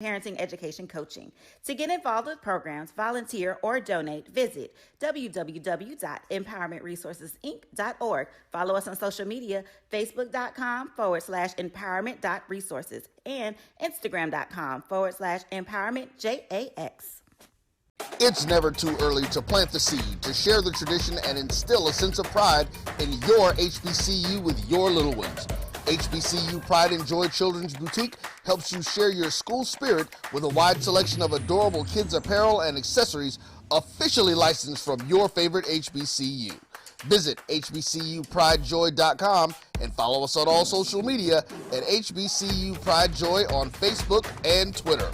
parenting education coaching. To get involved with programs, volunteer, or donate, visit www.empowermentresourcesinc.org. Follow us on social media, facebook.com/empowerment.resources and instagram.com/empowermentJAX. It's never too early to plant the seed, to share the tradition, and instill a sense of pride in your HBCU with your little ones. HBCU Pride and Joy Children's Boutique helps you share your school spirit with a wide selection of adorable kids' apparel and accessories officially licensed from your favorite HBCU. Visit hbcupridejoy.com and follow us on all social media at HBCU Pride Joy on Facebook and Twitter.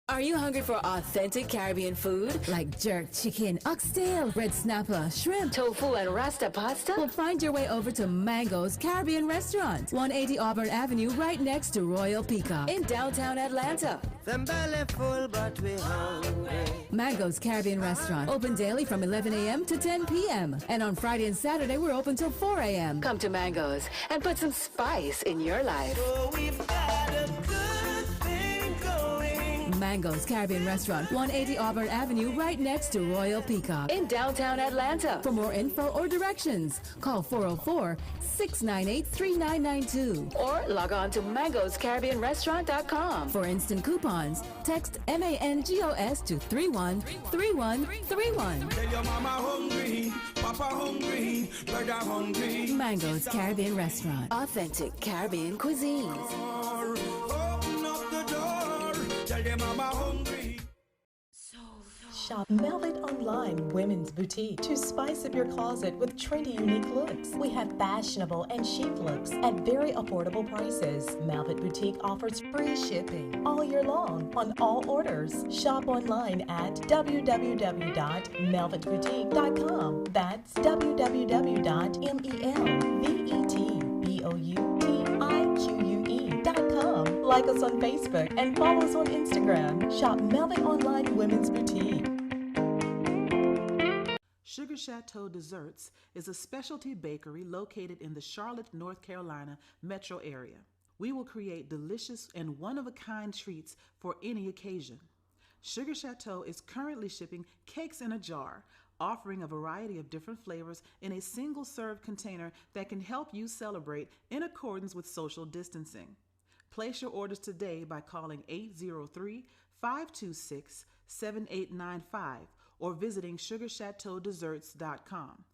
Are you hungry for authentic Caribbean food? Like jerk chicken, oxtail, red snapper, shrimp, tofu, and rasta pasta? Well, find your way over to Mango's Caribbean Restaurant, 180 Auburn Avenue, right next to Royal Peacock in downtown Atlanta. Them belly full, but we hungry. Mango's Caribbean Restaurant, open daily from 11 a.m. to 10 p.m. And on Friday and Saturday, we're open till 4 a.m. Come to Mango's and put some spice in your life. So we've got a good thing going. Mango's Caribbean Restaurant, 180 Auburn Avenue, right next to Royal Peacock in downtown Atlanta. For more info or directions, call 404-698-3992 or log on to mangoscaribbeanrestaurant.com. For instant coupons, text MANGOS to 313131. Tell your mama hungry, papa hungry, brother hungry. Mango's Caribbean Restaurant, authentic Caribbean cuisines. Open up the door, tell your mama hungry. Shop Velvet Online Women's Boutique to spice up your closet with trendy, unique looks. We have fashionable and chic looks at very affordable prices. Velvet Boutique offers free shipping all year long on all orders. Shop online at www.melvetboutique.com. That's www.melvetboutique.com. Like us on Facebook and follow us on Instagram. Shop Velvet Online Women's Boutique. Sugar Chateau Desserts is a specialty bakery located in the Charlotte, North Carolina metro area. We will create delicious and one-of-a-kind treats for any occasion. Sugar Chateau is currently shipping cakes in a jar, offering a variety of different flavors in a single-serve container that can help you celebrate in accordance with social distancing. Place your orders today by calling 803-526-7895 or visiting sugarchateaudesserts.com.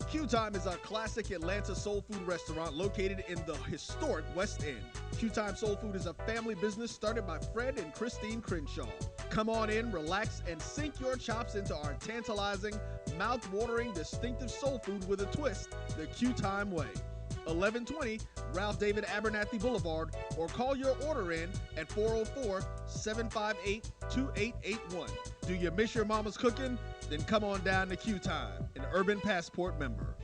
Q Time is our classic Atlanta soul food restaurant located in the historic West End. Q Time Soul Food is a family business started by Fred and Christine Crenshaw. Come on in, relax, and sink your chops into our tantalizing, mouth-watering, distinctive soul food with a twist, the Q Time way. 1120 Ralph David Abernathy Boulevard, or call your order in at 404-758-2881. Do you miss your mama's cooking? Then come on down to Q Time, an Urban Passport member.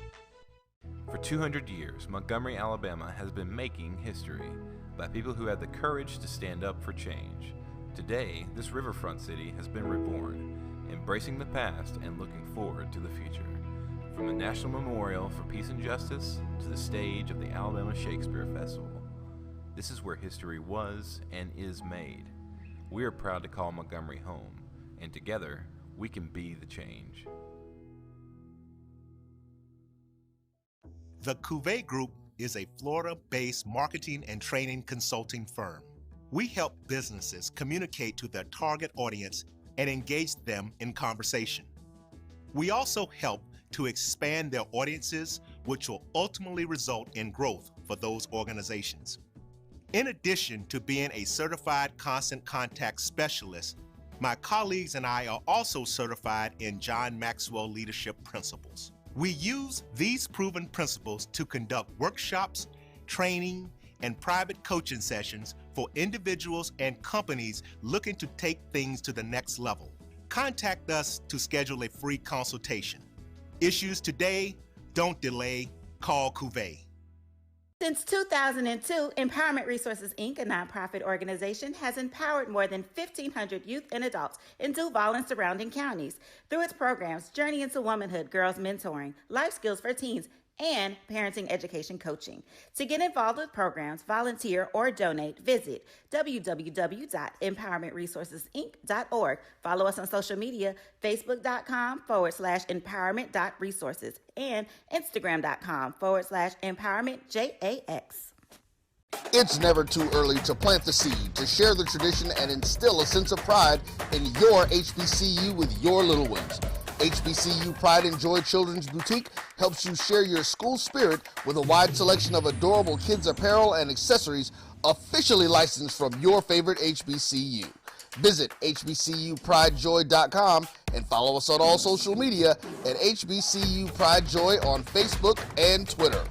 For 200 years, Montgomery, Alabama has been making history by people who had the courage to stand up for change. Today, this riverfront city has been reborn, embracing the past and looking forward to the future. From the National Memorial for Peace and Justice to the stage of the Alabama Shakespeare Festival, this is where history was and is made. We are proud to call Montgomery home, and together, we can be the change. The Cuvée Group is a Florida-based marketing and training consulting firm. We help businesses communicate to their target audience and engage them in conversation. We also help to expand their audiences, which will ultimately result in growth for those organizations. In addition to being a certified constant contact specialist, my colleagues and I are also certified in John Maxwell Leadership Principles. We use these proven principles to conduct workshops, training, and private coaching sessions for individuals and companies looking to take things to the next level. Contact us to schedule a free consultation. Issues today, don't delay, call Cuvée. Since 2002, Empowerment Resources, Inc., a nonprofit organization, has empowered more than 1,500 youth and adults in Duval and surrounding counties. Through its programs, Journey into Womanhood, Girls Mentoring, Life Skills for Teens, and parenting education coaching. To get involved with programs, volunteer, or donate, visit www.empowermentresourcesinc.org. Follow us on social media, facebook.com/empowerment.resources and instagram.com/empowermentJAX. It's never too early to plant the seed, to share the tradition, and instill a sense of pride in your HBCU with your little ones. HBCU Pride and Joy Children's Boutique helps you share your school spirit with a wide selection of adorable kids' apparel and accessories officially licensed from your favorite HBCU. Visit hbcupridejoy.com and follow us on all social media at HBCU Pride Joy on Facebook and Twitter.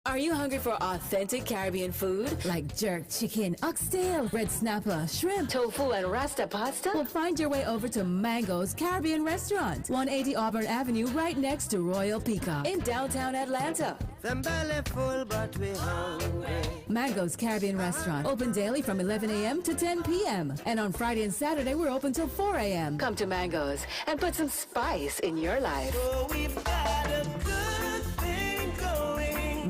Are you hungry for authentic Caribbean food like jerk chicken, oxtail, red snapper, shrimp, tofu, and rasta pasta? Well, find your way over to Mango's Caribbean Restaurant, 180 Auburn Avenue, right next to Royal Peacock in downtown Atlanta. Them belly full, but we hungry. Mango's Caribbean Restaurant, open daily from 11 a.m. to 10 p.m. And on Friday and Saturday, we're open till 4 a.m. Come to Mango's and put some spice in your life. So we've got a good thing going.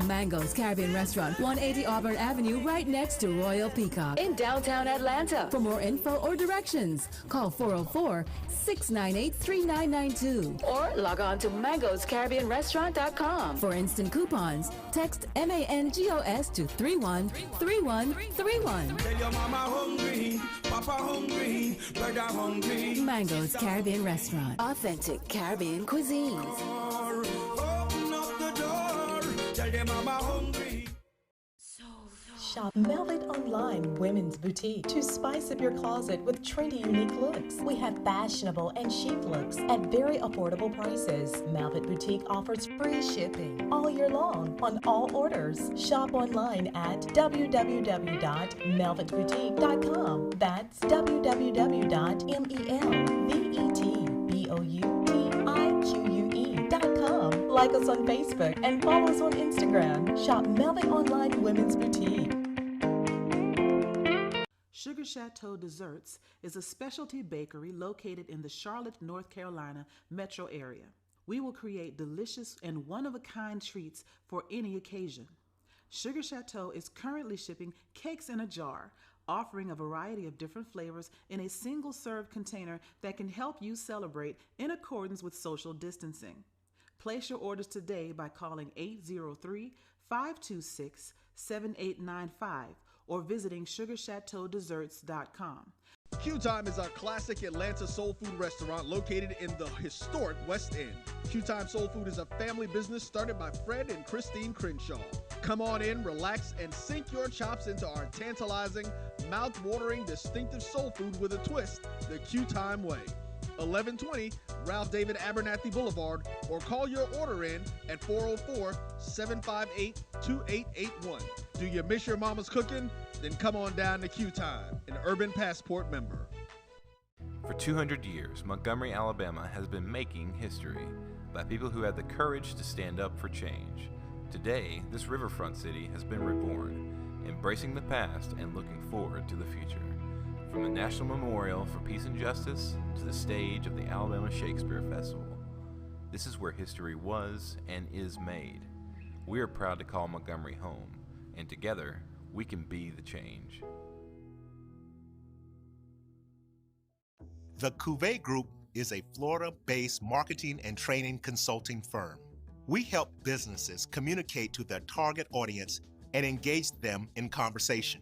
Mango's Caribbean Restaurant, 180 Auburn Avenue, right next to Royal Peacock in downtown Atlanta. For more info or directions, call 404-698-3992 or log on to mangoscaribbeanrestaurant.com. For instant coupons, text MANGOS to 313131. Tell your mama hungry, papa hungry, brother hungry. Mango's Caribbean Restaurant, authentic Caribbean cuisines. Open up the door, tell your mama hungry. Shop Velvet Online Women's Boutique to spice up your closet with trendy, unique looks. We have fashionable and chic looks at very affordable prices. Velvet Boutique offers free shipping all year long on all orders. Shop online at www.melvetboutique.com. That's www.melvetboutique.com. Like us on Facebook and follow us on Instagram. Shop Velvet Online Women's Boutique. Sugar Chateau Desserts is a specialty bakery located in the Charlotte, North Carolina metro area. We will create delicious and one-of-a-kind treats for any occasion. Sugar Chateau is currently shipping cakes in a jar, offering a variety of different flavors in a single-serve container that can help you celebrate in accordance with social distancing. Place your orders today by calling 803-526-7895 or visiting sugarchateaudesserts.com. Q Time is a classic Atlanta soul food restaurant located in the historic West End. Q Time Soul Food is a family business started by Fred and Christine Crenshaw. Come on in, relax, and sink your chops into our tantalizing, mouth-watering, distinctive soul food with a twist, the Q Time way. 1120 Ralph David Abernathy Boulevard, or call your order in at 404-758-2881. Do you miss your mama's cooking? Then come on down to Q Time, an Urban Passport member. For 200 years, Montgomery, Alabama has been making history by people who had the courage to stand up for change. Today, this riverfront city has been reborn, embracing the past and looking forward to the future. From the National Memorial for Peace and Justice to the stage of the Alabama Shakespeare Festival, this is where history was and is made. We are proud to call Montgomery home, and together, we can be the change. The Cuvée Group is a Florida-based marketing and training consulting firm. We help businesses communicate to their target audience and engage them in conversation.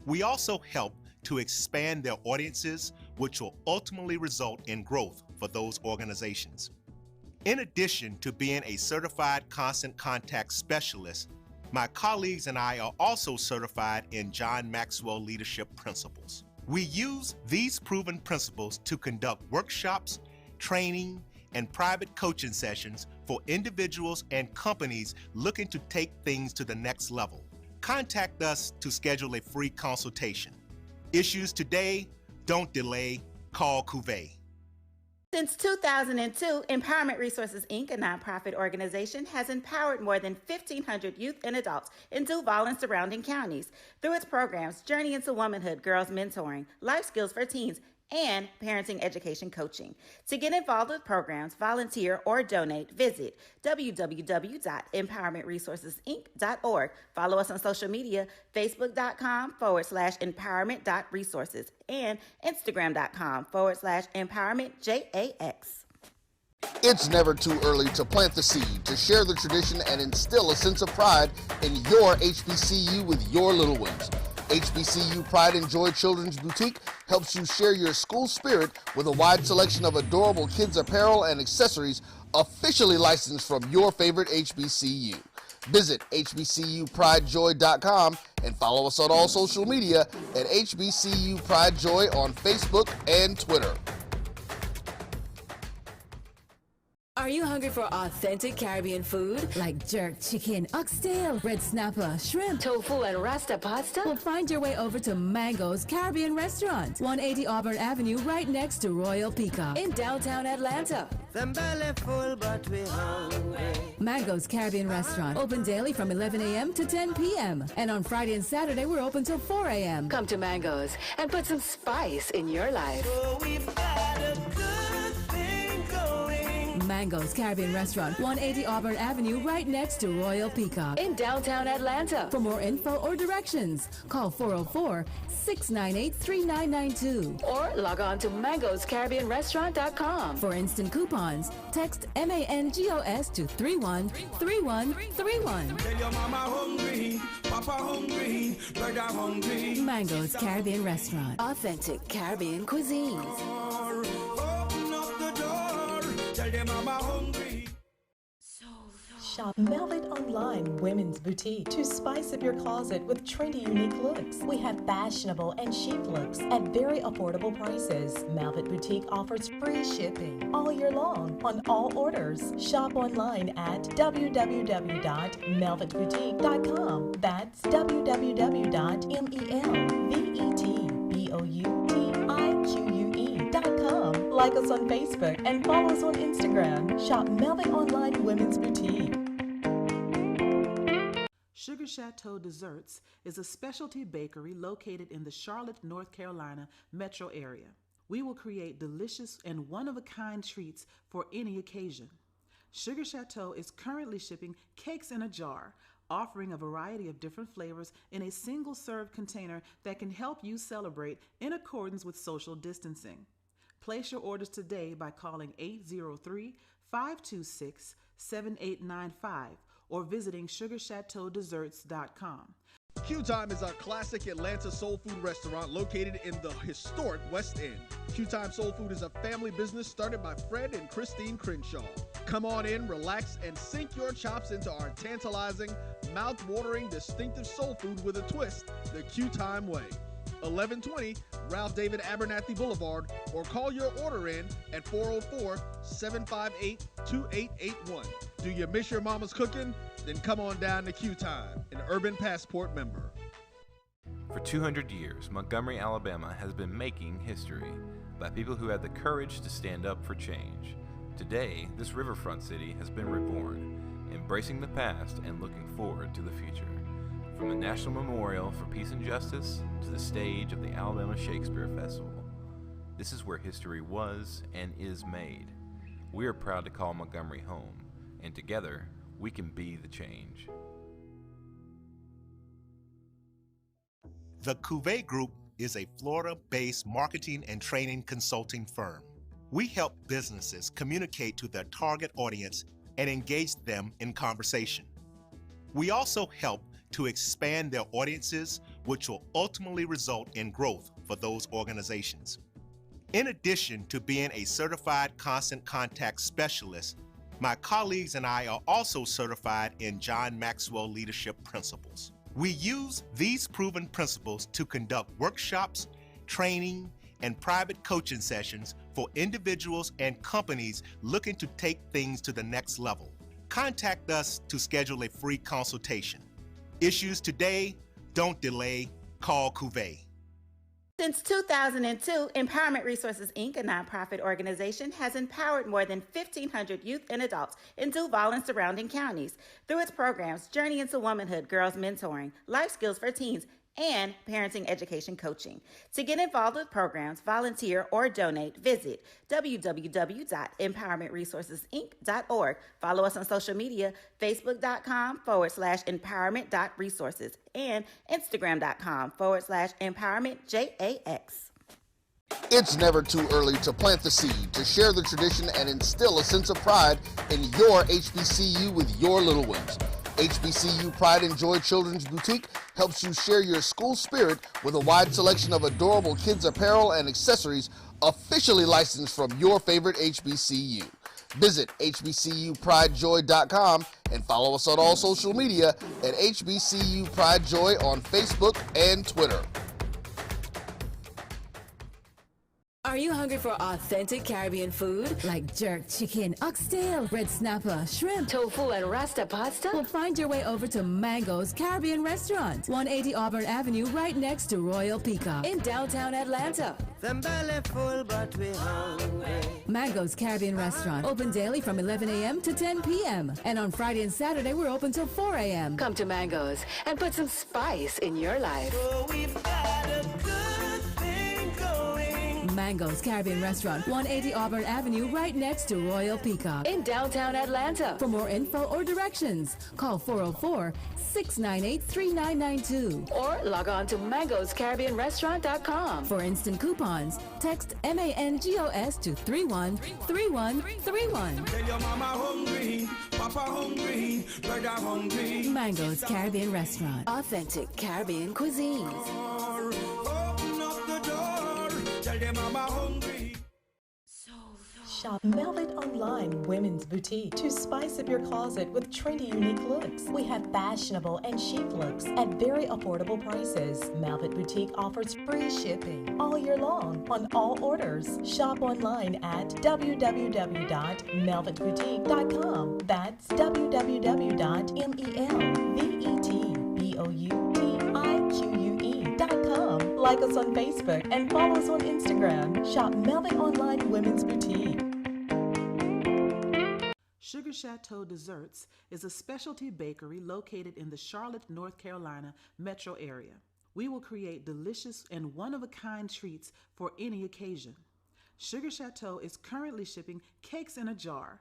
We also help to expand their audiences, which will ultimately result in growth for those organizations. In addition to being a certified constant contact specialist, my colleagues and I are also certified in John Maxwell Leadership Principles. We use these proven principles to conduct workshops, training, and private coaching sessions for individuals and companies looking to take things to the next level. Contact us to schedule a free consultation. Issues today, don't delay, call Cuvée. Since 2002, Empowerment Resources, Inc., a nonprofit organization, has empowered more than 1,500 youth and adults in Duval and surrounding counties. Through its programs, Journey into Womanhood, Girls Mentoring, Life Skills for Teens, and parenting education coaching. To get involved with programs, volunteer, or donate, visit www.empowermentresourcesinc.org. Follow us on social media, facebook.com/empowerment.resources and instagram.com/empowermentJAX. It's never too early to plant the seed, to share the tradition, and instill a sense of pride in your HBCU with your little ones. HBCU Pride and Joy Children's Boutique helps you share your school spirit with a wide selection of adorable kids' apparel and accessories officially licensed from your favorite HBCU. Visit hbcupridejoy.com and follow us on all social media at HBCU Pride Joy on Facebook and Twitter. Are you hungry for authentic Caribbean food like jerk chicken, oxtail, red snapper, shrimp, tofu, and rasta pasta? Well, find your way over to Mango's Caribbean Restaurant, 180 Auburn Avenue, right next to Royal Peacock in downtown Atlanta. Them belly full, but we hungry. Mango's Caribbean Restaurant, open daily from 11 a.m. to 10 p.m. And on Friday and Saturday, we're open till 4 a.m. Come to Mango's and put some spice in your life. So we've got a good thing going. Mango's Caribbean Restaurant, 180 Auburn Avenue, right next to Royal Peacock in downtown Atlanta. For more info or directions, call 404-698-3992 or log on to mangoscaribbeanrestaurant.com. For instant coupons, text MANGOS to 313131. Tell your mama hungry, papa hungry, brother hungry. Mango's Caribbean Restaurant, authentic Caribbean cuisines. Open up the door, tell your mama hungry. Shop Velvet Online Women's Boutique to spice up your closet with trendy, unique looks. We have fashionable and chic looks at very affordable prices. Velvet Boutique offers free shipping all year long on all orders. Shop online at www.melvetboutique.com. That's www.melvetboutique.com. Like us on Facebook and follow us on Instagram. Shop Velvet Online Women's Boutique. Sugar Chateau Desserts is a specialty bakery located in the Charlotte, North Carolina metro area. We will create delicious and one-of-a-kind treats for any occasion. Sugar Chateau is currently shipping cakes in a jar, offering a variety of different flavors in a single-serve container that can help you celebrate in accordance with social distancing. Place your orders today by calling 803-526-7895 or visiting sugarchateaudesserts.com. Q Time is a classic Atlanta soul food restaurant located in the historic West End. Q Time Soul Food is a family business started by Fred and Christine Crenshaw. Come on in, relax, and sink your chops into our tantalizing, mouth-watering, distinctive soul food with a twist, the Q Time way. 1120 Ralph David Abernathy Boulevard, or call your order in at 404-758-2881. Do you miss your mama's cooking? Then come on down to Q Time, an Urban Passport member. For 200 years, Montgomery, Alabama has been making history by people who had the courage to stand up for change. Today, this riverfront city has been reborn, embracing the past and looking forward to the future. From the National Memorial for Peace and Justice to the stage of the Alabama Shakespeare Festival, this is where history was and is made. We are proud to call Montgomery home, and together, we can be the change. The Cuvée Group is a Florida-based marketing and training consulting firm. We help businesses communicate to their target audience and engage them in conversation. We also help to expand their audiences, which will ultimately result in growth for those organizations. In addition to being a certified constant contact specialist, my colleagues and I are also certified in John Maxwell Leadership Principles. We use these proven principles to conduct workshops, training, and private coaching sessions for individuals and companies looking to take things to the next level. Contact us to schedule a free consultation. Issues today, don't delay, call Cuvée. Since 2002, Empowerment Resources, Inc., a nonprofit organization, has empowered more than 1,500 youth and adults in Duval and surrounding counties. Through its programs, Journey into Womanhood, Girls Mentoring, Life Skills for Teens, and parenting education coaching. To get involved with programs, volunteer, or donate, visit www.empowermentresourcesinc.org. Follow us on social media, facebook.com/empowerment.resources and instagram.com/empowermentJAX. It's never too early to plant the seed, to share the tradition, and instill a sense of pride in your HBCU with your little ones. HBCU Pride and Joy Children's Boutique helps you share your school spirit with a wide selection of adorable kids' apparel and accessories officially licensed from your favorite HBCU. Visit hbcupridejoy.com and follow us on all social media at HBCU Pride Joy on Facebook and Twitter. Are you hungry for authentic Caribbean food like jerk chicken, oxtail, red snapper, shrimp, tofu, and rasta pasta? Well, find your way over to Mango's Caribbean Restaurant, 180 Auburn Avenue, right next to Royal Peacock in downtown Atlanta. Them belly full, but we hungry. Mango's Caribbean Restaurant, open daily from 11 a.m. to 10 p.m. And on Friday and Saturday, we're open till 4 a.m. Come to Mango's and put some spice in your life. So we've got a good thing going. Mango's Caribbean Restaurant, 180 Auburn Avenue, right next to Royal Peacock in downtown Atlanta. For more info or directions, call 404-698-3992 or log on to mangoscaribbeanrestaurant.com. For instant coupons, text MANGOS to 313131. Tell your mama hungry, papa hungry, brother hungry. Mango's Caribbean Restaurant, authentic Caribbean cuisines. Open up the door, tell your mama hungry. Shop Velvet Online Women's Boutique to spice up your closet with trendy, unique looks. We have fashionable and chic looks at very affordable prices. Velvet Boutique offers free shipping all year long on all orders. Shop online at www.melvetboutique.com. That's www.melvetboutique.com. Like us on Facebook and follow us on Instagram. Shop Velvet Online Women's Boutique. Sugar Chateau Desserts is a specialty bakery located in the Charlotte, North Carolina metro area. We will create delicious and one-of-a-kind treats for any occasion. Sugar Chateau is currently shipping cakes in a jar,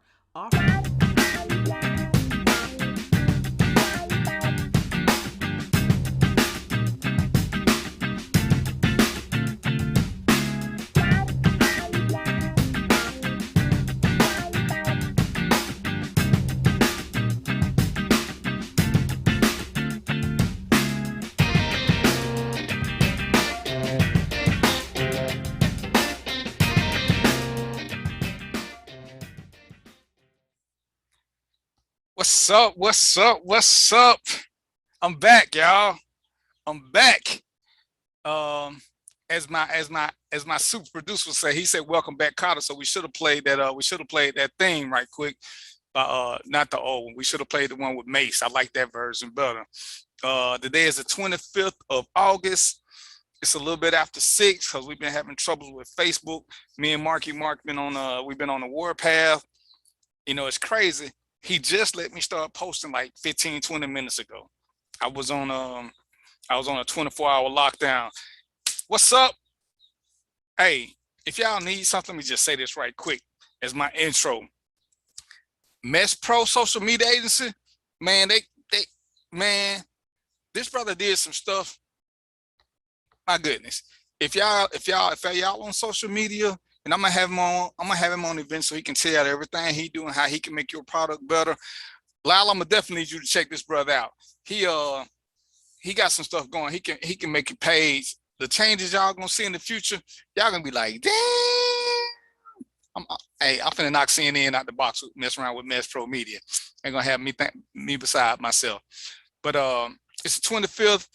What's up? What's up? What's up? I'm back, y'all. I'm back. As my super producer would say, he said, "Welcome back, Carter." So we should have played that. We should have played that theme right quick. Not the old one. We should have played the one with Mace. I like that version better. Today is the 25th of August. It's a little bit after 6 because we've been having troubles with Facebook. Me and Mark been on. We've been on the warpath. You know, it's crazy. He just let me start posting like 15, 20 minutes ago. I was on a 24-hour lockdown. What's up? Hey, if y'all need something, let me just say this right quick as my intro. Mesh Pro social media agency, man, this brother did some stuff. My goodness. If y'all on social media, and I'm gonna have him on events so he can tell you everything he doing, how he can make your product better. Lyle, I'm gonna definitely need you to check this brother out. He got some stuff going. He can make your page. The changes y'all gonna see in the future, y'all gonna be like, damn. I'm finna knock CNN out the box, mess around with Mesh Pro Media. Ain't gonna have me beside myself. But it's the 25th.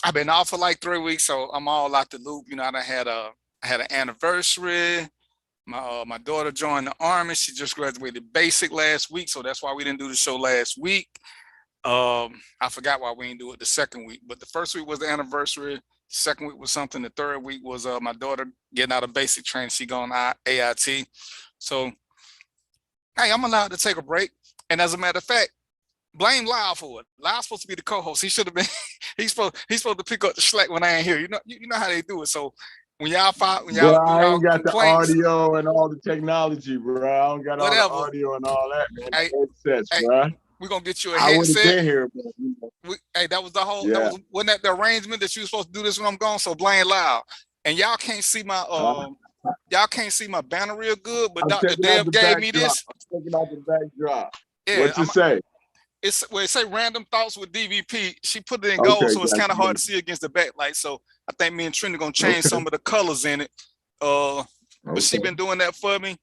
I've been off for like 3 weeks, so I'm all out the loop. You know, I had an anniversary. My daughter joined the Army. She just graduated basic last week, so that's why we didn't do the show last week. I forgot why we didn't do it the second week, but the first week was the anniversary. Second week was something. The third week was my daughter getting out of basic training. She going AIT. So, hey, I'm allowed to take a break. And as a matter of fact, Blame Lyle for it. Lyle's supposed to be the co-host. He should have been. he's supposed to pick up the slack when I ain't here. You know how they do it. So when y'all Bro, do I y'all ain't got the complaints, audio and all the technology, bro. I don't got all the whatever. audio and all that, man. Hey, Headsets, hey, bro. we're gonna get you a I would have headset. been here, but Hey, that was the whole. yeah. Wasn't that the arrangement that you were supposed to do this when I'm gone? So blame Lyle. And y'all can't see my banner real good, but I'm Dr. checking out Deb the gave me backdrop. this. I'm checking out the backdrop. Yeah, What's it say? It say random thoughts with DVP. She put it in Okay, gold, so it's gotcha. kind of hard to see against the backlight. So I think me and Trina gonna change some of the colors in it. But she been doing that for me.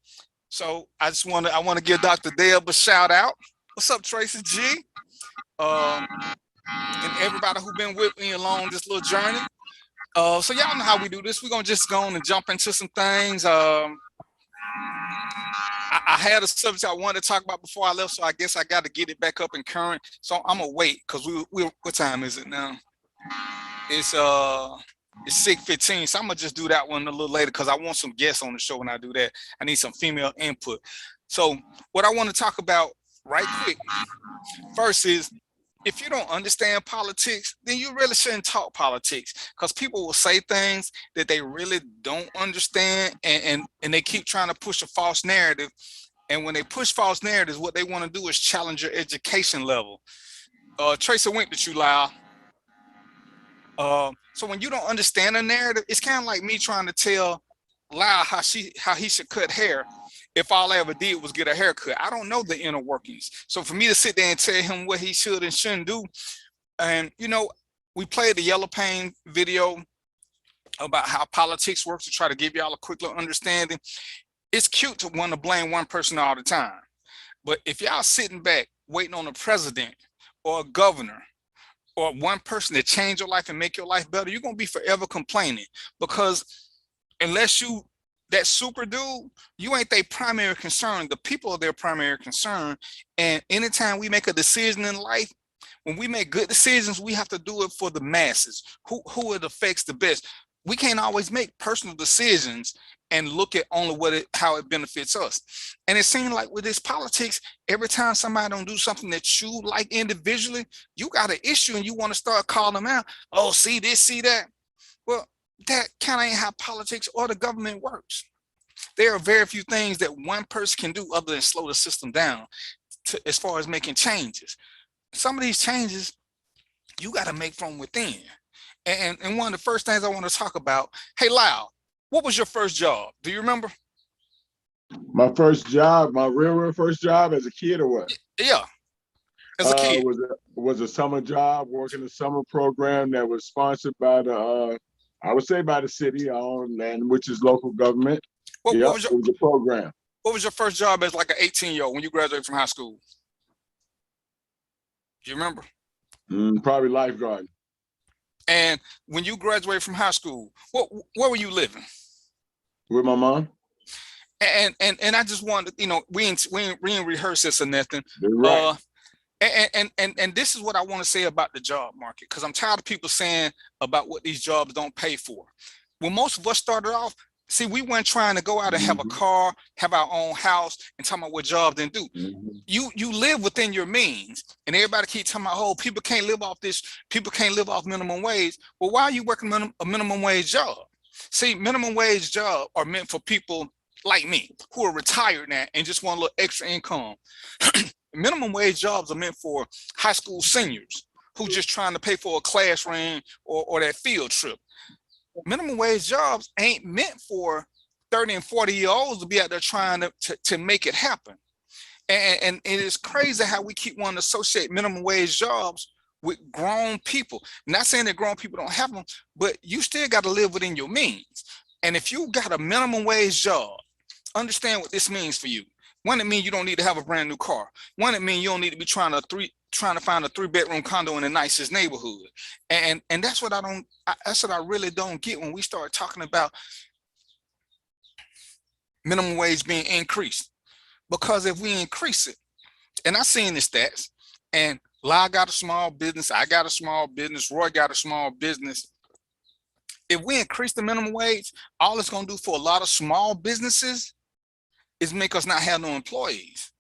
So I want to give Dr. Deb a shout out. What's up, Tracy G? And everybody who been with me along this little journey. So y'all know how we do this. We're gonna just go on and jump into some things. I had a subject I wanted to talk about before I left, so I guess I got to get it back up and current. So I'm gonna wait because we what time is it now? It's 6:15, so I'm gonna just do that one a little later because I want some guests on the show when I do that. I need some female input. So what I want to talk about right quick first is, if you don't understand politics, then you really shouldn't talk politics, because people will say things that they really don't understand, and they keep trying to push a false narrative. And when they push false narratives, what they want to do is challenge your education level. Tracy winked at you, Lyle. So when you don't understand a narrative, it's kind of like me trying to tell Lyle how he should cut hair if all I ever did was get a haircut. I don't know the inner workings. So for me to sit there and tell him what he should and shouldn't do, and we played the Yellow Pain video about how politics works to try to give y'all a quick little understanding. It's cute to want to blame one person all the time, but if y'all sitting back waiting on a president or a governor or one person to change your life and make your life better, you're gonna be forever complaining, because unless you that super dude, you ain't their primary concern. The people are their primary concern. And anytime we make a decision in life, when we make good decisions, we have to do it for the masses, who it affects the best. We can't always make personal decisions and look at only how it benefits us. And it seems like with this politics, every time somebody don't do something that you like individually, you got an issue and you want to start calling them out. Oh, see this, see that. Well, that kind of ain't how politics or the government works. There are very few things that one person can do other than slow the system down as far as making changes. Some of these changes you got to make from within. And one of the first things I want to talk about, hey, Lyle, what was your first job? Do you remember? My first job, my real first job as a kid, or what? Yeah, as a kid. Was a summer job, working a summer program that was sponsored by the I would say by the city, and which is local government. What was it was a program. What was your first job as like an 18-year-old when you graduated from high school? Do you remember? Probably lifeguarding. And when you graduated from high school, where were you living? With my mom. And I just wanted, we ain't rehearse this or nothing. Right. And this is what I want to say about the job market, because I'm tired of people saying about what these jobs don't pay for. When most of us started off, see, we weren't trying to go out and have a car, have our own house, and talking about what jobs didn't do. You live within your means, and everybody keep talking about, oh, people can't live off this, people can't live off minimum wage. Well, why are you working a minimum wage job? See, minimum wage jobs are meant for people like me who are retired now and just want a little extra income. Minimum wage jobs are meant for high school seniors who just trying to pay for a classroom or that field trip. Minimum wage jobs ain't meant for 30 and 40-year-olds to be out there trying to make it happen. And it is crazy how we keep wanting to associate minimum wage jobs with grown people. I'm not saying that grown people don't have them, but you still got to live within your means. And if you got a minimum wage job, understand what this means for you. One, it means you don't need to have a brand new car. One, it means you don't need to be trying to find a 3-bedroom condo in the nicest neighborhood. And that's what that's what I really don't get when we start talking about minimum wage being increased. Because if we increase it, and I seen the stats, and Lai got a small business, I got a small business, Roy got a small business. If we increase the minimum wage, all it's going to do for a lot of small businesses is make us not have no employees.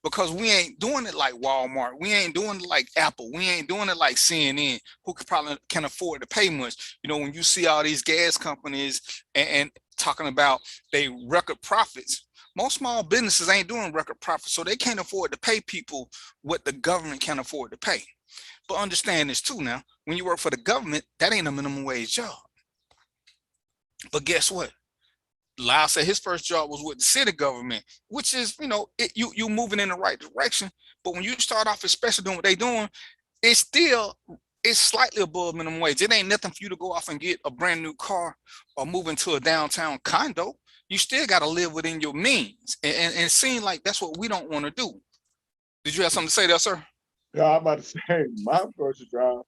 because we ain't doing it like Walmart. We ain't doing it like Apple. We ain't doing it like CNN, who probably can afford to pay much. You know, when you see all these gas companies and talking about they record profits, most small businesses ain't doing record profits, so they can't afford to pay people what the government can afford to pay. But understand this too now, when you work for the government, that ain't a minimum wage job. But guess what? Lyle said his first job was with the city government, which is, you know, you moving in the right direction. But when you start off, especially doing what they doing, it's slightly above minimum wage. It ain't nothing for you to go off and get a brand new car or move into a downtown condo. You still got to live within your means, and it seems like that's what we don't want to do. Did you have something to say there, sir? Yeah, I'm about to say my first job.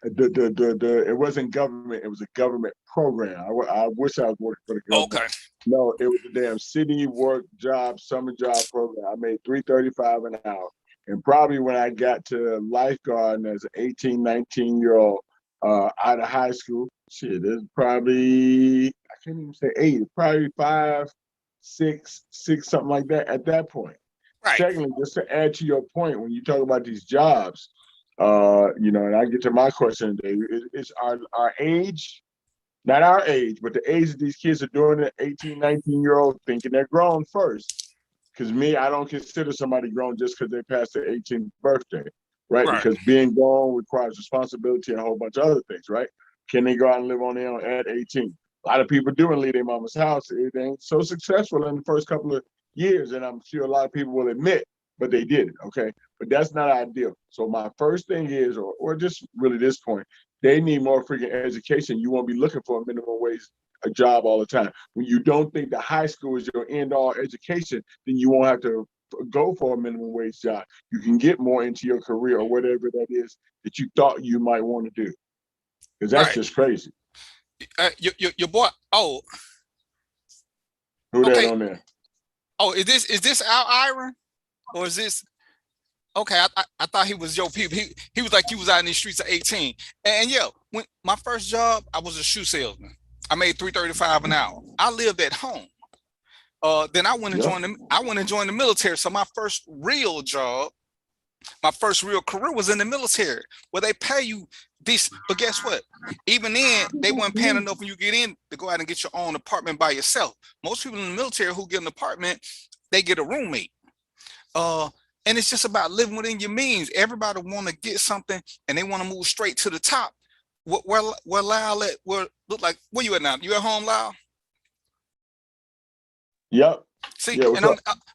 It wasn't government. It was a government program. I wish I was working for the government. Okay. No, it was a damn city work job, summer job program. I made $3.35 an hour. And probably when I got to lifeguard as an 18, 19-year-old out of high school, shit, it's probably, I can't even say 8, probably 5, 6, something like that at that point. Right. Secondly, just to add to your point, when you talk about these jobs, you know, and I get to my question today, it's our age, not our age, but the age that these kids are doing it, 18, 19-year-old thinking they're grown first. Because me, I don't consider somebody grown just because they passed their 18th birthday, right? Because being grown requires responsibility and a whole bunch of other things, right? Can they go out and live on their own at 18? A lot of people do and leave their mama's house. It ain't so successful in the first couple of years, and I'm sure a lot of people will admit, but they did it, okay? But that's not ideal. So my first thing is, or just really this point, they need more freaking education. You won't be looking for a minimum wage a job all the time. When you don't think the high school is your end-all education, then you won't have to go for a minimum wage job. You can get more into your career or whatever that is that you thought you might want to do. Because that's just crazy. Your boy, oh. Who that on there? Oh, is this Al Iron? Or is this okay? I thought he was your people. He was like you was out in these streets at 18. And yeah, when my first job, I was a shoe salesman. I made $3.35 an hour. I lived at home. Then I went and joined the military. So my first real job, my first real career was in the military, where they pay you this. But guess what? Even then, they weren't paying enough when you get in to go out and get your own apartment by yourself. Most people in the military who get an apartment, they get a roommate. And it's just about living within your means. Everybody want to get something and they want to move straight to the top. Where Lyle at? Where look like? Where you at now? You at home, Lyle? Yep. See, yeah, and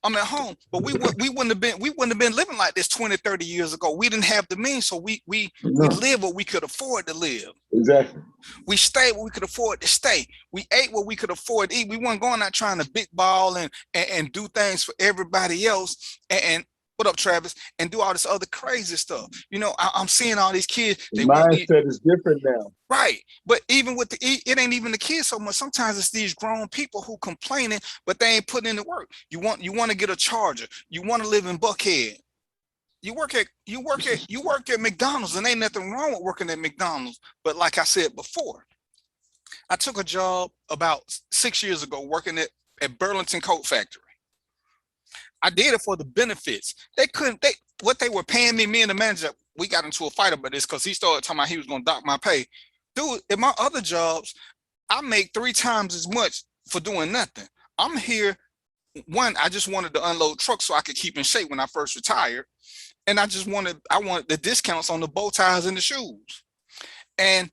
I'm at home, but we wouldn't have been living like this 20, 30 years ago. We didn't have the means, so we lived what we could afford to live. Exactly. We stayed where we could afford to stay. We ate what we could afford to eat. We weren't going out trying to big ball and do things for everybody else. And what up, Travis? And do all this other crazy stuff. You know, I'm seeing all these kids. The mindset is different now. Right. But even with it ain't even the kids so much. Sometimes it's these grown people who complaining, but they ain't putting in the work. You want to get a Charger. You want to live in Buckhead. You work at McDonald's, and ain't nothing wrong with working at McDonald's. But like I said before, I took a job about 6 years ago working at Burlington Coat Factory. I did it for the benefits. What they were paying me and the manager, we got into a fight about this because he started talking about he was going to dock my pay. Dude, in my other jobs, I make 3 times as much for doing nothing. I'm here. One, I just wanted to unload trucks so I could keep in shape when I first retired. And I wanted the discounts on the bow ties and the shoes. And,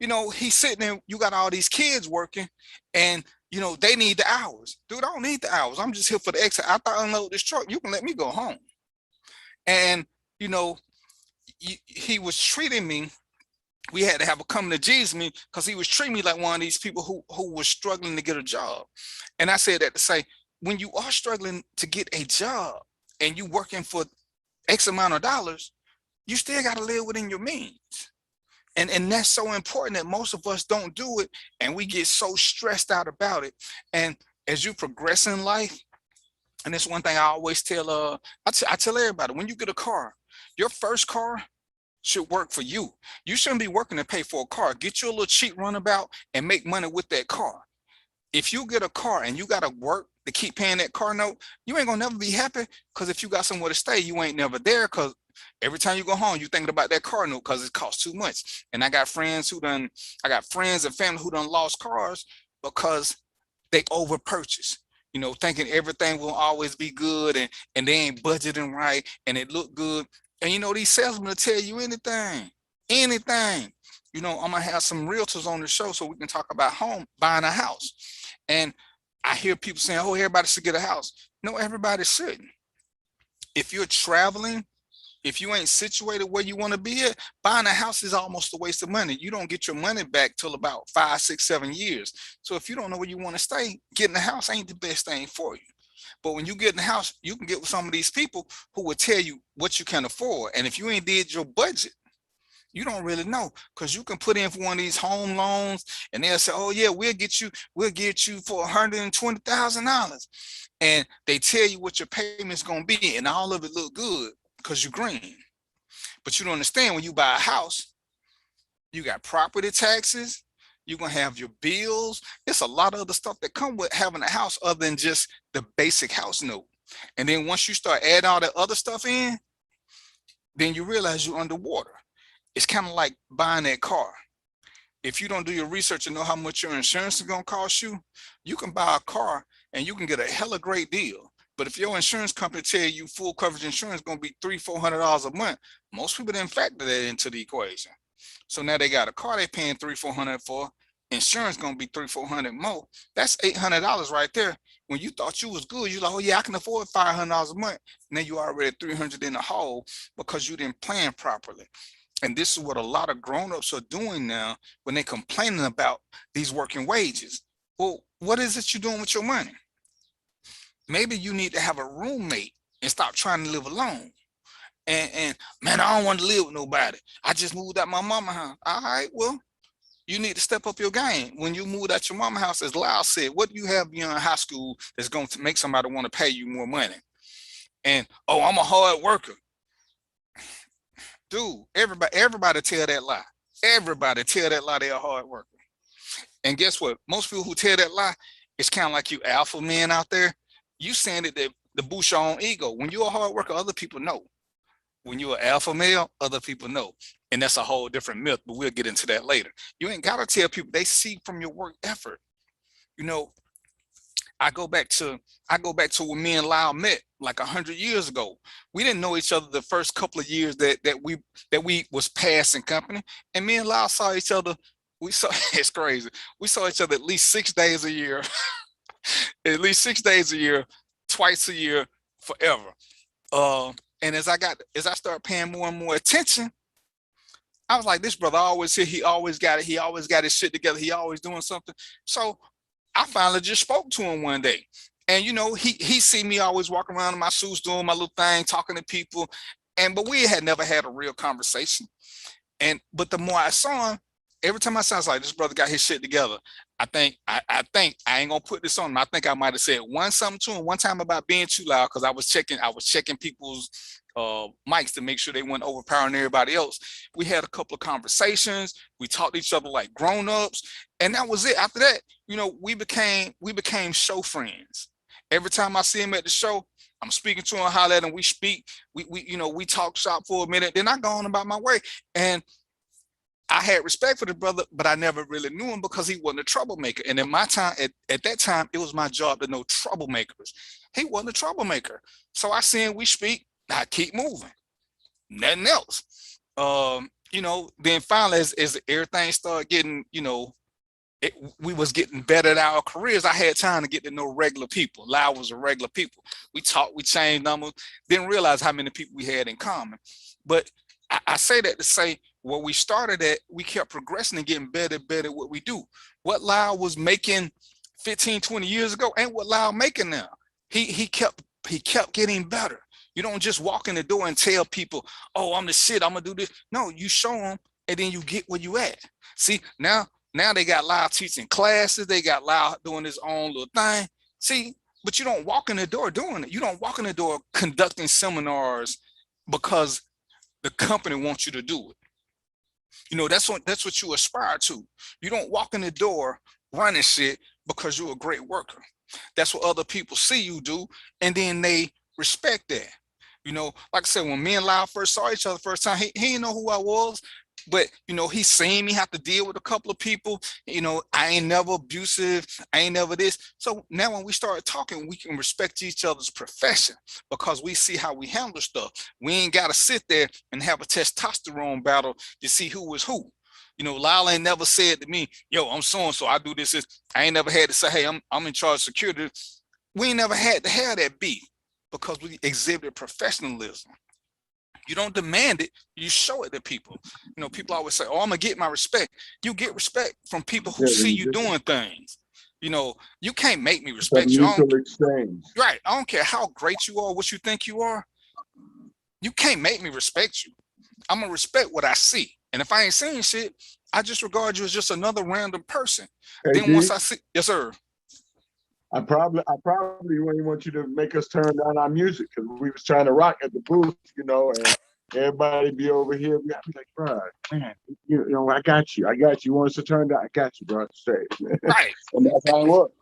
you know, he's sitting there, you got all these kids working and, you know, they need the hours. Dude, I don't need the hours. I'm just here for the extra. After I unload this truck, you can let me go home. And, you know, he was treating me. We had to have a come to Jesus me because he was treating me like one of these people who was struggling to get a job. And I said that to say, when you are struggling to get a job and you working for X amount of dollars, you still got to live within your means. And that's so important that most of us don't do it, and we get so stressed out about it. And as you progress in life, and that's one thing I always tell, I tell everybody, when you get a car, your first car should work for you. You shouldn't be working to pay for a car. Get you a little cheap runabout and make money with that car. If you get a car and you got to work to keep paying that car note, you ain't gonna never be happy, because if you got somewhere to stay, you ain't never there, because every time you go home, you thinking about that car note because it costs too much. And I got friends and family who done lost cars because they over purchase, you know, thinking everything will always be good, and they ain't budgeting right, and it look good. And you know, these salesmen will tell you anything. You know, I'm gonna have some realtors on the show so we can talk about buying a house. And I hear people saying, oh, everybody should get a house. No, everybody shouldn't. If you're traveling, if you ain't situated where you want to be at, buying a house is almost a waste of money. You don't get your money back till about 5, 6, 7 years. So if you don't know where you want to stay, getting a house ain't the best thing for you. But when you get in the house, you can get with some of these people who will tell you what you can afford. And if you ain't did your budget, you don't really know, because you can put in for one of these home loans and they'll say, oh yeah, we'll get you for $120,000. And they tell you what your payment's gonna be, and all of it look good because you're green. But you don't understand, when you buy a house, you got property taxes, you're gonna have your bills. It's a lot of other stuff that come with having a house other than just the basic house note. And then once you start adding all that other stuff in, then you realize you're underwater. It's kind of like buying that car. If you don't do your research and know how much your insurance is going to cost you, you can buy a car and you can get a hella great deal. But if your insurance company tell you full coverage insurance is going to be $300-400 a month, most people didn't factor that into the equation. So now they got a car they're paying $300-400 for. Insurance going to be $300-400 more. That's $800 right there. When you thought you was good, you're like, oh yeah, I can afford $500 a month. And then you already $300 in the hole because you didn't plan properly. And this is what a lot of grown-ups are doing now when they're complaining about these working wages. Well, what is it you're doing with your money? Maybe you need to have a roommate and stop trying to live alone. And man, I don't want to live with nobody. I just moved out my mama's house. All right, well, you need to step up your game. When you moved out your mama's house, as Lyle said, what do you have beyond high school that's going to make somebody want to pay you more money? And, oh, I'm a hard worker. Dude, everybody tell that lie. Everybody tell that lie they're a hard worker. And guess what? Most people who tell that lie, it's kind of like you alpha men out there. You saying it to boost your own ego. When you're a hard worker, other people know. When you're an alpha male, other people know. And that's a whole different myth, but we'll get into that later. You ain't got to tell people. They see from your work effort. You know, I go back to when me and Lyle met like 100 years ago. We didn't know each other the first couple of years that we was passing company. And me and Lyle saw each other. It's crazy. We saw each other at least 6 days a year, at least 6 days a year, twice a year, forever. And as I started paying more and more attention, I was like, this brother always here. He always got it. He always got his shit together. He always doing something. So I finally just spoke to him one day. And, you know, he see me always walking around in my suits, doing my little thing, talking to people. But we had never had a real conversation. But the more I saw him, every time I saw him, I was like, this brother got his shit together. I think I ain't gonna put this on him. I think I might have said something to him one time about being too loud, because I was checking people's mics to make sure they weren't overpowering everybody else. We had a couple of conversations. We talked to each other like grown-ups, and that was it. After that, you know, we became show friends. Every time I see him at the show, I'm speaking to him, holler at him, we speak, we talk shop for a minute, then I go on about my way. And I had respect for the brother, but I never really knew him because he wasn't a troublemaker. And in my time, at that time, it was my job to know troublemakers. He wasn't a troublemaker. So I see him, we speak, I keep moving. Nothing else. Then finally, as everything started getting, we was getting better at our careers, I had time to get to know regular people. Lyle was a regular people. We talked, we changed numbers, didn't realize how many people we had in common. But I say that to say, where we started at, we kept progressing and getting better and better at what we do. What Lyle was making 15, 20 years ago ain't what Lyle making now. He kept getting better. You don't just walk in the door and tell people, oh, I'm the shit, I'm gonna do this. No, you show them and then you get where you at. See, now they got Lyle teaching classes, they got Lyle doing his own little thing. See, but you don't walk in the door doing it. You don't walk in the door conducting seminars because the company wants you to do it. That's what you aspire to. You don't walk in the door running shit because you're a great worker. That's what other people see you do, and then they respect that. You know, like I said, when me and Lyle first saw each other first time, he didn't know who I was, but you know, he seen me have to deal with a couple of people. You know, I ain't never abusive, I ain't never this. So now when we started talking, we can respect each other's profession because we see how we handle stuff. We ain't got to sit there and have a testosterone battle to see who is who. You know, Lyle ain't never said to me, yo, I'm so-and-so, I do this. I ain't never had to say, hey, I'm in charge of security. We ain't never had to have that beef because we exhibited professionalism. You don't demand it, you show it to people. You know, people always say, oh, I'm gonna get my respect. You get respect from people who see you doing things. You know, you can't make me respect you. Right. I don't care how great you are, what you think you are. You can't make me respect you. I'm gonna respect what I see. And if I ain't saying shit, I just regard you as just another random person. Hey, then once I see, yes, sir. I probably wouldn't want you to make us turn down our music because we was trying to rock at the booth, you know, and everybody be over here. I'd be like, bro, man, you know, I got you. You want us to turn down? I got you, bro. Straight. Right. And that's how it works.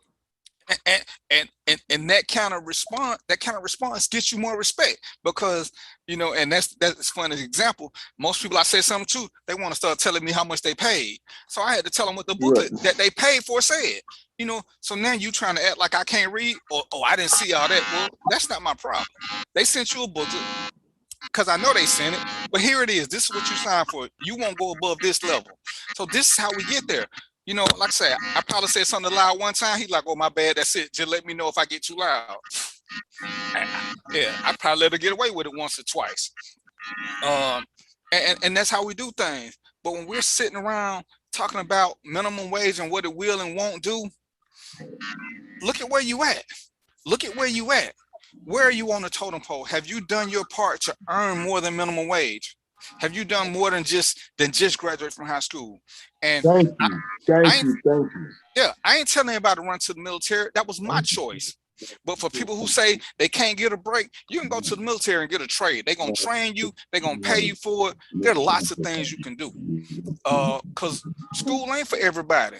And that kind of response gets you more respect because, you know, and that's funny example. Most people I say something to, they want to start telling me how much they paid. So I had to tell them what the booklet that they paid for said, you know. So now you trying to act like I can't read or I didn't see all that. Well, that's not my problem. They sent you a booklet because I know they sent it, but here it is. This is what you signed for. You won't go above this level. So this is how we get there. You know, like I said, I probably said something loud one time. He's like, oh, my bad. That's it. Just let me know if I get too loud. Yeah, I probably let her get away with it once or twice. And that's how we do things. But when we're sitting around talking about minimum wage and what it will and won't do, look at where you at. Look at where you at. Where are you on the totem pole? Have you done your part to earn more than minimum wage? Have you done more than just graduate from high school? And thank you. Yeah, I ain't telling anybody to run to the military. That was my choice. But for people who say they can't get a break, you can go to the military and get a trade. They're gonna train you, they're gonna pay you for it. There are lots of things you can do. Because school ain't for everybody.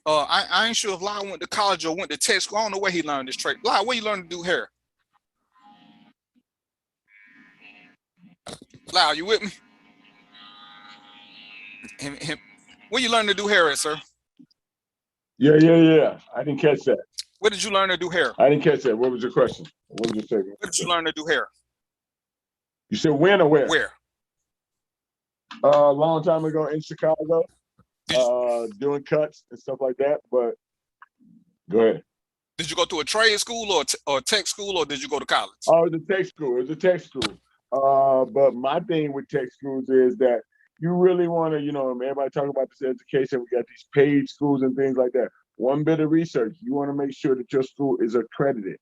I ain't sure if Lyle went to college or went to tech school. I don't know where he learned this trade. Lyle, where you learned to do hair? Lyle, you with me? Where you learn to do hair at, sir? Yeah. I didn't catch that. Where did you learn to do hair? I didn't catch that. What was your question? What was your statement? Where did you learn to do hair? You said when or where? Where? A long time ago in Chicago, doing cuts and stuff like that. But go ahead. Did you go to a trade school or tech school, or did you go to college? Oh, it was a tech school. It was a tech school. But my thing with tech schools is that you really want to, you know, everybody talking about this education. We got these paid schools and things like that. One bit of research, you want to make sure that your school is accredited,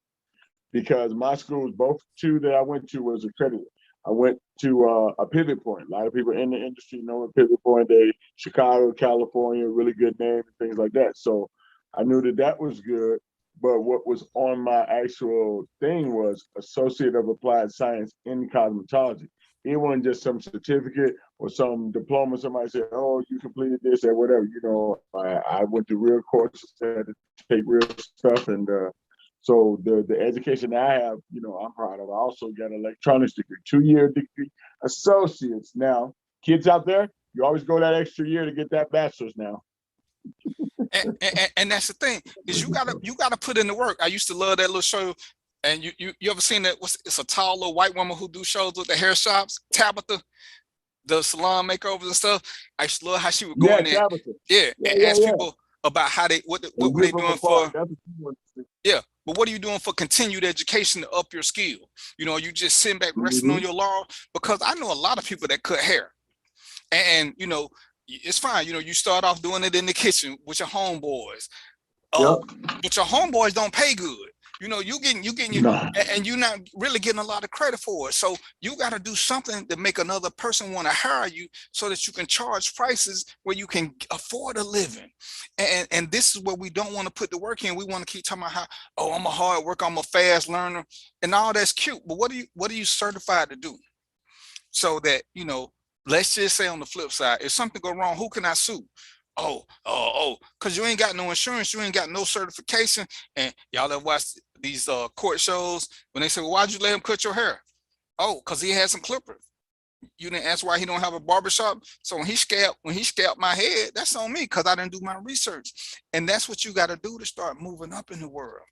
because my schools, both two that I went to, was accredited. I went to a Pivot Point. A lot of people in the industry know a Pivot Point. Chicago, California, really good name and things like that. So I knew that was good. But what was on my actual thing was Associate of Applied Science in Cosmetology. It wasn't just some certificate or some diploma. Somebody said, oh, you completed this or whatever. You know, I went to real courses, had to take real stuff. And so the education I have, you know, I'm proud of. I also got an electronics degree, 2-year degree, associates. Now, kids out there, you always go that extra year to get that bachelor's now. And that's the thing, is you gotta put in the work. I used to love that little show. And you ever seen that? It's a tall little white woman who do shows with the hair shops, Tabitha, the salon makeovers and stuff. I used to love how she would go in there, and ask people about how what were they doing for. But what are you doing for continued education to up your skill? You know, you just sitting back resting on your laurel? Because I know a lot of people that cut hair, and you know, it's fine. You know, you start off doing it in the kitchen with your homeboys, but your homeboys don't pay good. You know, you getting and you're not really getting a lot of credit for it. So you got to do something to make another person want to hire you, so that you can charge prices where you can afford a living. And this is where we don't want to put the work in. We want to keep talking about how, oh, I'm a hard worker, I'm a fast learner, and all that's cute. But what are you certified to do? So that, you know, let's just say on the flip side, if something go wrong, who can I sue? Because you ain't got no insurance, you ain't got no certification. And y'all ever watch these court shows when they say, well, why'd you let him cut your hair? Oh, because he had some clippers. You didn't ask why he don't have a barbershop. So when he scalped my head, that's on me because I didn't do my research. And that's what you got to do to start moving up in the world.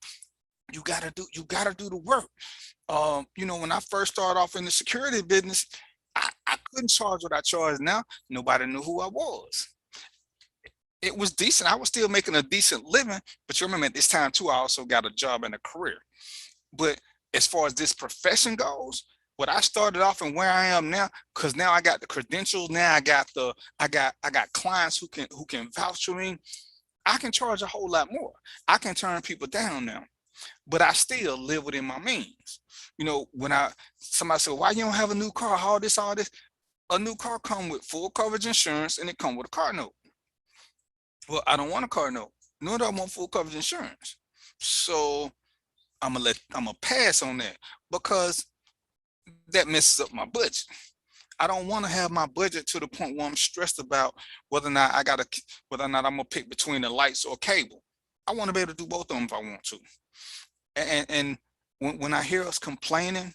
You got to do the work. When I first started off in the security business, I couldn't charge what I charge now. Nobody knew who I was. It was decent. I was still making a decent living, but you remember at this time too, I also got a job and a career. But as far as this profession goes, what I started off and where I am now, because now I got the credentials, now I got clients who can vouch for me. I can charge a whole lot more. I can turn people down now, but I still live within my means. When somebody said, why you don't have a new car, all this, a new car come with full coverage insurance and it come with a car note. Well, I don't want a car note, nor do I want full coverage insurance. So I'm gonna pass on that because that messes up my budget. I don't want to have my budget to the point where I'm stressed about whether or not I'm gonna pick between the lights or cable. I want to be able to do both of them if I want to. And when I hear us complaining,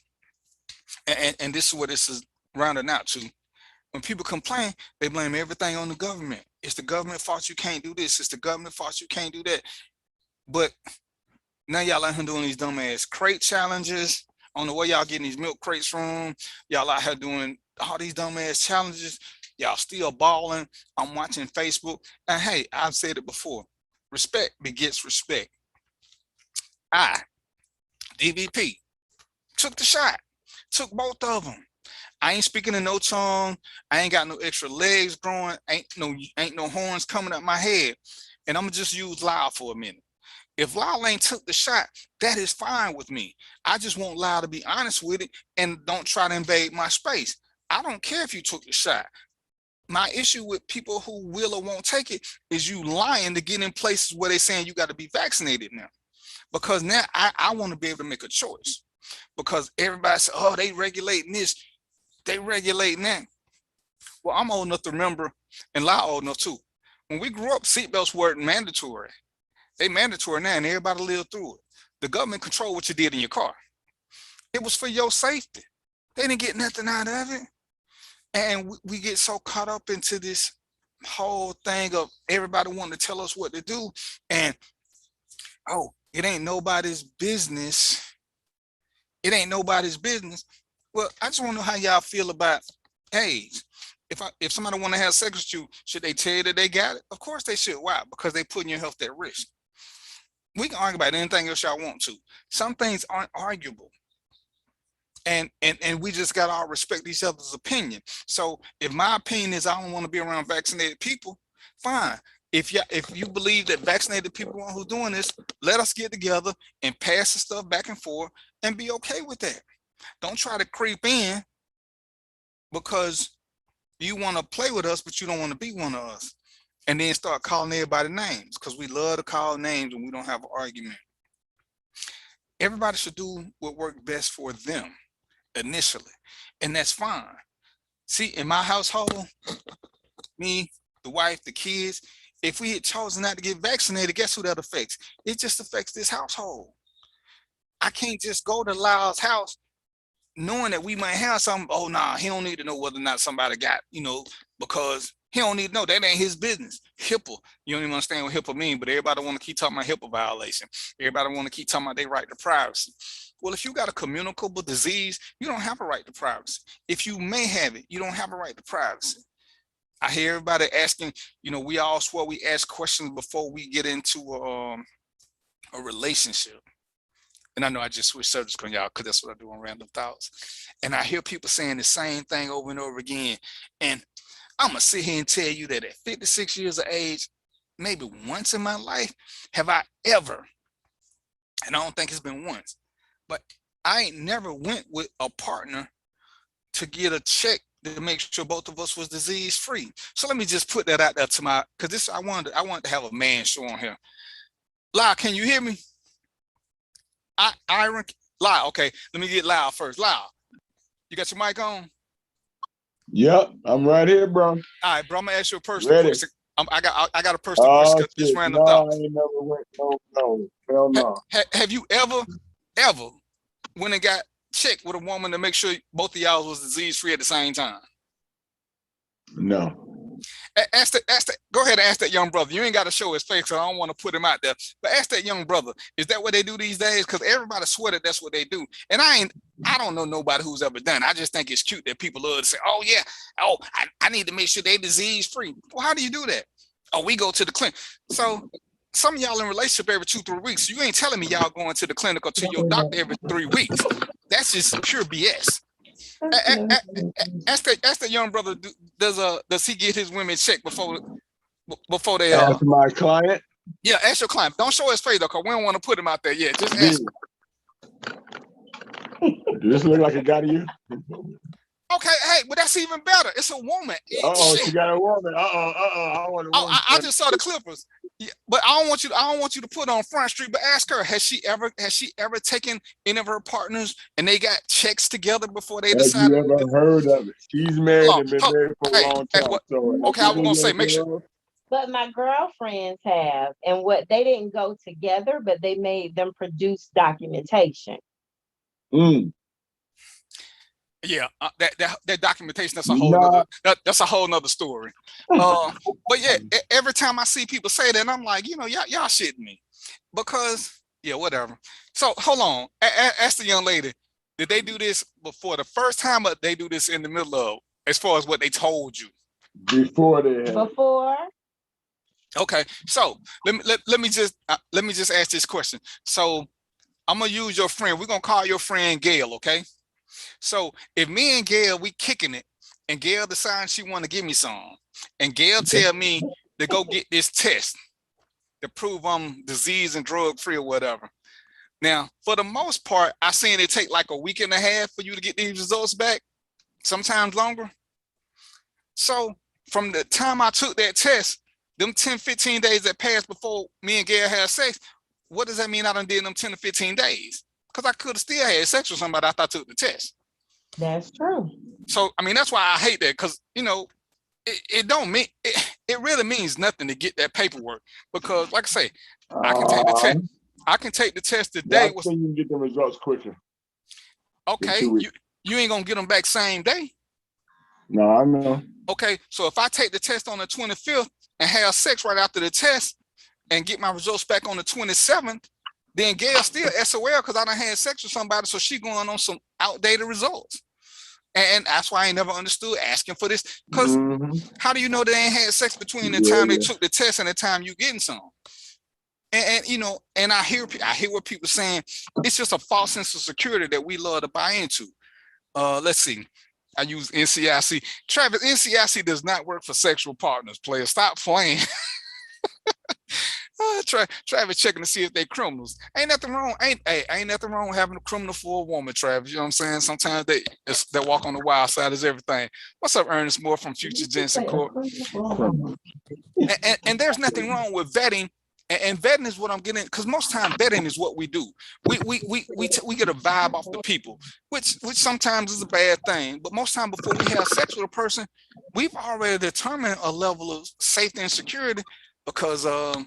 and this is what this is rounding out to, when people complain, they blame everything on the government. It's the government fault you can't do this. It's the government fault you can't do that. But now y'all out here doing these dumbass crate challenges. I don't know where y'all getting these milk crates from. Y'all out here doing all these dumbass challenges. Y'all still balling. I'm watching Facebook. And hey, I've said it before. Respect begets respect. DVP, took the shot. Took both of them. I ain't speaking in no tongue. I ain't got no extra legs growing. Ain't no horns coming up my head. And I'm gonna just use Lyle for a minute. If Lyle ain't took the shot, that is fine with me. I just want Lyle to be honest with it and don't try to invade my space. I don't care if you took the shot. My issue with people who will or won't take it is you lying to get in places where they're saying you got to be vaccinated now. Because now I want to be able to make a choice. Because everybody says, oh, they regulating this, they regulating that. Well, I'm old enough to remember, and Lyle old enough too. When we grew up, seatbelts weren't mandatory. They mandatory now, and everybody lived through it. The government controlled what you did in your car. It was for your safety. They didn't get nothing out of it. And we get so caught up into this whole thing of everybody wanting to tell us what to do. And, oh, it ain't nobody's business. It ain't nobody's business. Well, I just want to know how y'all feel about AIDS. If somebody want to have sex with you, should they tell you that they got it? Of course they should. Why? Because they putting your health at risk. We can argue about anything else y'all want to. Some things aren't arguable. And we just got to all respect each other's opinion. So if my opinion is I don't want to be around vaccinated people, fine. If you believe that vaccinated people are who's doing this, let us get together and pass the stuff back and forth and be okay with that. Don't try to creep in because you want to play with us, but you don't want to be one of us. And then start calling everybody names because we love to call names and we don't have an argument. Everybody should do what works best for them initially, and that's fine. See, in my household, me, the wife, the kids, if we had chosen not to get vaccinated, guess who that affects? It just affects this household. I can't just go to Lyle's house knowing that we might have something. Oh, nah, he don't need to know whether or not somebody got, because he don't need to know. That ain't his business. HIPAA. You don't even understand what HIPAA means, but everybody want to keep talking about HIPAA violation. Everybody want to keep talking about their right to privacy. Well, if you got a communicable disease, you don't have a right to privacy. If you may have it, you don't have a right to privacy. I hear everybody asking, we all swear we ask questions before we get into a relationship. And I know I just switched subjects on y'all because that's what I do on Random Thoughts. And I hear people saying the same thing over and over again. And I'm going to sit here and tell you that at 56 years of age, maybe once in my life, have I ever, and I don't think it's been once, but I ain't never went with a partner to get a check to make sure both of us was disease free. So let me just put that out there to because this, I wanted to have a man show on here. Lyle, can you hear me? Lyle, okay, let me get Lyle first. Lyle, you got your mic on? Yep, I'm right here, bro. All right, bro, I'm gonna ask you a personal question. I got a personal question. Just Shit. random No, I thoughts. ain't never went. No, hell no. Have you ever went and got checked with a woman to make sure both of y'all was disease free at the same time? No. Go ahead and ask that young brother. You ain't got to show his face, because I don't want to put him out there. But ask that young brother, is that what they do these days? Because everybody swear that that's what they do. And I don't know nobody who's ever done it. I just think it's cute that people love to say, oh yeah, I need to make sure they disease free. Well, how do you do that? Oh, we go to the clinic. So some of y'all in relationship every 2-3 weeks. You ain't telling me y'all going to the clinic or to your doctor every 3 weeks. That's just pure BS. Ask that young brother, does he get his women checked before they Ask my client? Yeah, ask your client. Don't show his face though, because we don't want to put him out there yet. Just ask. Does this look like a guy to you? Okay, hey, but that's even better. It's a woman. She got a woman. I want a woman. I just saw the Clippers. Yeah, but I don't want you to put on Front Street, but ask her, has she ever taken any of her partners and they got checks together before they decided? Have you ever heard of it? She's married and been married for a long time. Okay, I was gonna say, make sure. But my girlfriends have, and what they didn't go together, but they made them produce documentation. Yeah, that documentation, that's a whole that's a whole nother story. But yeah, every time I see people say that, I'm like, y'all shitting me, because whatever. So hold on, ask the young lady, did they do this before the first time, or they do this in the middle of, as far as what they told you? Before. Okay, so let me just ask this question. So I'm gonna use your friend. We're gonna call your friend Gail, okay? So if me and Gail, we kicking it, and Gail decides she want to give me some, and Gail tell me to go get this test to prove I'm disease and drug free or whatever. Now, for the most part, I seen it take like a week and a half for you to get these results back, sometimes longer. So from the time I took that test, them 10-15 days that passed before me and Gail had sex, what does that mean I done did them 10 to 15 days? Because I could have still had sex with somebody after I took the test. That's true. So, I mean, that's why I hate that, because, it don't mean, it really means nothing to get that paperwork, because like I say, I can take the test. I can take the test today. I think you can get the results quicker. Okay, you ain't gonna get them back same day. No, I know. Okay, so if I take the test on the 25th and have sex right after the test and get my results back on the 27th, then Gail still SOL because I done had sex with somebody, so she going on some outdated results. And that's why I ain't never understood asking for this, because how do you know they ain't had sex between the time they took the test and the time you getting some? And I hear what people saying, it's just a false sense of security that we love to buy into. Let's see. I use NCIC. Travis, NCIC does not work for sexual partners, players. Stop playing. Travis checking to see if they criminals. Ain't nothing wrong. Ain't nothing wrong with having a criminal for a woman, Travis. You know what I'm saying? Sometimes they walk on the wild side is everything. What's up, Ernest Moore from Future Jensen Court? And there's nothing wrong with vetting. And vetting is what I'm getting, because most time vetting is what we do. We get a vibe off the people, which sometimes is a bad thing. But most time before we have sex with a person, we've already determined a level of safety and security. Because I'm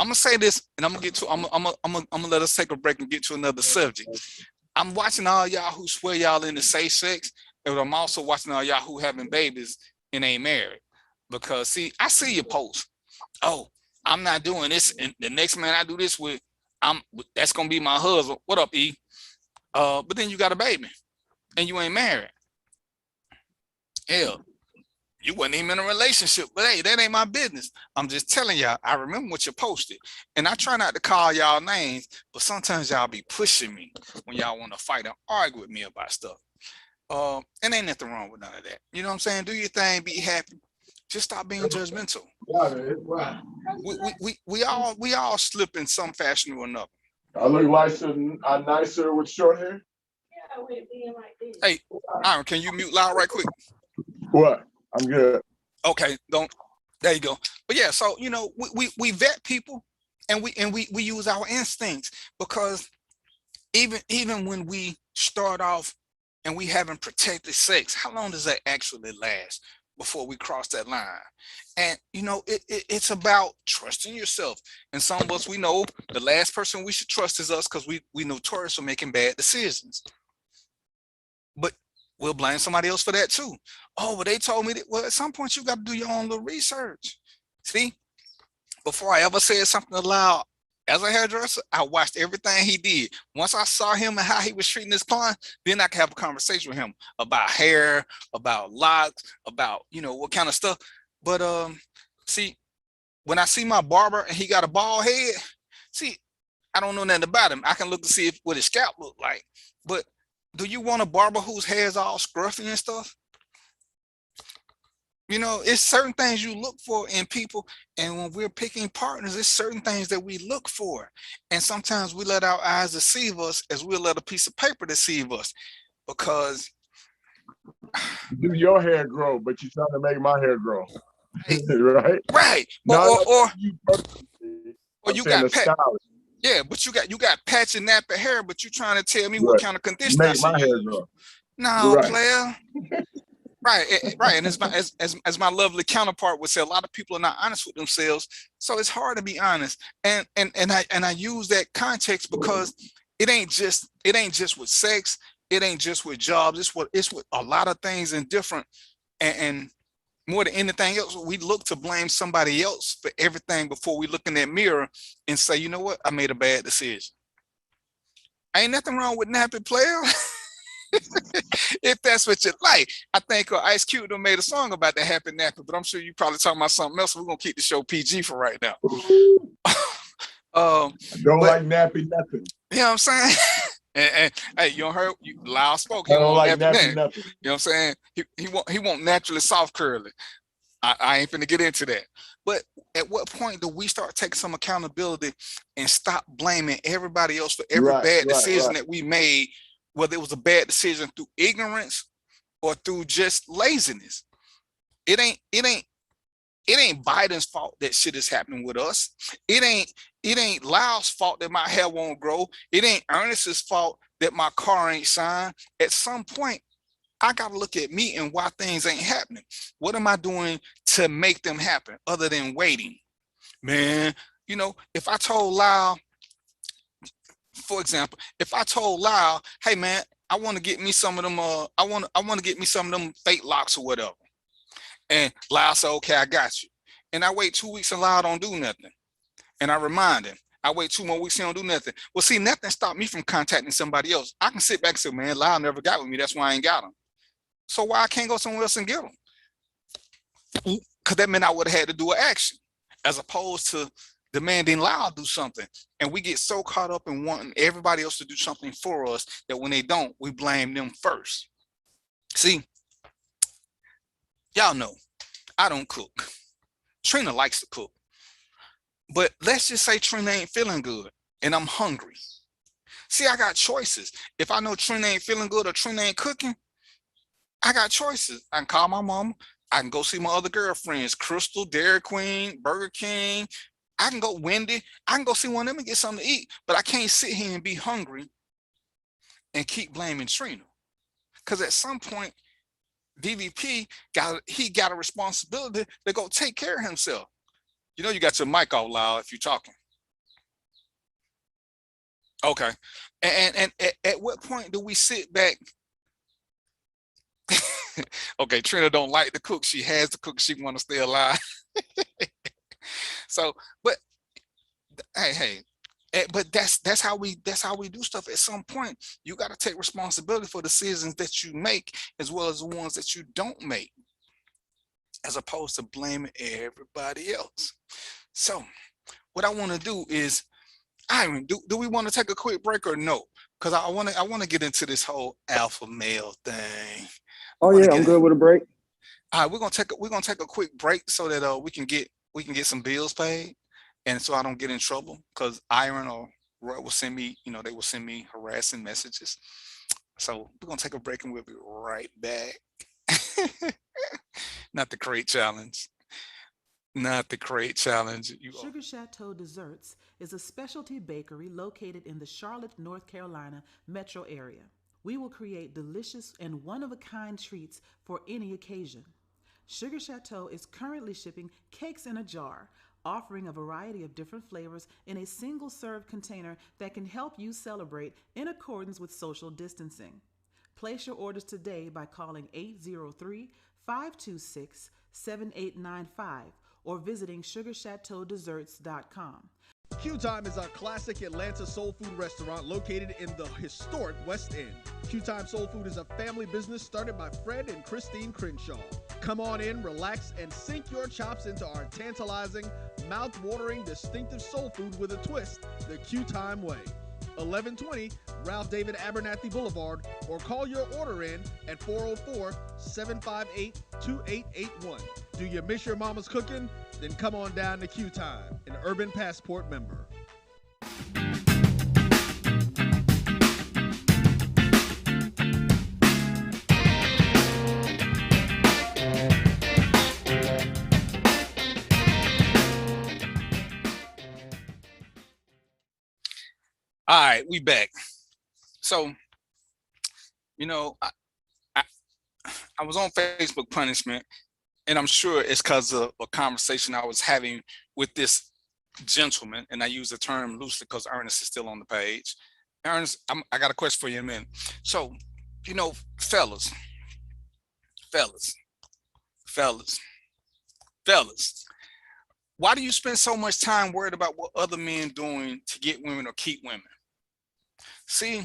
gonna say this, and I'm gonna let us take a break and get to another subject. I'm watching all y'all who swear y'all into safe sex, and I'm also watching all y'all who having babies and ain't married. Because see, I see your post. Oh, I'm not doing this, and the next man I do this with, that's gonna be my husband. What up, E? But then you got a baby, and you ain't married. Hell, you wasn't even in a relationship, but hey, that ain't my business. I'm just telling y'all, I remember what you posted, and I try not to call y'all names, but sometimes y'all be pushing me when y'all want to fight and argue with me about stuff. And ain't nothing wrong with none of that. You know what I'm saying? Do your thing, be happy. Just stop being judgmental. We all slip in some fashion or another. I look nicer with short hair. Yeah, with being like this. Hey, Aaron, can you mute loud right quick? What? I'm good. Okay, there you go. But yeah, so we vet people, and we use our instincts, because even when we start off and we having protected sex, how long does that actually last? before we cross that line. And it's about trusting yourself. And some of us, we know the last person we should trust is us, because we notorious for making bad decisions. But we'll blame somebody else for that too. Oh, well, they told me that. Well, at some point you got to do your own little research. See, before I ever said something aloud as a hairdresser, I watched everything he did. Once I saw him and how he was treating his client, then I could have a conversation with him about hair, about locks, about, what kind of stuff. But see, when I see my barber and he got a bald head, see, I don't know nothing about him. I can look to see what his scalp look like. But do you want a barber whose hair is all scruffy and stuff? It's certain things you look for in people. And when we're picking partners, it's certain things that we look for. And sometimes we let our eyes deceive us as we'll let a piece of paper deceive us. Because do your hair grow, but you're trying to make my hair grow. Right? Right. Or you got yeah, but you got patch and nappy hair, but you're trying to tell me what kind of conditioner I should use. No, player. Right. And as my lovely counterpart would say, a lot of people are not honest with themselves. So it's hard to be honest. And I use that context because it ain't just with sex, it ain't just with jobs, it's with a lot of things and different. And more than anything else, we look to blame somebody else for everything before we look in that mirror and say, you know what, I made a bad decision. Ain't nothing wrong with nappy, player. If that's what you like. I think Ice Cube made a song about the happy nappy, but I'm sure you probably talking about something else. We're gonna keep the show PG for right now. I don't like nappy nothing. You know what I'm saying? and hey, you don't heard you loud spoke. I don't like nappy nothing. You know what I'm saying? He won't naturally soft curly. I ain't finna get into that. But at what point do we start taking some accountability and stop blaming everybody else for every bad decision that we made? Whether it was a bad decision through ignorance or through just laziness. It ain't Biden's fault that shit is happening with us. It ain't Lyle's fault that my hair won't grow. It ain't Ernest's fault that my car ain't signed. At some point, I gotta look at me and why things ain't happening. What am I doing to make them happen other than waiting? Man, if I told Lyle, for example, if I told Lyle, hey man, I want to get me some of them, I want to get me some of them fake locks or whatever. And Lyle said, okay, I got you. And I wait 2 weeks and Lyle don't do nothing. And I remind him, I wait 2 more weeks, he don't do nothing. Well, see, nothing stopped me from contacting somebody else. I can sit back and say, man, Lyle never got with me. That's why I ain't got him. So why I can't go somewhere else and get them? Because that meant I would have had to do an action as opposed to demanding Lyle do something. And we get so caught up in wanting everybody else to do something for us that when they don't, we blame them first. See, y'all know I don't cook. Trina likes to cook. But let's just say Trina ain't feeling good and I'm hungry. See, I got choices. If I know Trina ain't feeling good or Trina ain't cooking, I got choices. I can call my mama. I can go see my other girlfriends, Crystal, Dairy Queen, Burger King. I can go Wendy. I can go see one of them and get something to eat. But I can't sit here and be hungry and keep blaming Trina. Because at some point, DVP got a responsibility to go take care of himself. You know you got your mic off loud if you're talking. Okay. And at what point do we sit back? Okay, Trina don't like to cook. She has to cook. She want to stay alive. So, but hey, but that's how we do stuff. At some point, you got to take responsibility for decisions that you make as well as the ones that you don't make, as opposed to blaming everybody else. So, what I want to do is, Iron, do we want to take a quick break or no? Because I want to get into this whole alpha male thing. Oh yeah, I'm good with a break. All right, we're gonna take a quick break so that we can get some bills paid, and so I don't get in trouble. Because Iron or Roy will send me, they will send me harassing messages. So we're gonna take a break and we'll be right back. Not the crate challenge. Not the crate challenge. Sugar Chateau Desserts is a specialty bakery located in the Charlotte, North Carolina metro area. We will create delicious and one-of-a-kind treats for any occasion. Sugar Chateau is currently shipping cakes in a jar, offering a variety of different flavors in a single-serve container that can help you celebrate in accordance with social distancing. Place your orders today by calling 803-526-7895 or visiting sugarchateaudesserts.com. Q Time is a classic Atlanta soul food restaurant located in the historic West End. Q Time Soul Food is a family business started by Fred and Christine Crenshaw. Come on in, relax, and sink your chops into our tantalizing, mouth-watering, distinctive soul food with a twist, the Q Time way. 1120 Ralph David Abernathy Boulevard, or call your order in at 404-758-2881. Do you miss your mama's cooking? Then come on down to Q Time, an Urban Passport member. All right, we back. So, you know, I was on Facebook punishment, and I'm sure it's because of a conversation I was having with this gentleman, and I use the term loosely because Ernest is still on the page. Ernest, I got a question for you in a minute. So, you know, fellas, why do you spend so much time worried about what other men doing to get women or keep women? See,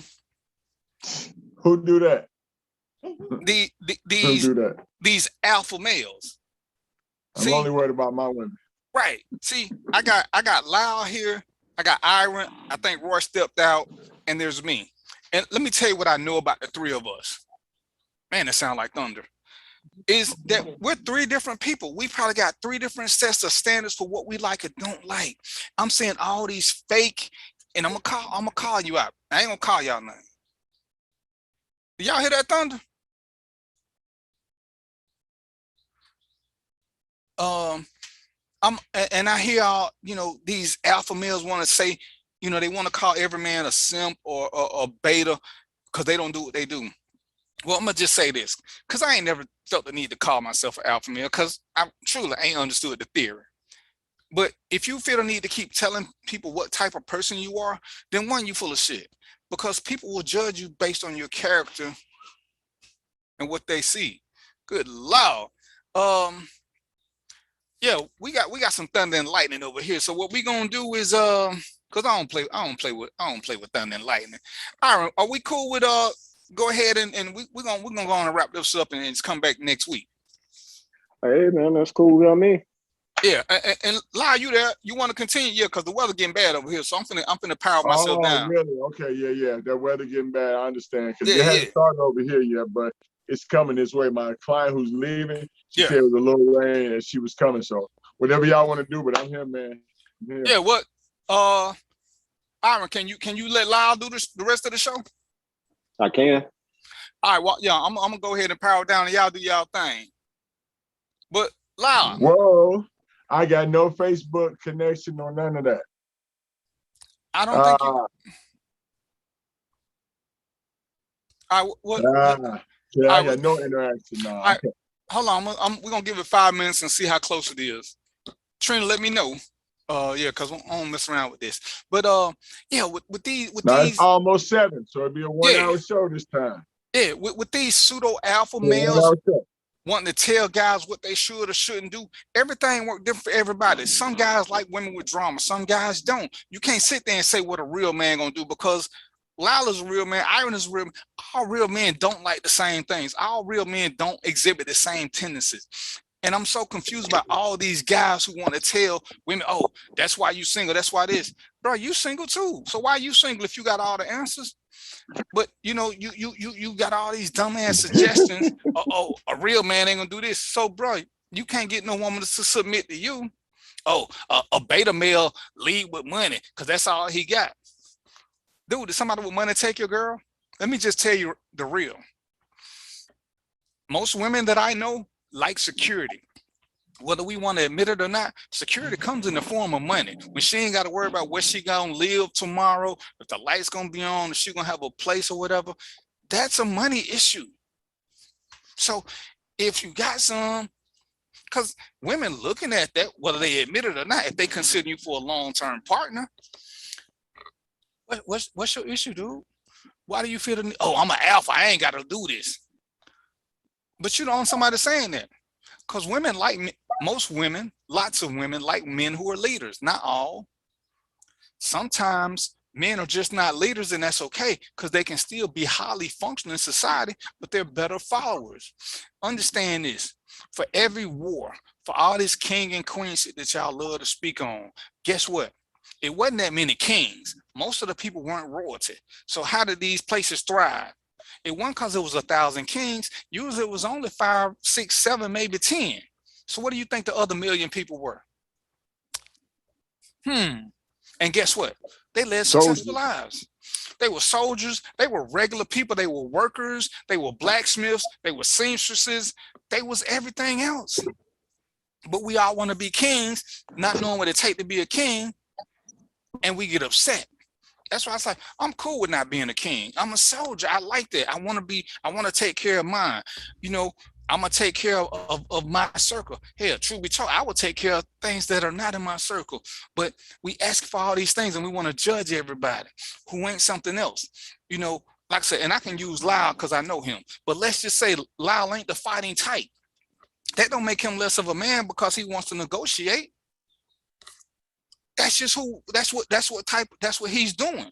who do that? These alpha males. I'm only worried about my women. Right. See, I got Lyle here. I got Iron. I think Roy stepped out, and there's me. And let me tell you what I know about the three of us. Man, that sounds like thunder. Is that we're three different people. We probably got three different sets of standards for what we like or don't like. I'm saying all these fake, and I'm gonna call you out. I ain't gonna call y'all name. Do y'all hear that thunder? And I hear all, you know, these alpha males want to say, you know, they want to call every man a simp or a beta because they don't do what they do. Well, I'm gonna just say this, because I ain't never felt the need to call myself an alpha male, because I truly ain't understood the theory. But if you feel the need to keep telling people what type of person you are, then one, you full of shit, because people will judge you based on your character and what they see. Good Lord. Yeah, we got some thunder and lightning over here. So what we gonna do is because I don't play with thunder and lightning. All right, are we cool with go ahead and we're gonna go on and wrap this up and just come back next week? Hey man, that's cool with me. Yeah, and Lyle, you there? You want to continue? Yeah, because the weather getting bad over here, so I'm finna power myself down. Really? Okay, yeah. That weather getting bad, I understand. Because it hasn't started over here yet, but it's coming this way. My client who's leaving, she said it was a little rain and she was coming. So whatever y'all want to do, but I'm here, man. I'm here. Yeah, what? Iron, can you let Lyle do the rest of the show? I can. All right, well, yeah, I'm gonna go ahead and power down and y'all do y'all thing. But Lyle. Whoa. I got no Facebook connection or none of that. I don't think you. I got no interaction now. Right, hold on, we're gonna give it 5 minutes and see how close it is. Trina, let me know. Yeah, because I don't mess around with this. But yeah, with these, it's almost 7, so it'll be a 1-hour show this time. Yeah, with these pseudo alpha males wanting to tell guys what they should or shouldn't do. Everything works different for everybody. Some guys like women with drama. Some guys don't. You can't sit there and say what a real man gonna do, because Lila's a real man. Iron is a real man. All real men don't like the same things. All real men don't exhibit the same tendencies. And I'm so confused by all these guys who want to tell women, oh, that's why you single. That's why this. Bro, you single too. So why you single if you got all the answers? But you know, you got all these dumbass suggestions. Oh, a real man ain't gonna do this. So, bro, you can't get no woman to submit to you. Oh, a beta male lead with money because that's all he got. Dude, did somebody with money take your girl? Let me just tell you the real. Most women that I know like security. Whether we want to admit it or not, security comes in the form of money. When she ain't got to worry about where she gonna live tomorrow, if the light's gonna be on, if she gonna have a place or whatever, that's a money issue. So if you got some, Because women looking at that, whether they admit it or not, if they consider you for a long-term partner, what's your issue, dude? Why do you feel the need? Oh, I'm an alpha, I ain't got to do this. But you don't want somebody saying that. Because women like, most women, lots of women like men who are leaders, not all. Sometimes men are just not leaders, and that's okay, because they can still be highly functional in society, but they're better followers. Understand this, for every war, for all this king and queen shit that y'all love to speak on, guess what? It wasn't that many kings. Most of the people weren't royalty. So how did these places thrive? It wasn't because it was 1,000 kings. Usually it was only 5, 6, 7, maybe 10. So what do you think the other million people were? And guess what? They led successful lives. They were soldiers. They were regular people. They were workers. They were blacksmiths. They were seamstresses. They was everything else. But we all want to be kings, not knowing what it takes to be a king, and we get upset. That's why I was like, I'm cool with not being a king. I'm a soldier. I like that. I want to take care of mine. You know, I'm going to take care of my circle. Hell, truth be told, I will take care of things that are not in my circle. But we ask for all these things and we want to judge everybody who ain't something else. You know, like I said, and I can use Lyle because I know him. But let's just say Lyle ain't the fighting type. That don't make him less of a man because he wants to negotiate. That's just that's what he's doing.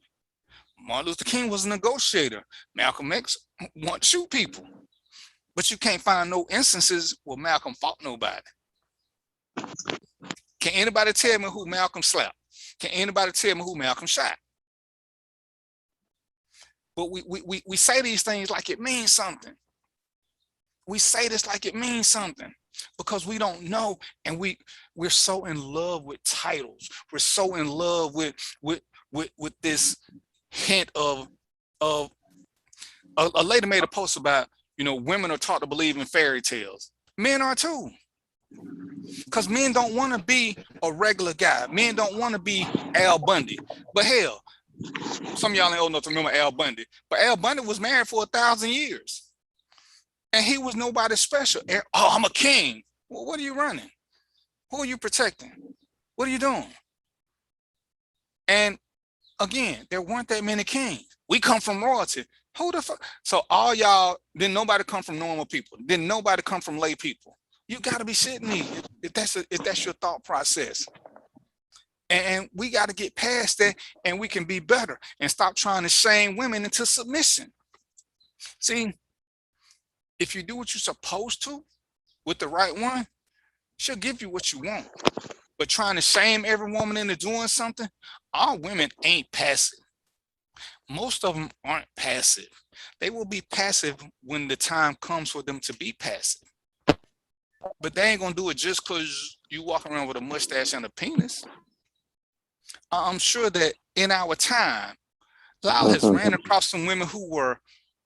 Martin Luther King was a negotiator. Malcolm X want to shoot people. But you can't find no instances where Malcolm fought nobody. Can anybody tell me who Malcolm slapped? Can anybody tell me who Malcolm shot? But we say these things like it means something. We say this like it means something because we don't know, and we're so in love with titles. We're so in love with this hint of a lady made a post about, you know, women are taught to believe in fairy tales. Men are too. Because men don't want to be a regular guy. Men don't want to be Al Bundy. But hell, some of y'all ain't old enough to remember Al Bundy. But Al Bundy was married for 1,000 years. And he was nobody special. Oh, I'm a king. Well, what are you running? Who are you protecting? What are you doing? And again, there weren't that many kings. We come from royalty. Who the fuck? So all y'all, didn't nobody come from normal people? Didn't nobody come from lay people? You got to be shitting me if that's your thought process. And we got to get past that, and we can be better and stop trying to shame women into submission. See, if you do what you're supposed to with the right one, she'll give you what you want. But trying to shame every woman into doing something, all women ain't passive. Most of them aren't passive. They will be passive when the time comes for them to be passive. But they ain't gonna do it just because you walk around with a mustache and a penis. I'm sure that in our time, Lyle has ran across some women who were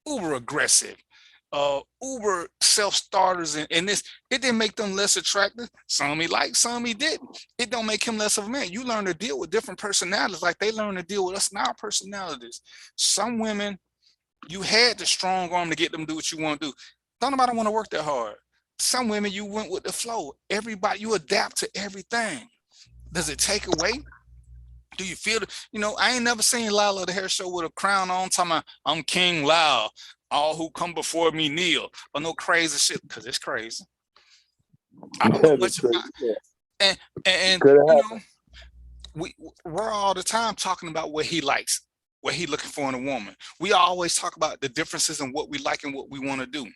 uber aggressive, uber self-starters, and this, it didn't make them less attractive. Some he liked, some he didn't. It don't make him less of a man. You learn to deal with different personalities like they learn to deal with us in our personalities. Some women, you had the strong arm to get them to do what you want to do. Don't nobody want to work that hard. Some women, you went with the flow. Everybody, you adapt to everything. Does it take away? Do you feel it? You know, I ain't never seen Lyle at the hair show with a crown on talking about, I'm King Lyle. All who come before me kneel, or no crazy shit, because it's crazy. I don't know much about it. And you know, we're all the time talking about what he likes, what he looking for in a woman. We always talk about the differences in what we like and what we want to do.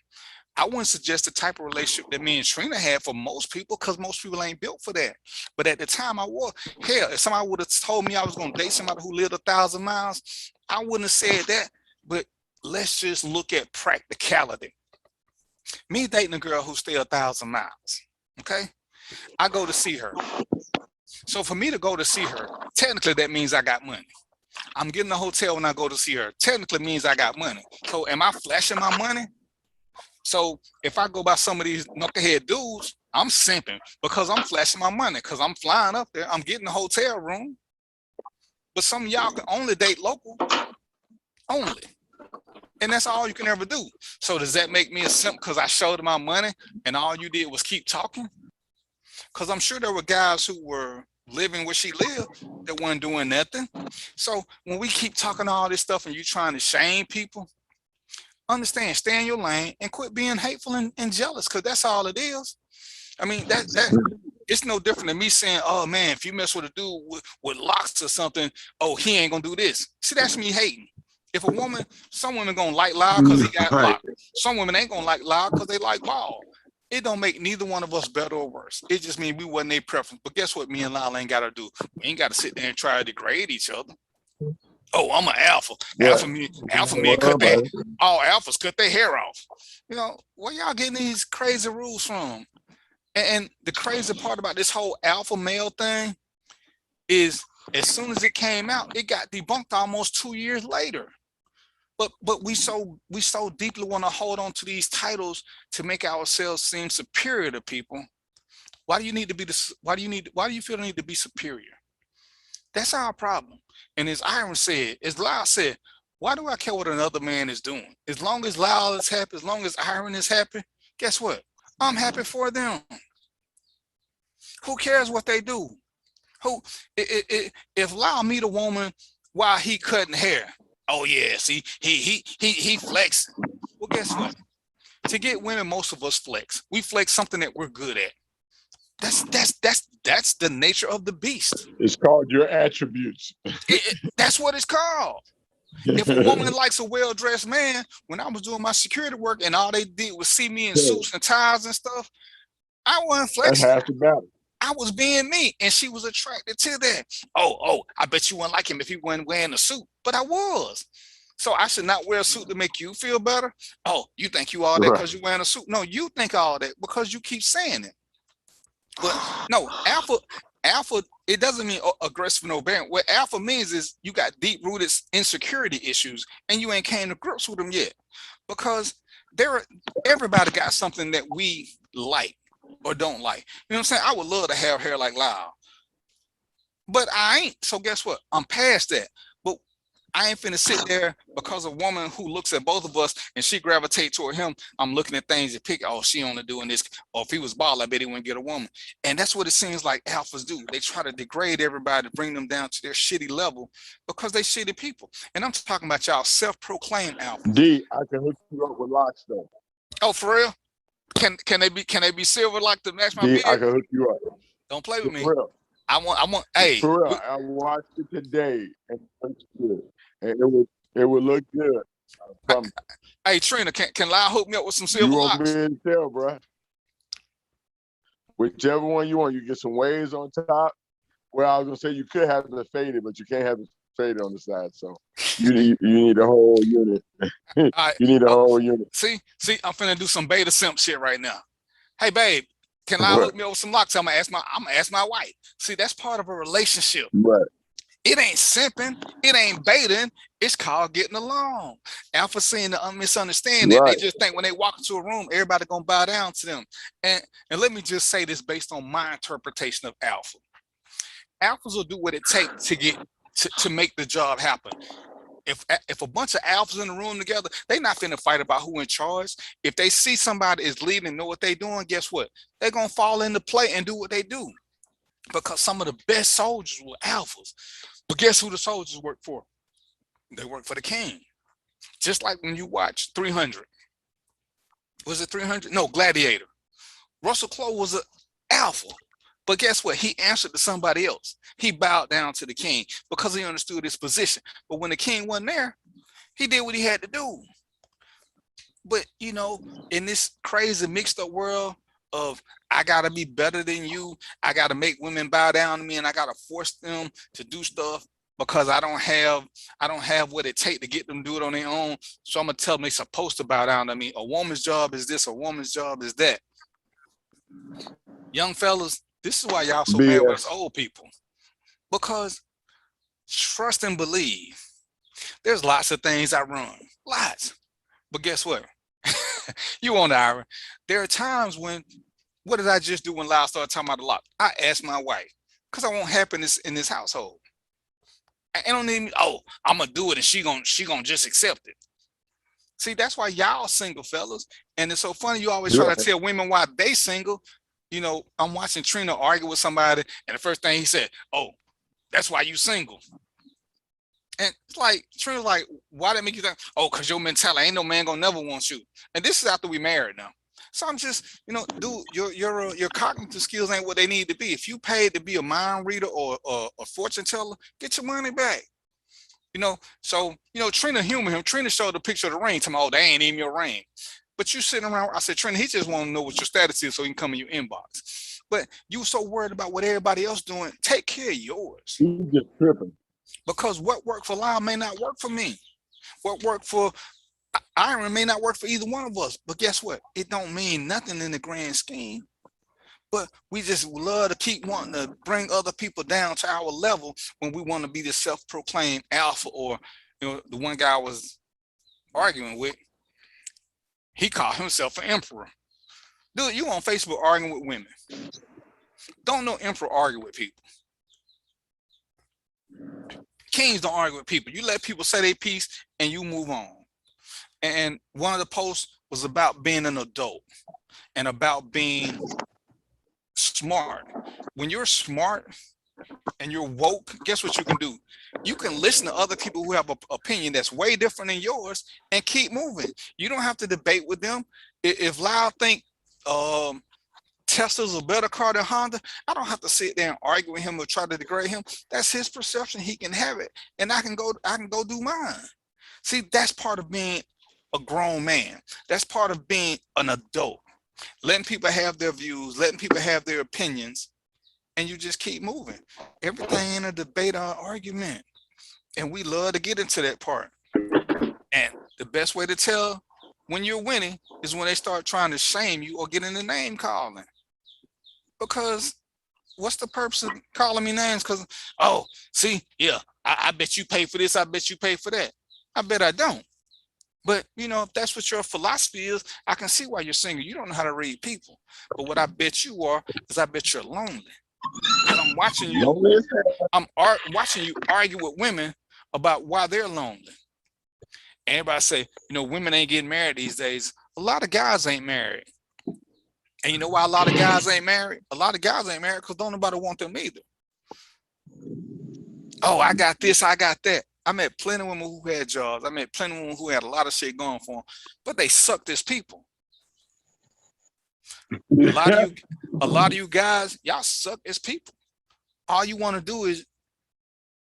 I wouldn't suggest the type of relationship that me and Trina had for most people, because most people ain't built for that. But at the time I was, hell, if somebody would have told me I was going to date somebody who lived 1,000 miles, I wouldn't have said that. But let's just look at practicality. Me dating a girl who stay 1,000 miles, okay? I go to see her. So for me to go to see her, technically that means I got money. I'm getting a hotel when I go to see her. Technically means I got money. So am I flashing my money? So if I go by some of these knucklehead dudes, I'm simping because I'm flashing my money, because I'm flying up there. I'm getting a hotel room. But some of y'all can only date local. Only. And that's all you can ever do. So does that make me a simp because I showed my money and all you did was keep talking? Because I'm sure there were guys who were living where she lived that weren't doing nothing. So when we keep talking all this stuff and you trying to shame people, understand, stay in your lane and quit being hateful and jealous, because that's all it is. I mean, that it's no different than me saying, oh man, if you mess with a dude with locks or something, oh, he ain't gonna do this. See, that's me hating. If a woman, some women gonna like loud because he got locked. Some women ain't gonna like loud because they like bald. It don't make neither one of us better or worse. It just means we wasn't their preference. But guess what me and Lyle ain't gotta do? We ain't gotta sit there and try to degrade each other. Oh, I'm an alpha. Alpha men cut all alphas cut their hair off. You know, where y'all getting these crazy rules from? And the crazy part about this whole alpha male thing is, as soon as it came out, it got debunked almost 2 years later. But we so deeply want to hold on to these titles to make ourselves seem superior to people. Why do you need to be why do you feel the need to be superior? That's our problem. And as Iron said, as Lyle said, why do I care what another man is doing? As long as Lyle is happy, as long as Iron is happy, guess what? I'm happy for them. Who cares what they do? If Lyle meet a woman while he cutting hair, oh yeah, see, he flexing. Well, guess what? To get women, most of us flex. We flex something that we're good at. That's the nature of the beast. It's called your attributes. That's what it's called. If a woman likes a well-dressed man, when I was doing my security work and all they did was see me in suits and ties and stuff, I wasn't flexing. That's half the battle. I was being me, and she was attracted to that. Oh, I bet you wouldn't like him if he wasn't wearing a suit, but I was. So I should not wear a suit to make you feel better? Oh, you think you all that because you're wearing a suit? No, you think all that because you keep saying it. But no, alpha, it doesn't mean aggressive and overbearing. What alpha means is you got deep-rooted insecurity issues and you ain't came to grips with them yet. Because everybody got something that we like or don't like. You know what I'm saying? I would love to have hair like Lyle, but I ain't. So guess what? I'm past that. But I ain't finna sit there because a woman who looks at both of us and she gravitate toward him. I'm looking at things and pick, oh, she only doing this. Or if he was bald, I bet he wouldn't get a woman. And that's what it seems like alphas do. They try to degrade everybody, to bring them down to their shitty level because they shitty people. And I'm talking about y'all self-proclaimed alphas. D, I can hook you up with locks though. Oh, for real? Can they be silver like to match my beard? I can hook you up. Don't play with me. For real. I want. Hey, for real. I watched it today, and it would look good. Hey, Trina, can Lyle hook me up with some silver locks? You won't be able to tell, bro. Whichever one you want, you get some waves on top. Well, I was gonna say you could have the faded, but you can't have the faded on the side. So you need a whole unit. Right. You need a whole unit. See, I'm finna do some beta simp shit right now. Hey, babe, can I hook me up with some locks? I'm gonna ask my wife. See, that's part of a relationship. Right. It ain't simping, it ain't baiting, it's called getting along. Alpha seeing the misunderstanding. Right. They just think when they walk into a room, everybody gonna bow down to them. And let me just say this based on my interpretation of alpha. Alphas will do what it takes to get to make the job happen. If a bunch of alphas in the room together, they not finna fight about who in charge. If they see somebody is leading and know what they doing, guess what? They're gonna fall into play and do what they do. Because some of the best soldiers were alphas. But guess who the soldiers work for? They work for the king. Just like when you watch 300. Was it 300? No, Gladiator. Russell Crowe was an alpha. But guess what? He answered to somebody else. He bowed down to the king because he understood his position. But when the king wasn't there, he did what he had to do. But, you know, in this crazy mixed up world of I gotta be better than you, I gotta make women bow down to me, and I gotta force them to do stuff because I don't have what it takes to get them to do it on their own. So I'm gonna tell them they're supposed to bow down to me. A woman's job is this, a woman's job is that. Young fellas, this is why y'all so mad with us old people. Because trust and believe. There's lots of things I run. Lots. But guess what? You on the Ira. There are times when, what did I just do when Lyle started talking about the lock? I asked my wife, because I want happiness in this household. I don't need me, oh, I'm gonna do it and she gonna just accept it. See, that's why y'all single fellas, and it's so funny you always try to tell women why they single. you know, I'm watching Trina argue with somebody, and the first thing he said, "Oh, that's why you single." And it's like Trina's like, why that make you think? Oh, cause your mentality, ain't no man gonna never want you. And this is after we married now. So I'm just, you know, dude, your cognitive skills ain't what they need to be. If you paid to be a mind reader or a fortune teller, get your money back. You know, so you know, Trina humor him. Trina showed the picture of the ring to me. Oh, they ain't even your ring. But you sitting around, I said, Trina, he just want to know what your status is so he can come in your inbox. But you so worried about what everybody else doing. Take care of yours. He's just tripping. Because what worked for Lyle may not work for me. What worked for Iron may not work for either one of us. But guess what? It don't mean nothing in the grand scheme. But we just love to keep wanting to bring other people down to our level when we want to be the self-proclaimed alpha. Or, you know, the one guy I was arguing with, he called himself an emperor. Dude, you on Facebook arguing with women. Don't no emperor argue with people. Kings don't argue with people. You let people say their piece and you move on. And one of the posts was about being an adult and about being smart. When you're smart and you're woke, guess what you can do? You can listen to other people who have an opinion that's way different than yours and keep moving. You don't have to debate with them. If Lyle think Tesla's a better car than Honda, I don't have to sit there and argue with him or try to degrade him. That's his perception. He can have it, and I can go do mine. See, that's part of being a grown man. That's part of being an adult. Letting people have their views, letting people have their opinions, and you just keep moving. Everything in a debate or argument. And we love to get into that part. And the best way to tell when you're winning is when they start trying to shame you or get in the name calling. Because what's the purpose of calling me names? Because, oh, see, yeah, I bet you pay for this. I bet you pay for that. I bet I don't. But, you know, if that's what your philosophy is, I can see why you're single. You don't know how to read people. But what I bet you are is I bet you're lonely. I'm watching you. Watching you argue with women about why they're lonely. Everybody say, you know, women ain't getting married these days. A lot of guys ain't married. And you know why a lot of guys ain't married? A lot of guys ain't married because don't nobody want them either. Oh, I got this, I got that. I met plenty of women who had jobs. I met plenty of women who had a lot of shit going for them, but they sucked as people. A lot of you guys, y'all suck as people. All you want to do is,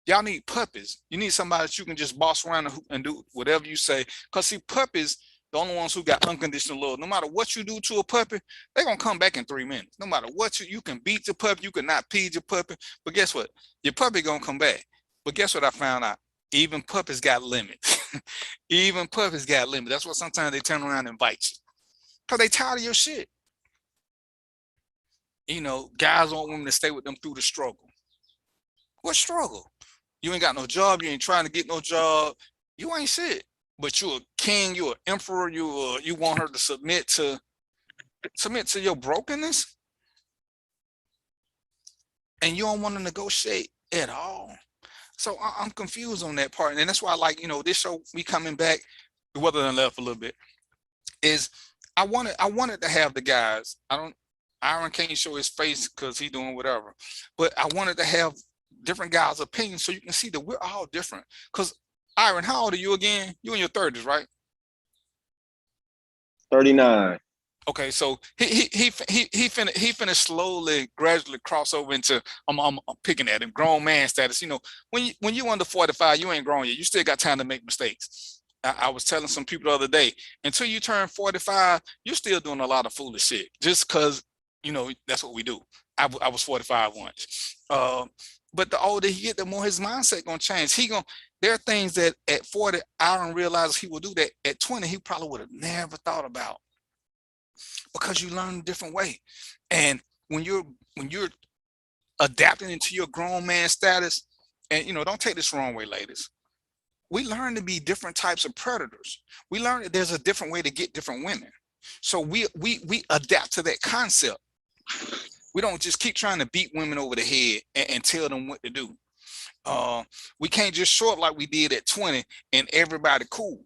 y'all need puppies. You need somebody that you can just boss around and do whatever you say. Because see, puppies, the only ones who got unconditional love. No matter what you do to a puppy, they're going to come back in 3 minutes. No matter what you can beat your puppy, you can not feed your puppy. But guess what? Your puppy going to come back. But guess what I found out? Even puppies got limits. Even puppies got limits. That's why sometimes they turn around and bite you. Because they tired of your shit. You know, guys want women to stay with them through the struggle. What struggle? You ain't got no job. You ain't trying to get no job. You ain't shit. But you're a king. You're an emperor. You want her to submit to your brokenness, and you don't want to negotiate at all. So I'm confused on that part, and that's why I like, you know, this show, me coming back, weather than left a little bit, is I wanted to have the guys. Aaron can't show his face because he's doing whatever, but I wanted to have different guys' opinions so you can see that we're all different. Because Aaron, how old are you again? You in your 30s, right? 39. Okay, so he finna slowly, gradually cross over into I'm picking at him, grown man status. You know, when you under 45, you ain't grown yet. You still got time to make mistakes. I was telling some people the other day, until you turn 45, you're still doing a lot of foolish shit. Just because, you know, that's what we do. I was 45 once. But the older he get, the more his mindset gonna change. There are things that at 40, Aaron realizes he will do that at 20, he probably would have never thought about. Because you learn a different way. And when you're adapting into your grown man status, and you know, don't take this the wrong way, ladies. We learn to be different types of predators. We learn that there's a different way to get different women. So we adapt to that concept. We don't just keep trying to beat women over the head and tell them what to do. We can't just show up like we did at 20 and everybody cool.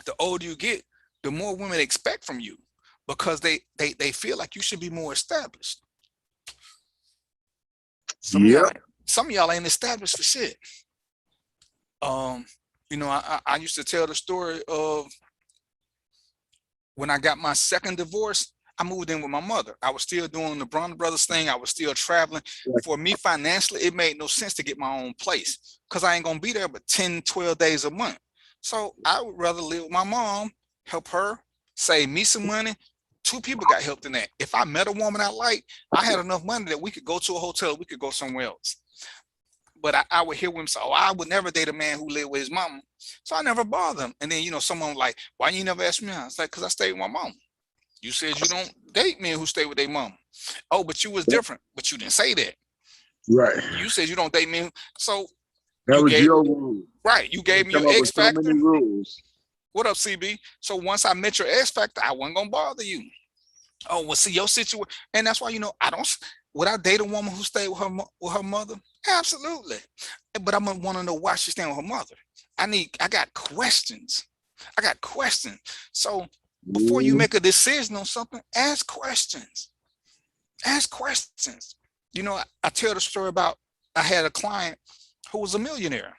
The older you get, the more women expect from you. because they feel like you should be more established. Some of y'all ain't established for shit. You know, I used to tell the story of when I got my second divorce. I moved in with my mother. I was still doing the Bronner Brothers thing. I was still traveling. For me, financially, it made no sense to get my own place because I ain't going to be there but 10, 12 days a month. So I would rather live with my mom, help her, save me some money. Two people got helped in that. If I met a woman I like, I had enough money that we could go to a hotel, we could go somewhere else. But I would hear women say, oh, I would never date a man who lived with his mama. So I never bothered them. And then, you know, someone was like, why you never asked me? I was like, because I stayed with my mom. You said you don't date men who stay with their mom. Oh, but you was different. But you didn't say that. Right. You said you don't date men. So that was your rule. Right. You gave me your X factor. So many rules. What up, CB? So once I met your X factor, I wasn't gonna bother you. Oh, well, see your situation, and that's why, you know, would I date a woman who stayed with her mother? Absolutely. But I'm gonna want to know why she's staying with her mother. I got questions. So before you make a decision on something, ask questions. Ask questions. You know, I tell the story about I had a client who was a millionaire,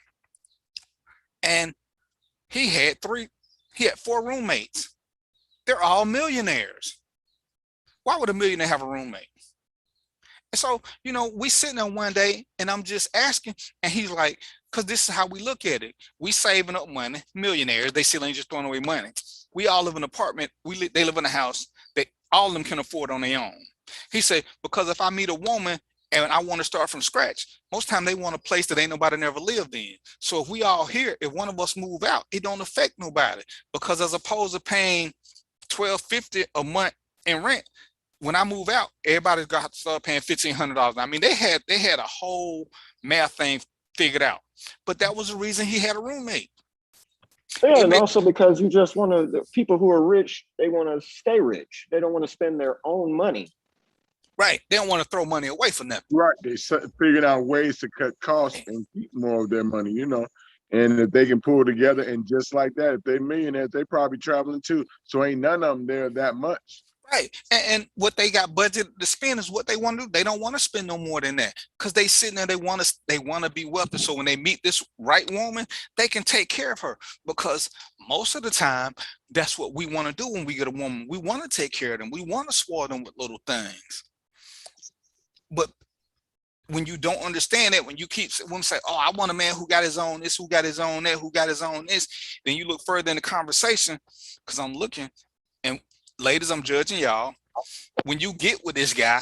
and he had 4 roommates. They're all millionaires. Why would a millionaire have a roommate? And so, you know, we sitting there one day and I'm just asking, and he's like, because this is how we look at it. We saving up money, millionaires, they still ain't just throwing away money. We all live in an apartment. They live in a house that all of them can afford on their own. He said, because if I meet a woman and I want to start from scratch, most time they want a place that ain't nobody never lived in. So if we all here, if one of us move out, it don't affect nobody, because as opposed to paying $1,250 a month in rent, when I move out, everybody's got to start paying $1,500. I mean, they had a whole math thing figured out, but that was the reason he had a roommate. Yeah, and also because you just want to, the people who are rich, they want to stay rich. They don't want to spend their own money. Right. They don't want to throw money away for nothing. Right. They figured out ways to cut costs and keep more of their money, you know. And if they can pull together, and just like that, if they're millionaires, they probably traveling too. So ain't none of them there that much. Right. And what they got budgeted to spend is what they want to do. They don't want to spend no more than that, because they sitting there, they want to be wealthy. So when they meet this right woman, they can take care of her, because most of the time that's what we want to do when we get a woman. We want to take care of them. We want to spoil them with little things. But when you don't understand that, when you keep women say, oh, I want a man who got his own this, who got his own that, who got his own this, then you look further in the conversation, because I'm looking, and ladies, I'm judging y'all. When you get with this guy,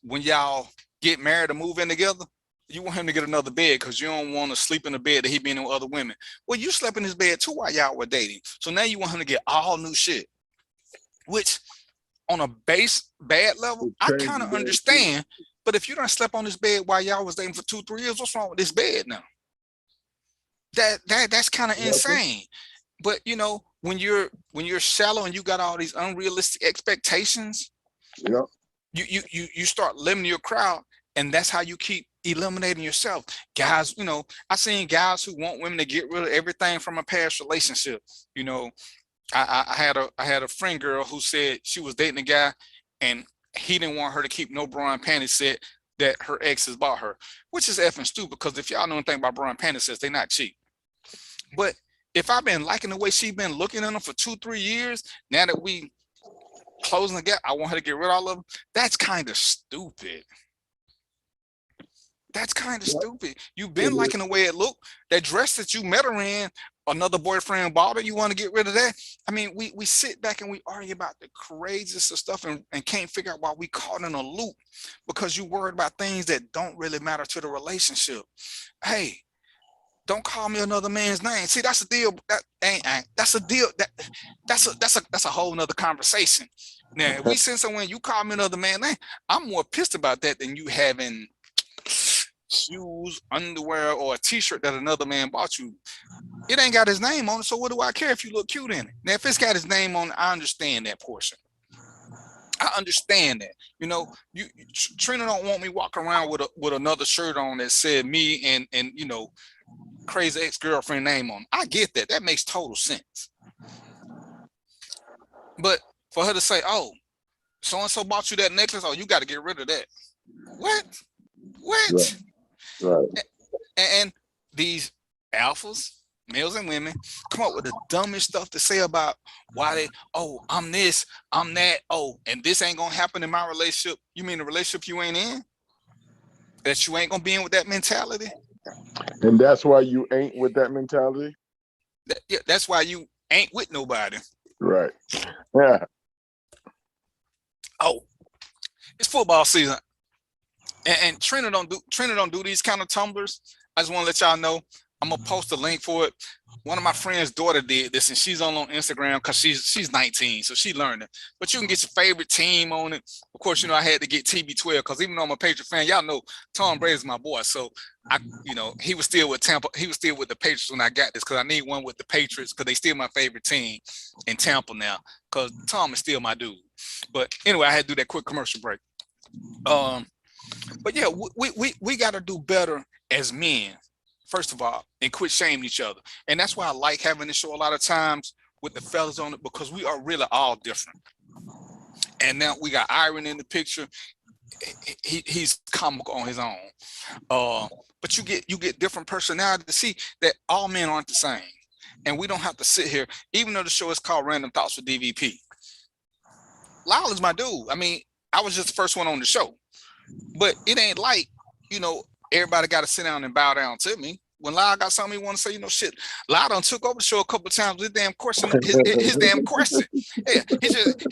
when y'all get married or move in together, you want him to get another bed because you don't want to sleep in the bed that he been in with other women. Well, you slept in his bed too while y'all were dating. So now you want him to get all new shit, which on a bad level, I kind of understand. But if you don't sleep on this bed while y'all was dating for 2-3 years, what's wrong with this bed now? That's kind of insane. But you know, when you're shallow and you got all these unrealistic expectations, you start limiting your crowd, and that's how you keep eliminating yourself. Guys, you know, I seen guys who want women to get rid of everything from a past relationship. You know, I had a friend girl who said she was dating a guy and he didn't want her to keep no bra and panty set that her exes bought her, which is effing stupid, because if y'all know anything about bra and panty sets, they're not cheap. But if I've been liking the way she's been looking at them for 2-3 years, now that we closing the gap, I want her to get rid of all of them. That's kind of stupid. That's kind of stupid. You've been liking the way it looked. That dress that you met her in, another boyfriend bought her, you want to get rid of that? I mean, we sit back and we argue about the craziest of stuff and can't figure out why we caught in a loop, because you worried about things that don't really matter to the relationship. Hey, don't call me another man's name. See, that's a deal. That's a deal. That's a whole nother conversation. Now, if we send someone, you call me another man's name, I'm more pissed about that than you having shoes, underwear, or a t-shirt that another man bought you. It ain't got his name on it, so what do I care if you look cute in it? Now, if it's got his name on it, I understand that portion. I understand that. You know, Trina don't want me walking around with another shirt on that said me and you know, crazy ex-girlfriend name on it. I get that. That makes total sense. But for her to say, oh, so-and-so bought you that necklace, oh, you got to get rid of that. What? Right. And these alphas, males and women, come up with the dumbest stuff to say about why they, oh, I'm this, I'm that, oh, and this ain't gonna happen in my relationship. You mean the relationship you ain't in? That you ain't gonna be in with that mentality? And that's why you ain't with that mentality? Yeah, that's why you ain't with nobody. Right. Yeah. Oh, it's football season. And Trina don't do these kind of tumblers. I just want to let y'all know. I'm gonna post a link for it. One of my friends' daughter did this, and she's on Instagram because she's 19, so she learned it. But you can get your favorite team on it. Of course, you know I had to get TB12 because even though I'm a Patriot fan, y'all know Tom Brady's my boy. So he was still with Tampa. He was still with the Patriots when I got this because I need one with the Patriots because they still my favorite team in Tampa now. Because Tom is still my dude. But anyway, I had to do that quick commercial break. But yeah, we got to do better as men, first of all, and quit shaming each other. And that's why I like having this show a lot of times with the fellas on it, because we are really all different. And now we got Iron in the picture. He's comical on his own. But you get different personality to see that all men aren't the same. And we don't have to sit here, even though the show is called Random Thoughts with DVP. Lyle is my dude. I mean, I was just the first one on the show. But it ain't like, everybody got to sit down and bow down to me. When Lyle got something he want to say, shit, Lyle done took over the show a couple of times with his damn question, his damn question. Yeah,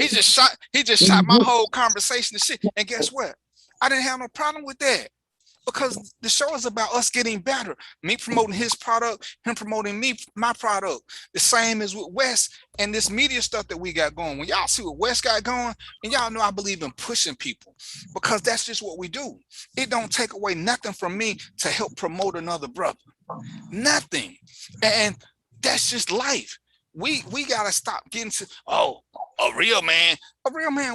he just shot my whole conversation and shit. And guess what? I didn't have no problem with that. Because the show is about us getting better. Me promoting his product, him promoting my product. The same as with Wes and this media stuff that we got going. When y'all see what Wes got going, and y'all know I believe in pushing people because that's just what we do. It don't take away nothing from me to help promote another brother. Nothing. And that's just life. We got to stop getting to, a real man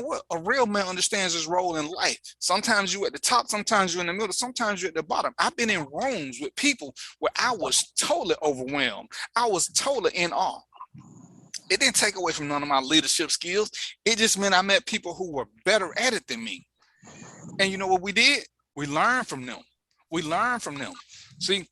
what? A real man understands his role in life. Sometimes you at the top, sometimes you're in the middle, sometimes you're at the bottom. I've been in rooms with people where I was totally overwhelmed. I was totally in awe. It didn't take away from none of my leadership skills. It just meant I met people who were better at it than me. And you know what we did? We learned from them. See,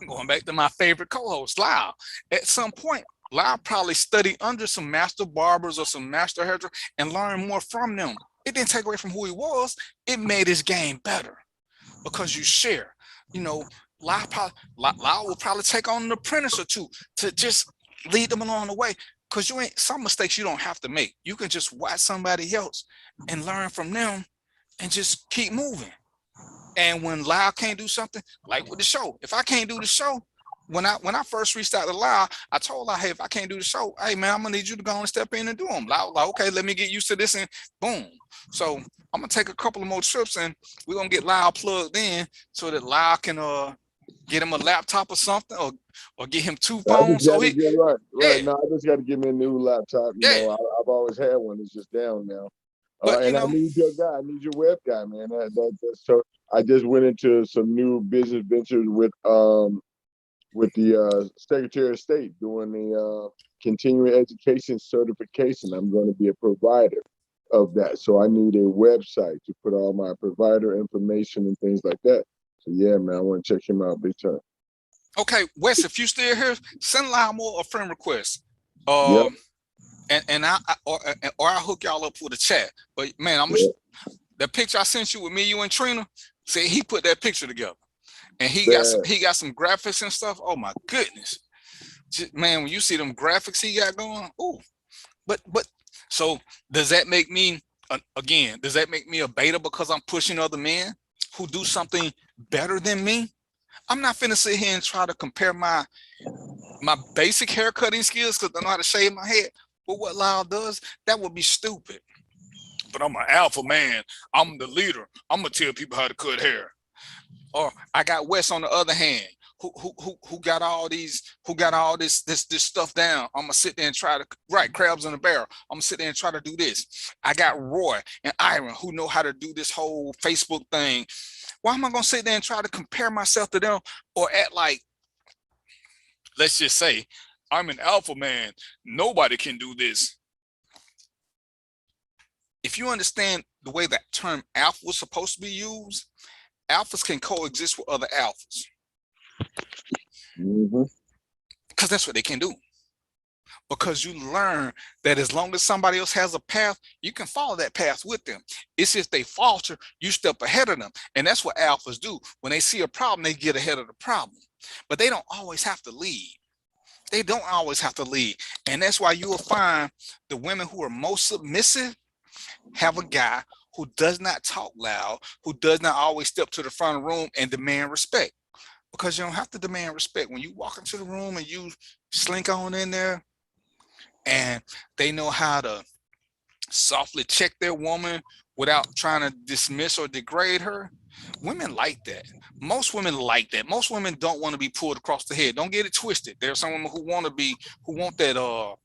going back to my favorite co-host, Lyle. At some point, Lyle probably studied under some master barbers or some master hairdressers and learned more from them. It didn't take away from who he was. It made his game better because you share. Lyle will probably take on an apprentice or two to just lead them along the way. Because some mistakes you don't have to make. You can just watch somebody else and learn from them and just keep moving. And when Lyle can't do something, like with the show, if I can't do the show, when I first reached out to Lyle, I told Lyle, hey, if I can't do the show, hey man, I'm gonna need you to go and step in and do them. Lyle, like, okay, let me get used to this, and boom. So I'm gonna take a couple of more trips, and we're gonna get Lyle plugged in so that Lyle can get him a laptop or something, or get him 2 phones. So right. Yeah. No, I just got to get me a new laptop. I've always had one. It's just down now. But, and I need your guy. I need your web guy, man. That's so. I just went into some new business ventures with the Secretary of State doing the continuing education certification. I'm going to be a provider of that. So I need a website to put all my provider information and things like that. So yeah, man, I want to check him out big time. Okay, Wes, if you still here, send Lyle Moore a friend request. Yep. And I'll hook y'all up with a chat. But man, the picture I sent you with me, you and Trina, say he put that picture together. And he got some graphics and stuff. Oh my goodness. Man, when you see them graphics he got going, ooh. But so does that make me a beta because I'm pushing other men who do something better than me? I'm not finna sit here and try to compare my basic hair cutting skills because I know how to shave my head. But what Lyle does, that would be stupid. But I'm an alpha man. I'm the leader. I'm gonna tell people how to cut hair. Or I got Wes on the other hand, who got all this stuff down. I'm gonna sit there and try to crabs in a barrel. I'm gonna sit there and try to do this. I got Roy and Iron who know how to do this whole Facebook thing. Why am I gonna sit there and try to compare myself to them or act like, let's just say, I'm an alpha man. Nobody can do this. if you understand the way that term alpha was supposed to be used, alphas can coexist with other alphas. Because that's what they can do. Because you learn that as long as somebody else has a path, you can follow that path with them. It's if they falter, you step ahead of them. And that's what alphas do. When they see a problem, they get ahead of the problem. But they don't always have to lead. They don't always have to lead. And that's why you will find the women who are most submissive have a guy who does not talk loud, who does not always step to the front of the room and demand respect. Because you don't have to demand respect. When you walk into the room and you slink on in there, and they know how to softly check their woman without trying to dismiss or degrade her. Women like that. Most women like that. Most women don't want to be pulled across the head. Don't get it twisted. There are some women who want that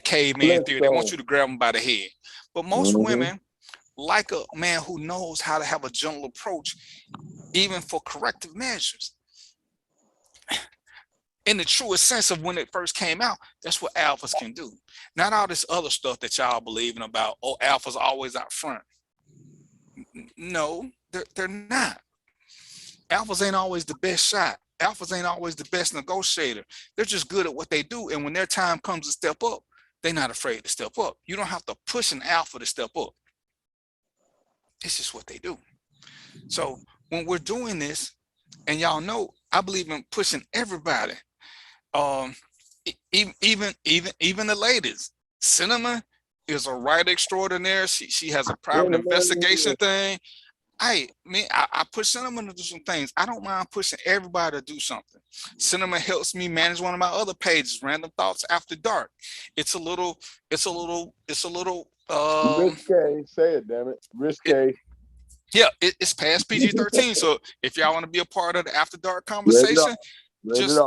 caveman theory. They want you to grab them by the head. But most women like a man who knows how to have a gentle approach, even for corrective measures. In the truest sense of when it first came out, that's what alphas can do. Not all this other stuff that y'all believing about, oh, alphas are always out front. No, they're not. Alphas ain't always the best shot. Alphas ain't always the best negotiator. They're just good at what they do. And when their time comes to step up, they're not afraid to step up. You don't have to push an alpha to step up. It's just what they do. So when we're doing this, and y'all know, I believe in pushing everybody. Even the ladies. Cinnamon is a writer extraordinaire. She has a private investigation thing. I push Cinnamon to do some things. I don't mind pushing everybody to do something. Cinnamon helps me manage one of my other pages, Random Thoughts After Dark. It's a little risque. Say it, damn it. Risque. It's past PG-13. So if y'all want to be a part of the After Dark conversation, just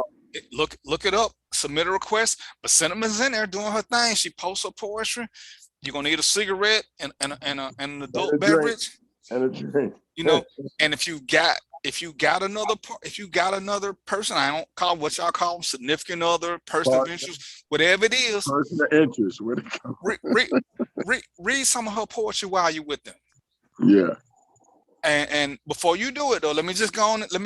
look it up, submit a request. But Cinnamon's in there doing her thing. She posts her poetry. You're gonna need a cigarette and an adult beverage and a drink. You know, and if you got another person, I don't call what y'all call them, significant other, person of interest, whatever it is. Person of interest. Read some of her poetry while you're with them. Yeah. And before you do it though, let me just go on and throw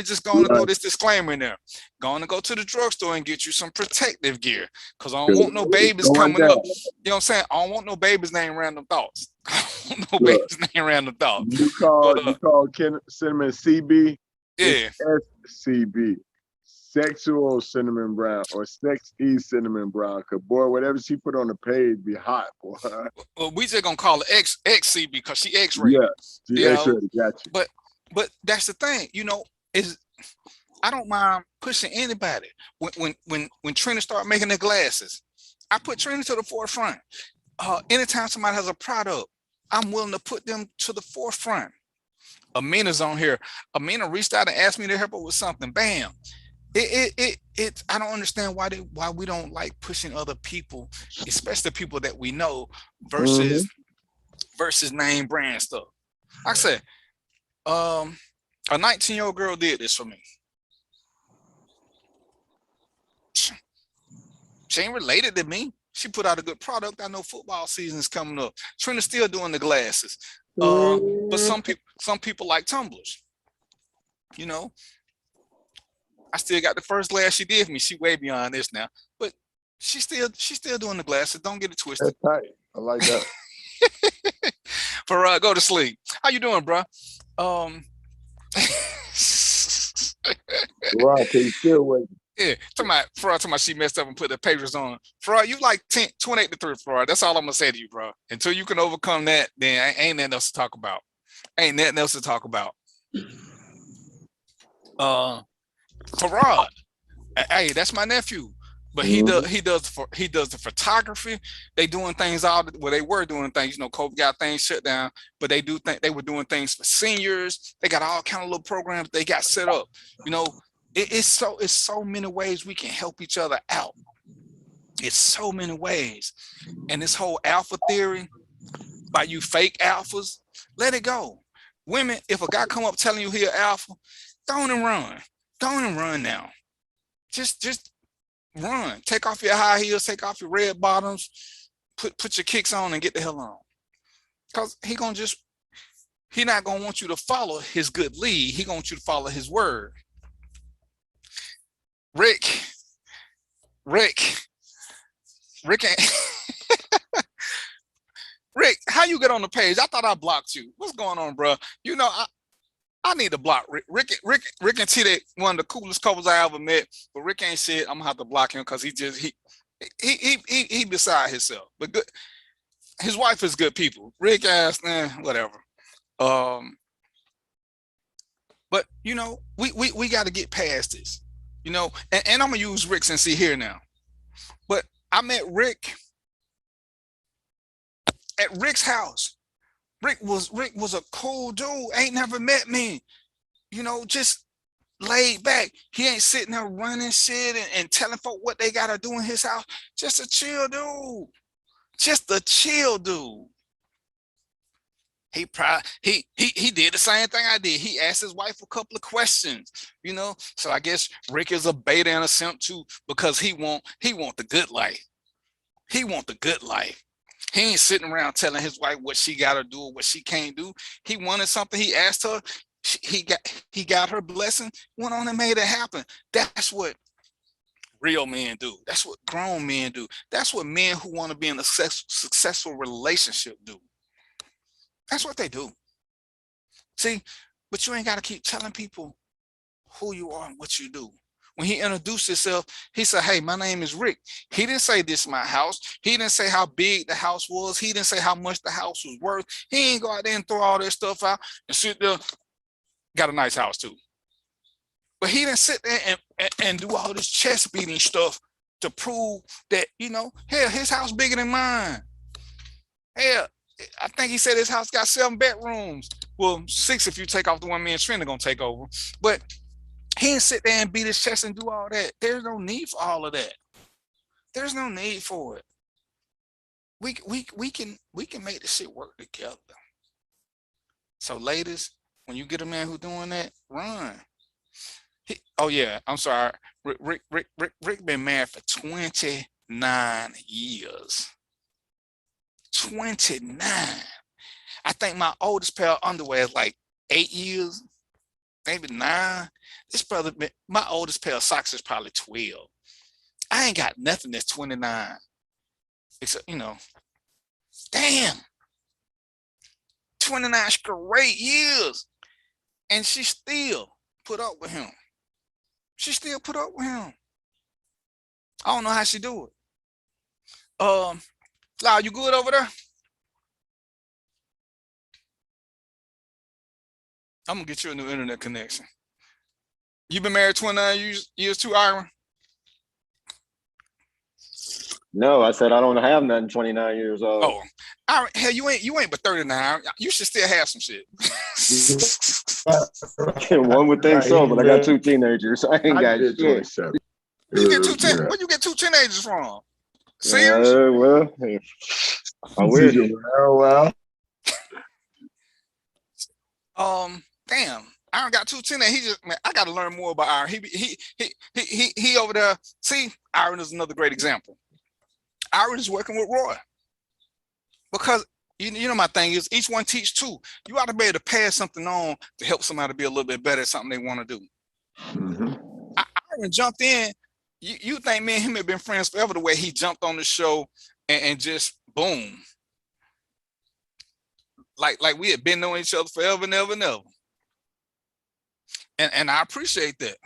this disclaimer in there. Go on and go to the drugstore and get you some protective gear, because I don't want no babies coming up. You know what I'm saying? I don't want no babies named Random Thoughts. I don't want no babies named Random Thoughts. You call Cinnamon CB? Yeah. SCB. Sexual cinnamon brown, or sex cinnamon brown. Cause boy, whatever she put on the page be hot, boy. Well, we just gonna call her XCB because she X-rated. Yeah, she X-rated. Gotcha. But that's the thing, you know, is I don't mind pushing anybody. When Trina started making the glasses, I put Trina to the forefront. Anytime somebody has a product, I'm willing to put them to the forefront. Amina's on here. Amina reached out and asked me to help her with something. Bam. I don't understand why we don't like pushing other people, especially people that we know, versus name brand stuff. Like I said, a 19-year-old girl did this for me. She ain't related to me. She put out a good product. I know football season is coming up. Trina's still doing the glasses. But some people like tumblers. You know, I still got the first glass she did for me. She way beyond this now, but she's still doing the glasses. Don't get it twisted. That's tight. I like that. For go to sleep. How you doing, bro? Right, you still waiting. Yeah, talking about she messed up and put the papers on. Fraud, you like 28 to 3, Fraud. That's all I'm gonna say to you, bro. Until you can overcome that, then ain't nothing else to talk about. Ain't nothing else to talk about. Farad, hey, that's my nephew, but he does the photography. They doing things they were doing things. You know, COVID got things shut down, but they were doing things for seniors. They got all kind of little programs they got set up. You know, it's so many ways we can help each other out. It's so many ways, and this whole alpha theory by you fake alphas, let it go. Women, if a guy come up telling you he an alpha, go on and run. Go on and run now. Just run. Take off your high heels, take off your red bottoms, put your kicks on and get the hell on. Because he not gonna want you to follow his good lead. He gonna want you to follow his word. Rick ain't Rick, how you get on the page? I thought I blocked you. What's going on, bro? You know, I need to block Rick. Rick and T, they one of the coolest couples I ever met. But Rick ain't shit. I'm gonna have to block him because he beside himself. But good, his wife is good people. Rick ass, whatever. But you know, we got to get past this. You know, and I'm gonna use Rick since he's here now. But I met Rick at Rick's house. Rick was a cool dude. Ain't never met me. You know, just laid back. He ain't sitting there running shit and telling folk what they gotta do in his house. Just a chill dude. Just a chill dude. He did the same thing I did. He asked his wife a couple of questions, you know. So I guess Rick is a beta and a simp too, because he want the good life. He want the good life. He ain't sitting around telling his wife what she gotta do or what she can't do. He wanted something. He asked her. He got her blessing. Went on and made it happen. That's what real men do. That's what grown men do. That's what men who want to be in a successful relationship do. That's what they do. See, but you ain't got to keep telling people who you are and what you do. When he introduced himself, he said, hey, my name is Rick. He didn't say this is my house. He didn't say how big the house was. He didn't say how much the house was worth. He ain't go out there and throw all that stuff out and sit there. Got a nice house too. But he didn't sit there and do all this chest beating stuff to prove that, you know, hell, his house bigger than mine. Hell, I think he said his house got 7 bedrooms. Well, 6 if you take off the one me and Trina gonna take over. But he didn't sit there and beat his chest and do all that. There's no need for all of that. There's no need for it. We can make this shit work together. So ladies, when you get a man who's doing that, run. Oh yeah, I'm sorry. Rick been married for 29 years. 29. I think my oldest pair of underwear is like 8 years, maybe 9. This brother, my oldest pair of socks is probably 12. I ain't got nothing that's 29. Except, you know, damn. 29 straight years. And she still put up with him. She still put up with him. I don't know how she do it. Lau, you good over there? I'm gonna get you a new internet connection. You been married 29 years too, Ira? No, I said I don't have nothing 29 years old. Oh, Ira, hell, you ain't but 39. You should still have some shit. One would think so, but I got 2 teenagers. I ain't got shit. You get 2 where you get 2 teenagers from? Sears? Well, I wish. Well. Damn. Aaron got 2 teenagers. He just, man, I got to learn more about Aaron. He over there. See, Aaron is another great example. Aaron is working with Roy because you know my thing is each one teach 2. You ought to be able to pass something on to help somebody be a little bit better at something they want to do. Mm-hmm. Aaron jumped in. You think me and him have been friends forever? The way he jumped on the show and just boom, like we had been knowing each other forever, never. And I appreciate that.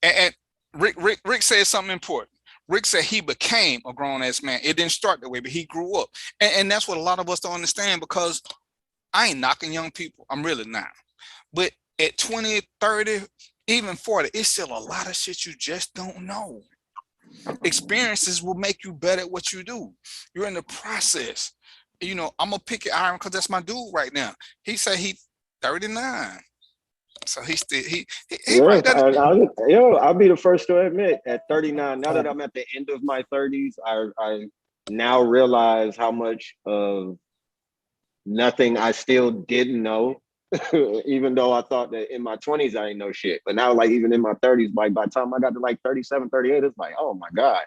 And Rick said something important. Rick said he became a grown-ass man. It didn't start that way, but he grew up. And that's what a lot of us don't understand, because I ain't knocking young people. I'm really not. But at 20, 30, even 40, it's still a lot of shit you just don't know. Experiences will make you better at what you do. You're in the process. You know, I'm going to pick it Iron because that's my dude right now. He said he 39. So he still right there. I'll be the first to admit at 39, now that I'm at the end of my 30s, I now realize how much of nothing I still didn't know. Even though I thought that in my 20s I ain't know shit. But now, like, even in my 30s, like by the time I got to like 37, 38, it's like, oh my God,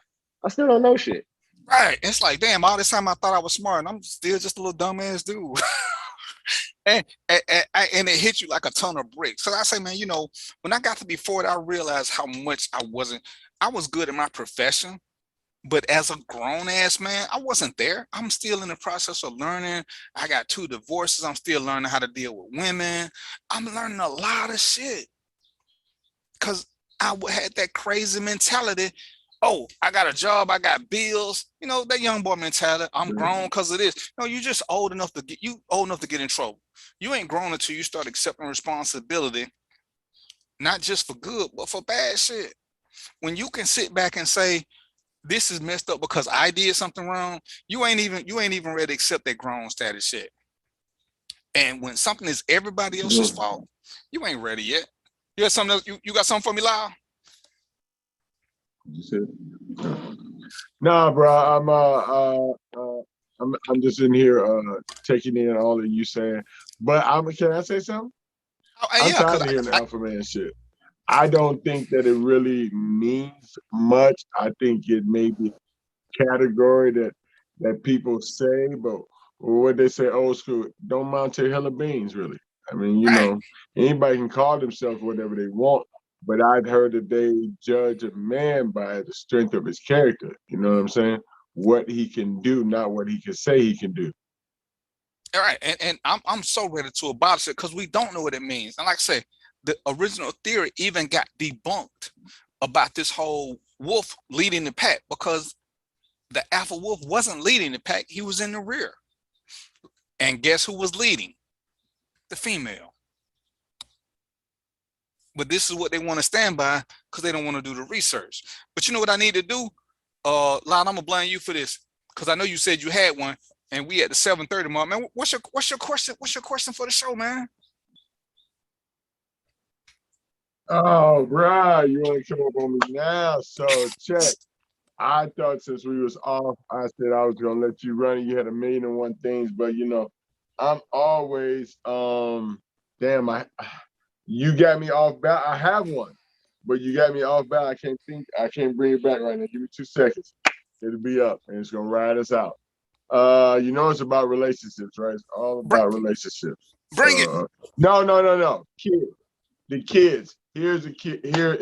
I still don't know shit. Right. It's like, damn, all this time I thought I was smart and I'm still just a little dumbass dude. And it hit you like a ton of bricks. So I say, man, you know, when I got to be 40, I realized how much I was good at my profession, but as a grown ass man, I wasn't there. I'm still in the process of learning. I got 2 divorces. I'm still learning how to deal with women. I'm learning a lot of shit because I had that crazy mentality. Oh, I got a job, I got bills, you know, that young boy mentality. I'm grown because of this. No, you just old enough to get in trouble. You ain't grown until you start accepting responsibility, not just for good, but for bad shit. When you can sit back and say, this is messed up because I did something wrong, you ain't even ready to accept that grown status shit. And when something is everybody else's fault, you ain't ready yet. You got something else? You got something for me, Lyle? Nah, bro. I'm just in here taking in all of you saying. But can I say something? I'm tired of hearing the alpha man shit. I don't think that it really means much. I think it may be a category that people say, but what they say old school, don't mount to a hill of beans, really. I mean, you know, anybody can call themselves whatever they want, but I've heard that they judge a man by the strength of his character. You know what I'm saying? What he can do, not what he can say he can do. All right, and I'm so ready to abolish it because we don't know what it means. And like I say, the original theory even got debunked about this whole wolf leading the pack because the alpha wolf wasn't leading the pack, he was in the rear. And guess who was leading? The female. But this is what they want to stand by because they don't want to do the research. But you know what I need to do? Lon, I'm gonna blame you for this because I know you said you had one, and we at the 7:30 mark. Man, what's your question? What's your question for the show, man? Oh, bro, you want to come up on me now? So check. I thought since we was off, I said I was gonna let you run it. You had 1,000,001 things, but you know, I'm always you got me off balance. I have one, but you got me off balance. I can't bring it back right now. Give me 2 seconds. It'll be up and it's gonna ride us out. You know it's about relationships, right? It's all about relationships. Bring it. No. The kids. Here's a kid here.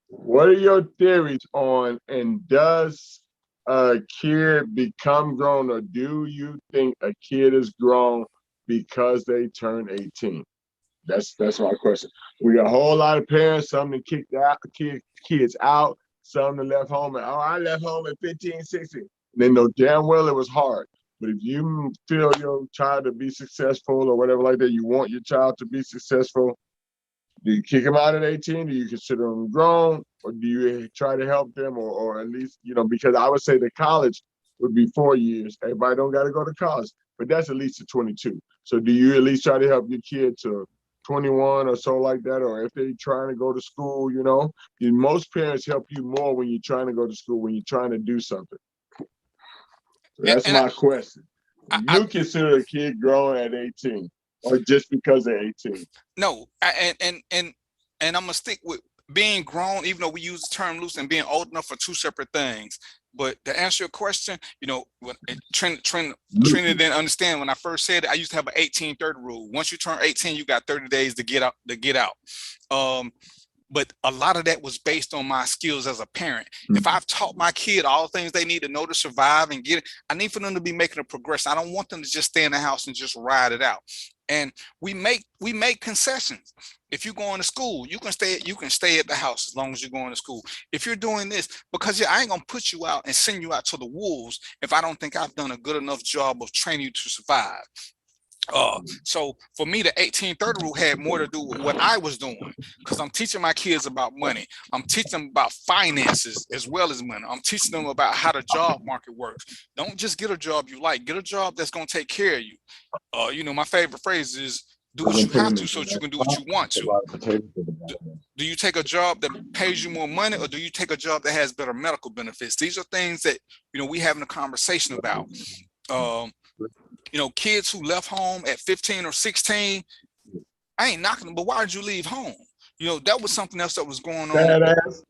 What are your theories on, and does a kid become grown, or do you think a kid is grown because they turn 18? That's my question. We got a whole lot of parents, some that kicked out kids out, some that left home and I left home at 15, 16. They know damn well it was hard. But if you feel your child to be successful or whatever like that, you want your child to be successful, do you kick them out at 18? Do you consider them grown? Or do you try to help them or at least, you know, because I would say the college would be 4 years. Everybody don't got to go to college, but that's at least to 22. So do you at least try to help your kid to 21 or so like that? Or if they're trying to go to school, you know, most parents help you more when you're trying to go to school, when you're trying to do something. So that's my question. You consider a kid grown at 18 or just because they're 18? No, and I'm gonna stick with being grown, even though we use the term loose, and being old enough for 2 separate things. But to answer your question, you know, when Trina didn't understand when I first said it, I used to have an 18-30 rule. Once you turn 18, you got 30 days to get out. But a lot of that was based on my skills as a parent. If I've taught my kid all the things they need to know to survive and get it, I need for them to be making a progression. I don't want them to just stay in the house and just ride it out. And we make concessions. If you're going to school, you can stay at the house as long as you're going to school. If you're doing this, because I ain't gonna put you out and send you out to the wolves if I don't think I've done a good enough job of training you to survive. So for me, the 18-30 rule had more to do with what I was doing, because I'm teaching my kids about money. I'm teaching them about finances as well as money. I'm teaching them about how the job market works. Don't just get a job you like. Get a job that's going to take care of you. You know, my favorite phrase is do what you have to so that you can do what you want to. Do you take a job that pays you more money, or do you take a job that has better medical benefits? These are things that, you know, we having a conversation about. You know, kids who left home at 15 or 16, I ain't knocking them, but why did you leave home? You know, that was something else that was going on. Badass.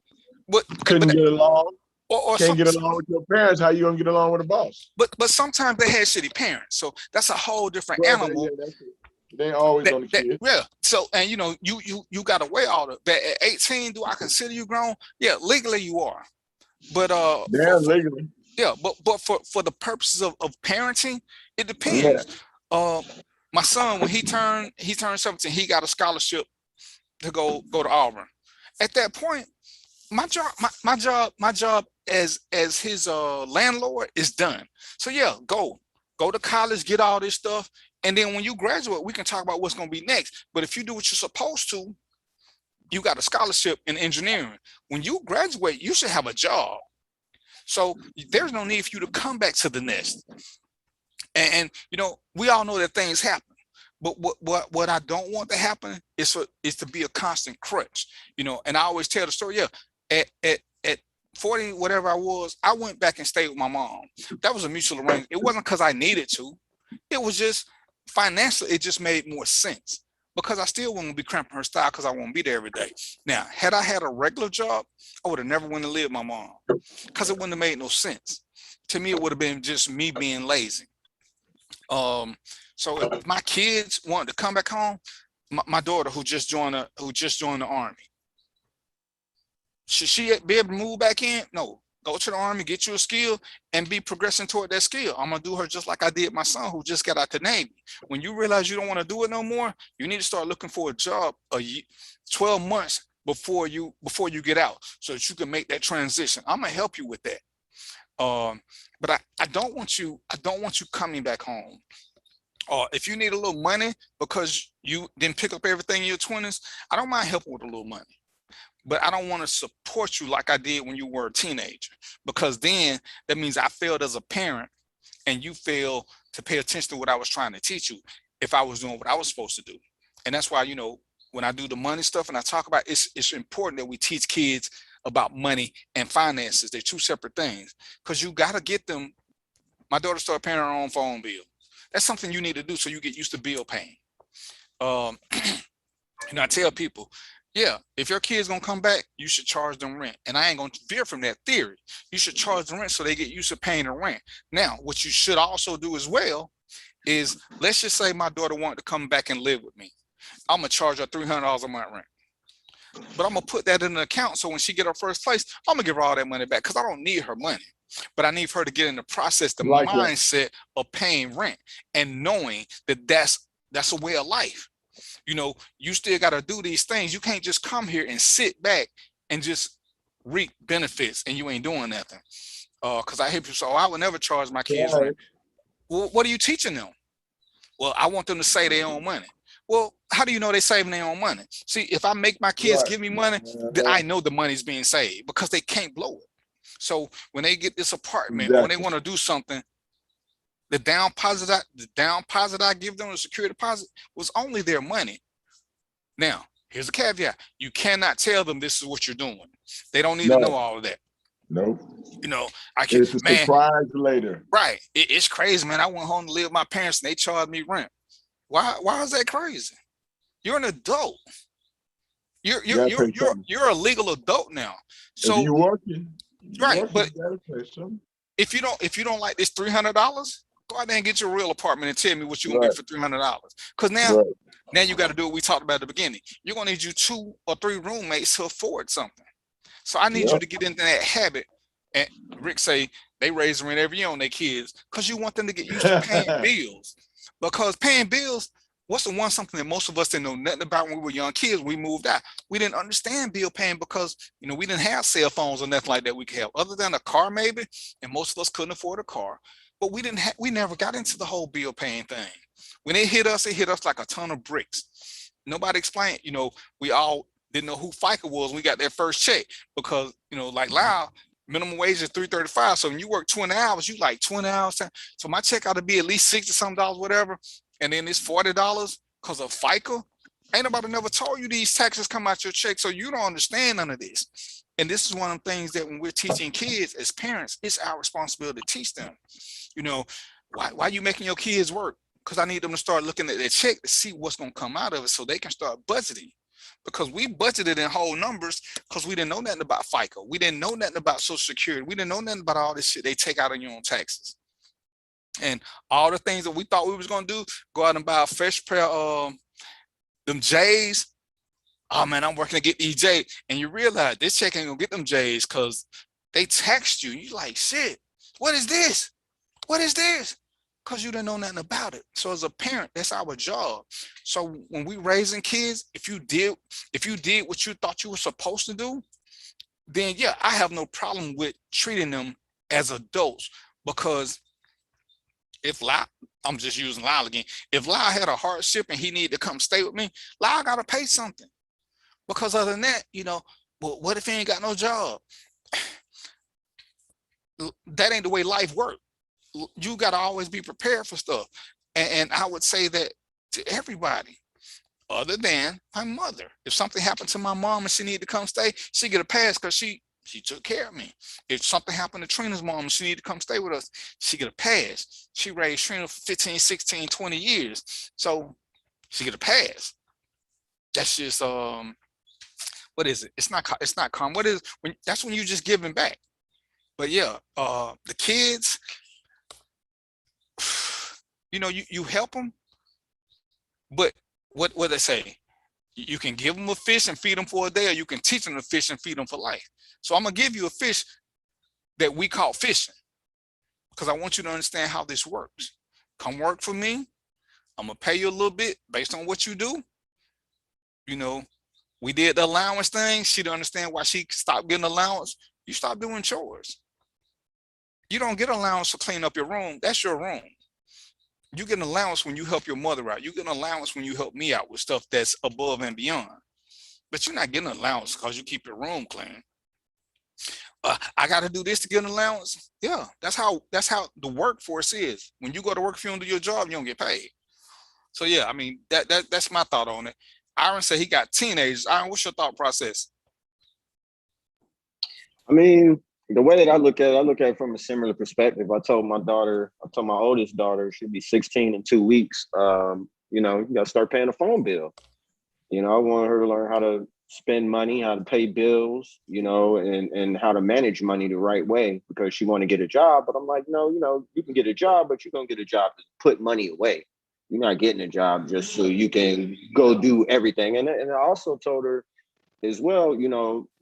But couldn't get along. or can't get along with your parents, how you gonna get along with a boss? But sometimes they had shitty parents, so that's a whole different Well, animal. They always on the kid. Yeah. So, and you know, you got to weigh all of that. At 18, do I consider you grown? Yeah, legally you are. But legally. Yeah, but for the purposes of parenting, it depends. Yeah. My son, when he turned 17, he got a scholarship to go to Auburn. At that point, my job as his landlord is done. So yeah, go to college, get all this stuff, and then when you graduate, we can talk about what's going to be next. But if you do what you're supposed to, you got a scholarship in engineering. When you graduate, you should have a job. So there's no need for you to come back to the nest. And you know, we all know that things happen. But what I don't want to happen is to be a constant crutch. You know, and I always tell the story. Yeah, at 40, whatever I was, I went back and stayed with my mom. That was a mutual arrangement. It wasn't because I needed to. It was just financially, it just made more sense. Because I still wouldn't be cramping her style because I won't be there every day. Now, had I had a regular job, I would have never went and lived with my mom because it wouldn't have made no sense. To me, it would have been just me being lazy. So if my kids wanted to come back home, my daughter who just joined the Army, should she be able to move back in? No. Go to the Army, get you a skill, and be progressing toward that skill. I'm gonna do her just like I did my son who just got out the Navy. When you realize you don't want to do it no more, you need to start looking for a job 12 months before you get out, so that you can make that transition. I'm gonna help you with that. But I don't want you coming back home. If you need a little money because you didn't pick up everything in your 20s, I don't mind helping with a little money. But I don't want to support you like I did when you were a teenager, because then that means I failed as a parent and you failed to pay attention to what I was trying to teach you if I was doing what I was supposed to do. And that's why, you know, when I do the money stuff and I talk about it's important that we teach kids about money and finances. They're two separate things, because you got to get them. My daughter started paying her own phone bill. That's something you need to do so you get used to bill paying. And I tell people, yeah, if your kid's gonna come back, you should charge them rent. And I ain't gonna veer from that theory. You should charge them rent so they get used to paying the rent. Now, what you should also do as well is, let's just say my daughter wanted to come back and live with me. I'm gonna charge her $300 a month rent. But I'm gonna put that in an account so when she get her first place, I'm gonna give her all that money back because I don't need her money. But I need her to get in the process, the mindset of paying rent and knowing that that's a way of life. You know, you still got to do these things. You can't just come here and sit back and just reap benefits and you ain't doing nothing. Because I hear people say, I would never charge my kids rent. Well, what are you teaching them? Well, I want them to save their own money. Well, how do you know they're saving their own money? See, if I make my kids give me money, then I know the money's being saved because they can't blow it. So when they get this apartment or when they want to do something, the down deposit I give them, the security deposit, was only their money. Now, here's a caveat. You cannot tell them this is what you're doing. They don't need to know all of that. Nope. You know, I can't. It's a surprise later. Right. It's crazy, man. I went home to live with my parents and they charged me rent. Why is that crazy? You're an adult. You're a legal adult now. So if you're working, but if you don't like this $300, go out there and get your real apartment and tell me what you're gonna get for $300. Because now you got to do what we talked about at the beginning. You're gonna need you 2 or 3 roommates to afford something. So I need you to get into that habit. And Rick say they raise rent every year on their kids because you want them to get used to paying bills. Because paying bills, what's the one something that most of us didn't know nothing about when we were young kids? We moved out. We didn't understand bill paying because, you know, we didn't have cell phones or nothing like that we could have, other than a car maybe, and most of us couldn't afford a car. But we never got into the whole bill paying thing. When it hit us like a ton of bricks. Nobody explained, you know, we all didn't know who FICA was when we got that first check because, you know, like Lyle, minimum wage is $3.35. So when you work 20 hours, you like 20 hours. So my check ought to be at least $60-something, whatever. And then it's $40 because of FICA. Ain't nobody never told you these taxes come out your check. So you don't understand none of this. And this is one of the things that when we're teaching kids as parents, it's our responsibility to teach them. You know, why are you making your kids work? Because I need them to start looking at their check to see what's going to come out of it so they can start budgeting. because we budgeted in whole numbers because we didn't know nothing about FICA. We didn't know nothing about Social Security. We didn't know nothing about all this shit they take out on your own taxes. And all the things that we thought we was going to do, go out and buy a fresh pair of them J's. Oh man, I'm working to get these J's. And you realize this check ain't going to get them J's because they taxed you. You like, shit, what is this? What is this? Because you didn't know nothing about it. So as a parent, that's our job. So when we raising kids, if you did what you thought you were supposed to do, then yeah, I have no problem with treating them as adults. Because if I'm just using Lyle again, if Lyle had a hardship and he needed to come stay with me, Lyle gotta pay something. Because other than that, well, what if he ain't got no job? That ain't the way life works. You got to always be prepared for stuff. And I would say that to everybody, other than my mother. If something happened to my mom and she needed to come stay, she get a pass because she took care of me. If something happened to Trina's mom and she needed to come stay with us, she get a pass. She raised Trina for 15, 16, 20 years. So she get a pass. That's just, what is it? It's not common. What is, that's when you just giving back. But yeah, the kids, you help them, but what they say, you can give them a fish and feed them for a day, or you can teach them to fish and feed them for life. So I'm gonna give you a fish that we call fishing, because I want you to understand how this works. Come work for me. I'm gonna pay you a little bit based on what you do. We did the allowance thing. She didn't understand why she stopped getting allowance. You stop doing chores. You don't get allowance for cleaning up your room. That's your room. You get an allowance when you help your mother out. You get an allowance when you help me out with stuff that's above and beyond. But you're not getting an allowance because you keep your room clean. I got to do this to get an allowance. Yeah, that's how the workforce is. When you go to work, if you don't do your job, you don't get paid. So yeah, I mean that's my thought on it. Aaron said he got teenagers. Aaron, what's your thought process? I mean, the way that I look at it from a similar perspective. I told my oldest daughter, she'll be 16 in 2 weeks. You got to start paying a phone bill. I want her to learn how to spend money, how to pay bills, and how to manage money the right way, because she want to get a job. But I'm like, no, you can get a job, but you're going to get a job to put money away. You're not getting a job just so you can go do everything. And I also told her as well,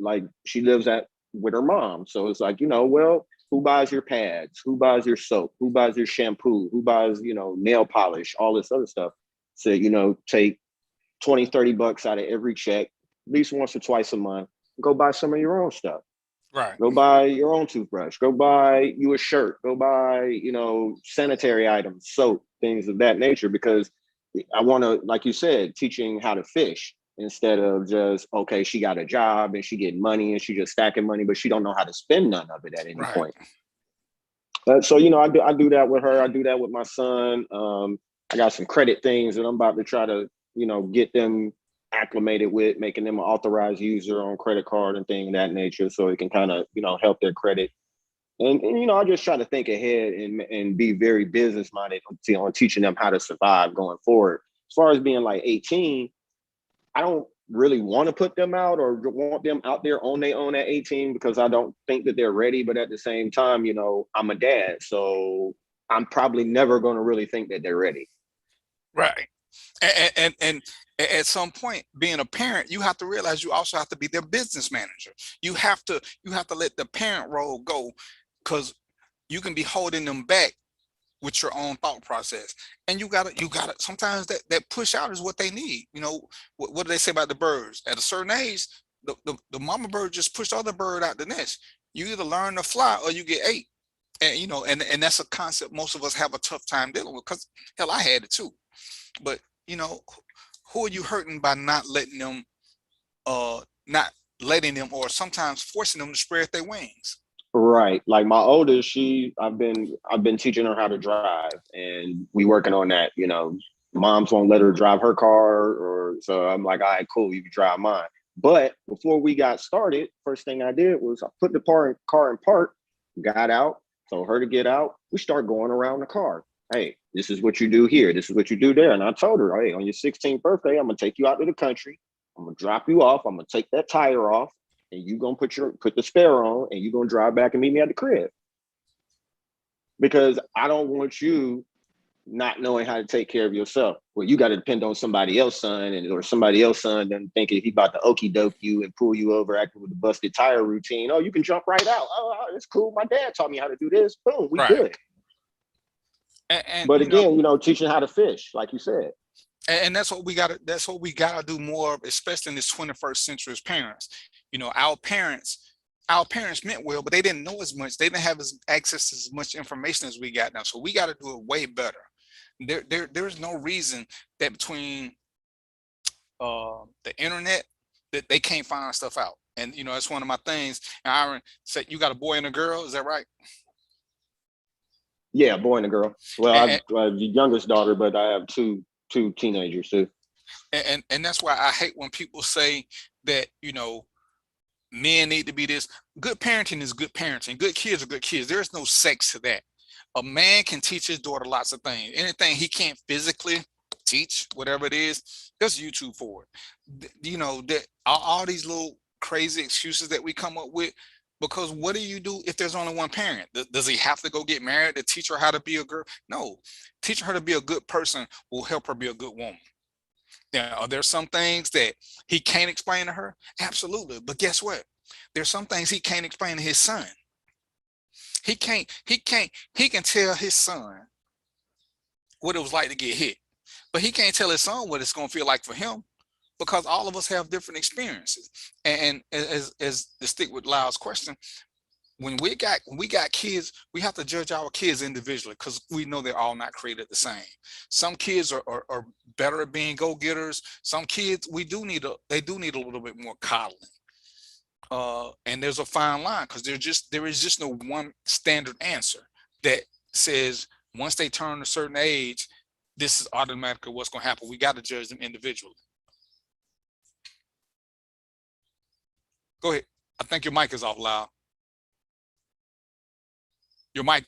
like she lives with her mom. So it's like, well, who buys your pads? Who buys your soap? Who buys your shampoo? Who buys, nail polish, all this other stuff? So, take 20, 30 bucks out of every check, at least once or twice a month, go buy some of your own stuff. Right. Go buy your own toothbrush. Go buy you a shirt. Go buy, sanitary items, soap, things of that nature, because I want to, like you said, teaching how to fish instead of just, okay, she got a job and she getting money and she just stacking money, but she don't know how to spend none of it at any point. So, I do that with her. I do that with my son. I got some credit things that I'm about to try to, get them acclimated with, making them an authorized user on credit card and things of that nature, so it can kind of, help their credit. And I just try to think ahead and be very business minded on teaching them how to survive going forward. As far as being like 18, I don't really want to put them out or want them out there on their own at 18, because I don't think that they're ready. But at the same time, I'm a dad, so I'm probably never going to really think that they're ready. Right. And at some point, being a parent, you have to realize you also have to be their business manager. You have to let the parent role go, because you can be holding them back with your own thought process. And you gotta sometimes that push out is what they need. What do they say about the birds? At a certain age, the mama bird just pushed the other bird out the nest. You either learn to fly or you get ate. And and that's a concept most of us have a tough time dealing with, because hell, I had it too. But who are you hurting by not letting them or sometimes forcing them to spread their wings? Right. Like my oldest, I've been teaching her how to drive, and we working on that. Moms won't let her drive her car, so I'm like, all right, cool, you can drive mine. But before we got started, first thing I did was I put the car in park, got out, told her to get out. We start going around the car. Hey, this is what you do here. This is what you do there. And I told her, hey, on your 16th birthday, I'm going to take you out to the country. I'm I'm gonna drop you off. I'm gonna take that tire off, and you gonna put the spare on, and you gonna drive back and meet me at the crib. Because I don't want you not knowing how to take care of yourself. Well, you got to depend on somebody else's son, or somebody else's son then thinking he about to okie doke you and pull you over acting with the busted tire routine. Oh, you can jump right out. Oh, it's cool. My dad taught me how to do this. Boom, we good. But again, teaching how to fish, like you said. And that's what we got to do more of, especially in this 21st century as parents. Our parents meant well, but they didn't know as much. They didn't have access to as much information as we got now. So we got to do it way better. There's no reason that between the internet that they can't find stuff out. And that's one of my things. And Aaron said, you got a boy and a girl, is that right? Yeah, a boy and a girl. Well, I have the youngest daughter, but I have two teenagers too. And that's why I hate when people say that, men need to be this. Good parenting is good parenting. Good kids are good kids. There's no sex to that. A man can teach his daughter lots of things. Anything he can't physically teach, whatever it is, there's YouTube for it. That all these little crazy excuses that we come up with, because what do you do if there's only one parent? Does he have to go get married to teach her how to be a girl? No, teaching her to be a good person will help her be a good woman. Now, are there some things that he can't explain to her? Absolutely. But guess what? There's some things he can't explain to his son. He can tell his son what it was like to get hit, but he can't tell his son what it's going to feel like for him, because all of us have different experiences. And as to stick with Lyle's question, when we got kids, we have to judge our kids individually, because we know they're all not created the same. Some kids are better at being go-getters. Some kids they do need a little bit more coddling. And there's a fine line, because there is just no one standard answer that says once they turn a certain age, this is automatically what's going to happen. We got to judge them individually. Go ahead. I think your mic is off, Lyle. Your mic.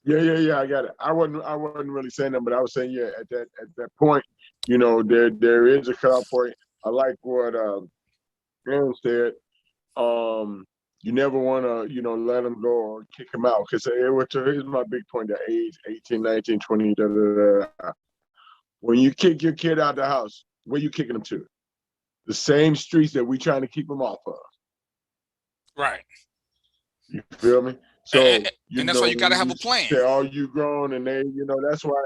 Yeah. I got it. I wasn't really saying that, but I was saying, yeah, at that point, there is a cutoff point. I like what Aaron said. You never want to, let them go or kick them out, because here's my big point: the age 18, 19, 20. When you kick your kid out the house, where you kicking them to? The same streets that we trying to keep them off of. Right. You feel me? So and that's why you got to have a plan. Say, "Oh, you grown," and they, that's why.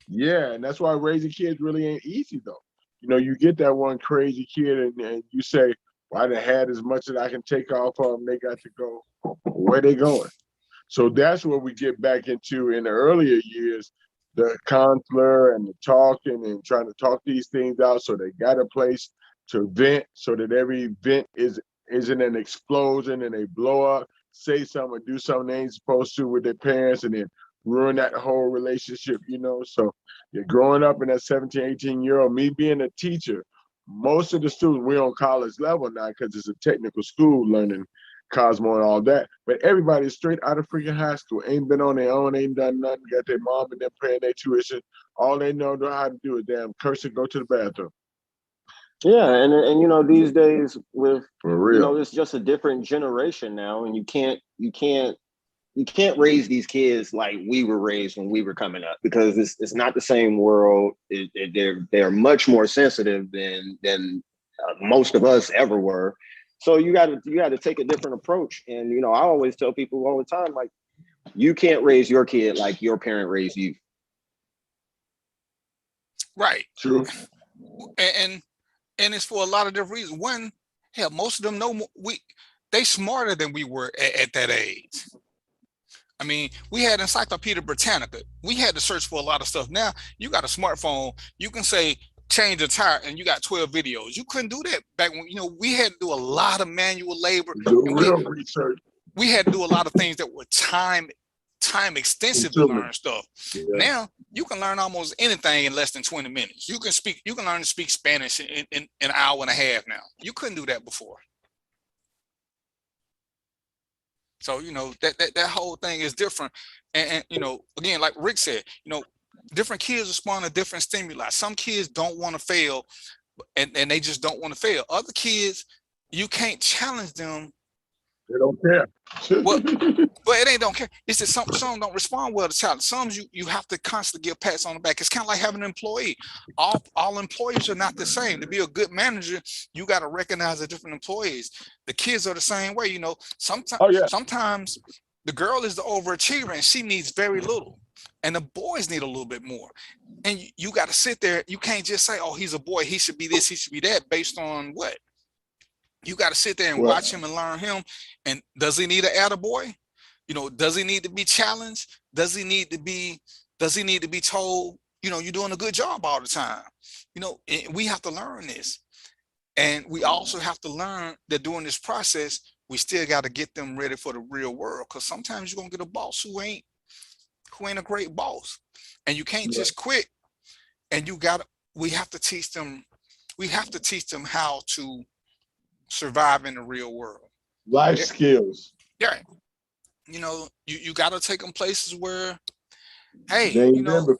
Yeah, and that's why raising kids really ain't easy though. You get that one crazy kid, and you say, "Well, I done had as much as I can take off of them. They got to go. Where they going?" So that's what we get back into in the earlier years, the counselor and the talking and trying to talk these things out, so they got a place to vent, so that every vent isn't an explosion and they blow up, say something or do something they ain't supposed to with their parents, and then ruin that whole relationship, So you're growing up in that 17, 18-year-old, me being a teacher, most of the students, we're on college level now because it's a technical school learning Cosmo and all that. But everybody's straight out of freaking high school, ain't been on their own, ain't done nothing, got their mom and them paying their tuition. All they know how to do is damn curse and go to the bathroom. Yeah, and these days with for real, it's just a different generation now, and you can't raise these kids like we were raised when we were coming up, because it's not the same world. They're much more sensitive than most of us ever were. So you got to take a different approach. And I always tell people all the time, like, you can't raise your kid like your parent raised you. Right. True. And it's for a lot of different reasons. One, hell, most of them know they smarter than we were at that age. I mean, we had Encyclopedia Britannica. We had to search for a lot of stuff. Now you got a smartphone. You can say change a tire, and you got 12 videos. You couldn't do that back when. We had to do a lot of manual labor. Real research. We had to do a lot of things that were time extensive to learn stuff. Yeah. Now you can learn almost anything in less than 20 minutes. You can learn to speak Spanish in an hour and a half now. You couldn't do that before. So that whole thing is different. And again, like Rick said, Different kids respond to different stimuli. Some kids don't want to fail, and they just don't want to fail. Other kids, you can't challenge them. They don't care. Well, but it ain't don't care. It's just some don't respond well to challenge. Some you have to constantly give pats on the back. It's kind of like having an employee. All employees are not the same. To be a good manager, you got to recognize the different employees. The kids are the same way. You know, sometimes the girl is the overachiever and she needs very little, and the boys need a little bit more. And you got to sit there. You can't just say, "Oh, he's a boy. He should be this. He should be that," based on what? You got to sit there and watch him and learn him. And does he need an attaboy? You know, does he need to be challenged? Does he need to be told, you know, you're doing a good job all the time? You know, we have to learn this. And we also have to learn that during this process, we still got to get them ready for the real world. Because sometimes you're going to get a boss who ain't a great boss. And you can't just quit. And we have to teach them how to survive in the real world. Life skills. Yeah. You know, you got to take them places where, hey, you know,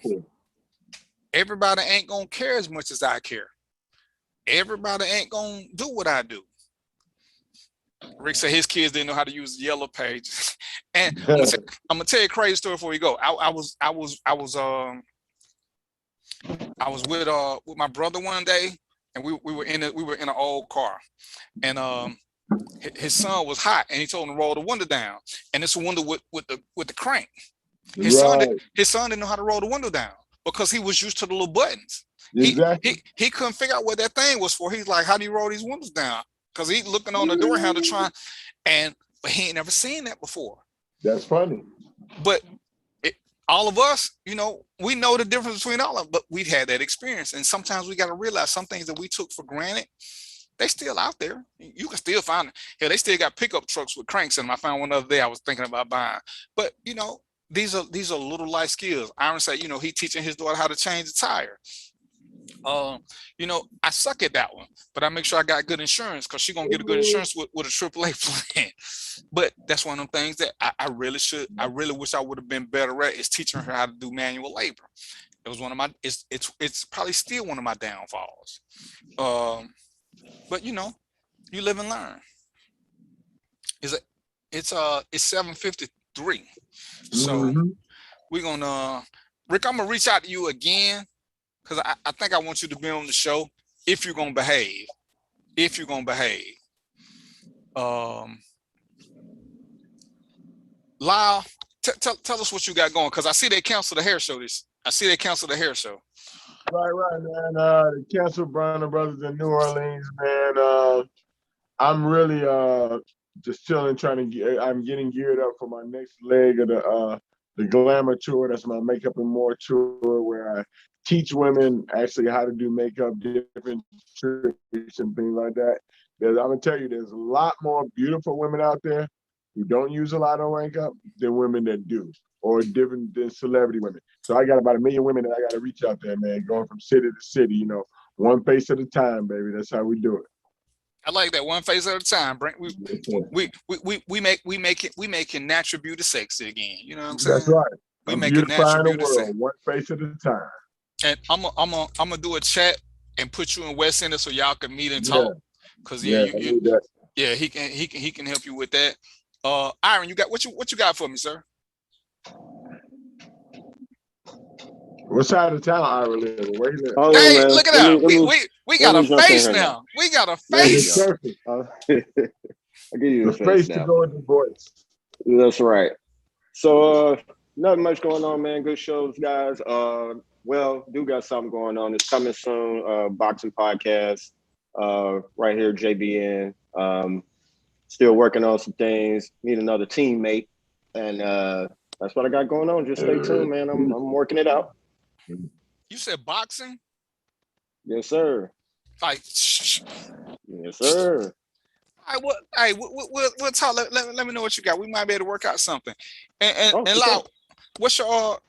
everybody ain't going to care as much as I care. Everybody ain't going to do what I do. Rick said his kids didn't know how to use the yellow pages. And I'm gonna tell you a crazy story before we go. I was with my brother one day, and we were in an old car, and his son was hot, and he told him to roll the window down, and it's a window with the crank. His son didn't know how to roll the window down because he was used to the little buttons. Exactly. He couldn't figure out what that thing was for. He's like, how do you roll these windows down? Because he's looking on the door handle but he ain't never seen that before. That's funny. But all of us, you know, we know the difference between all of them, but we've had that experience. And sometimes we got to realize some things that we took for granted, they still out there. You can still find them. Hell, they still got pickup trucks with cranks in them. I found one the other day I was thinking about buying. But, you know, these are little life skills. Aaron said, you know, he teaching his daughter how to change the tire. You know, I suck at that one, but I make sure I got good insurance because she's gonna get a good insurance with a AAA plan. But that's one of them things that I really wish I would have been better at, is teaching her how to do manual labor. It was one of my it's probably still one of my downfalls. But you know, you live and learn. It's 7:53. So we're gonna Rick, I'm gonna reach out to you again. Because I think I want you to be on the show if you're going to behave. If you're going to behave. Lyle, tell us what you got going. Because I see they canceled the hair show. Right, man. They canceled Brown Brothers in New Orleans, man. I'm really just chilling, I'm getting geared up for my next leg of the Glamour Tour. That's my Makeup and More tour, where I teach women actually how to do makeup, different tricks and things like that. I'm gonna tell you, there's a lot more beautiful women out there who don't use a lot of makeup than women that do, or different than celebrity women. So I got about 1 million women that I got to reach out there, man, going from city to city. You know, one face at a time, baby. That's how we do it. I like that, one face at a time. We making natural beauty sexy again. You know what I'm saying? That's right. We making natural beauty sexy. One face at a time. And I'm gonna do a chat and put you in West Center so y'all can meet and talk. Cause he can help you with that. Iron, you got what you got for me, sir? What side of town Iron live? Where you live? Hey, look at that. We got a face now. We got a face. I'll give you a face now. To go with the voice. That's right. So nothing much going on, man. Good shows, guys. Well, do got something going on. It's coming soon. Boxing podcast. Right here, JBN. Still working on some things. Need another teammate, and that's what I got going on. Just stay tuned, man. I'm working it out. You said boxing? Yes, sir. Like, yes, sir. All right, we'll talk. Let me know what you got. We might be able to work out something. And Lau, what's your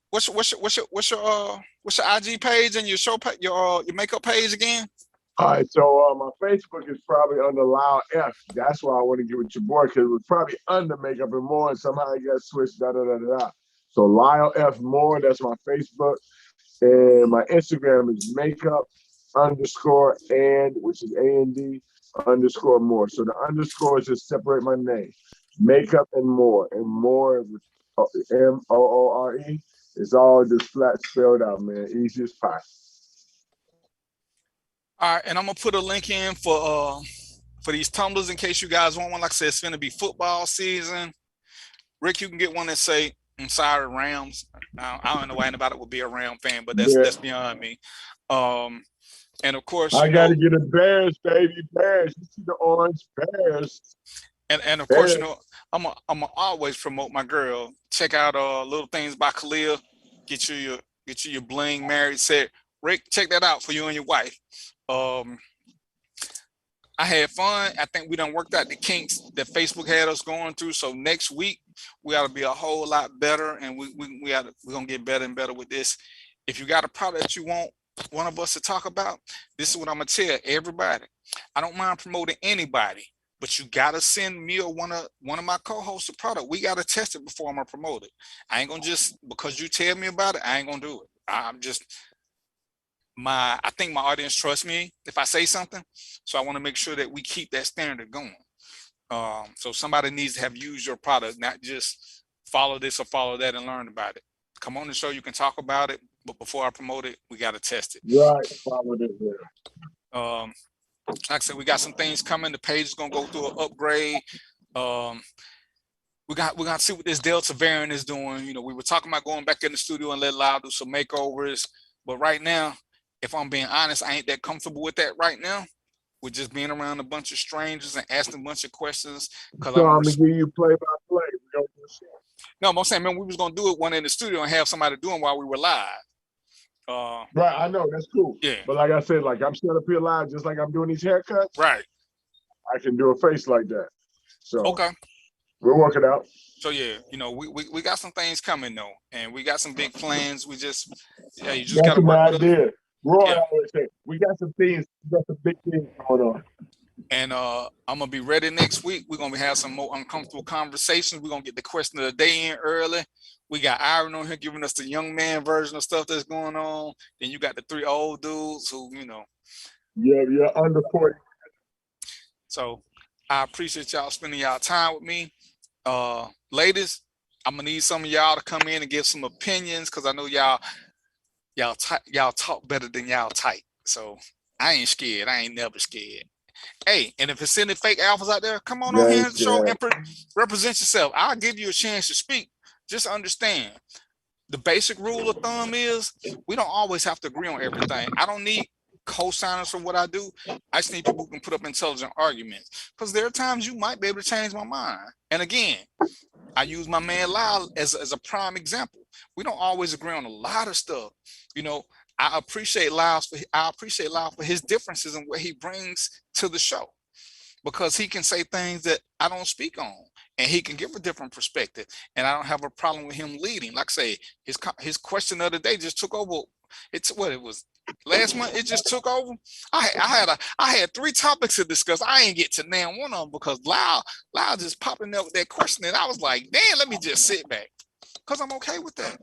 IG page and your show your makeup page again? All right, so my Facebook is probably under Lyle F. That's why I want to get with your boy, because it was probably under Makeup and More, and somehow it got switched. So Lyle F. Moore, that's my Facebook. And my Instagram is makeup underscore and, which is AND underscore more. So the underscores just separate my name. Makeup and more. And more is MOORE. It's all just flat spelled out, man. Easy as pie. All right, and I'm gonna put a link in for these tumblers in case you guys want one. Like I said, it's gonna be football season. Rick, you can get one that say, "I'm sorry, Rams." I don't know why anybody would be a Ram fan, but that's beyond me. And of course, I gotta get a Bears, baby, Bears. You see the orange Bears. And of course, you know, I'm gonna always promote my girl. Check out Little Things by Khalil. Get you your bling married set. Rick, check that out for you and your wife. I had fun. I think we done worked out the kinks that Facebook had us going through. So next week we ought to be a whole lot better, and we're gonna get better and better with this. If you got a product that you want one of us to talk about, this is what I'm gonna tell everybody. I don't mind promoting anybody, but you gotta send me or one of my co-hosts a product. We gotta test it before I'm gonna promote it. I ain't gonna just because you tell me about it, I ain't gonna do it. I think my audience trusts me if I say something, so I want to make sure that we keep that standard going. So somebody needs to have used your product, not just follow this or follow that and learn about it. Come on the show, you can talk about it, but before I promote it, we got to test it. Right, follow this. Like I said, we got some things coming. The page is gonna go through an upgrade. We got to see what this Delta variant is doing. You know, we were talking about going back in the studio and let Lyle do some makeovers, but right now, if I'm being honest, I ain't that comfortable with that right now. We're just being around a bunch of strangers and asking a bunch of questions. So I'm gonna give you play-by-play. We don't do shit. No, I'm saying, man, we was gonna do it one in the studio and have somebody doing while we were live. Right, I know that's cool. Yeah, but like I said, like I'm set up here live, just like I'm doing these haircuts. Right. I can do a face like that. So okay, we'll work it out. So yeah, you know, we got some things coming though, and we got some big plans. You just gotta work with us. Roy always say, we got some things, we got some big things going on. And I'm gonna be ready next week. We're gonna have some more uncomfortable conversations. We're gonna get the question of the day in early. We got Iron on here giving us the young man version of stuff that's going on. Then you got the three old dudes who, you know. Yeah, under 40. So I appreciate y'all spending y'all time with me. Ladies, I'm gonna need some of y'all to come in and give some opinions, because I know y'all talk better than y'all type. So I ain't scared. I ain't never scared. Hey, and if it's any fake alphas out there, come on here and show and represent yourself. I'll give you a chance to speak. Just understand, the basic rule of thumb is we don't always have to agree on everything. I don't need co-signers for what I do. I just need people who can put up intelligent arguments, because there are times you might be able to change my mind. And again, I use my man Lyle as a prime example. We don't always agree on a lot of stuff. You know, I appreciate Lyle for his differences and what he brings to the show, because he can say things that I don't speak on, and he can give a different perspective. And I don't have a problem with him leading. Like I say, his question of the day just took over. It's what it was last month. It just took over. I had 3 topics to discuss. I ain't get to name one of them because Lyle just popping up with that question, and I was like, damn, let me just sit back, because I'm okay with that.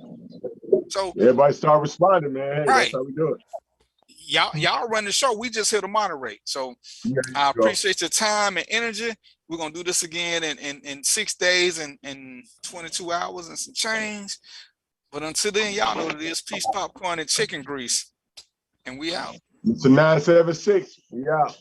So everybody start responding, man. Hey, right. That's how we do it. Y'all run the show. We just here to moderate. So I appreciate your time and energy. We're gonna do this again in 6 days and 22 hours and some change. But until then, y'all know what it is. Peace, popcorn, and chicken grease. And we out. It's a 976. We out.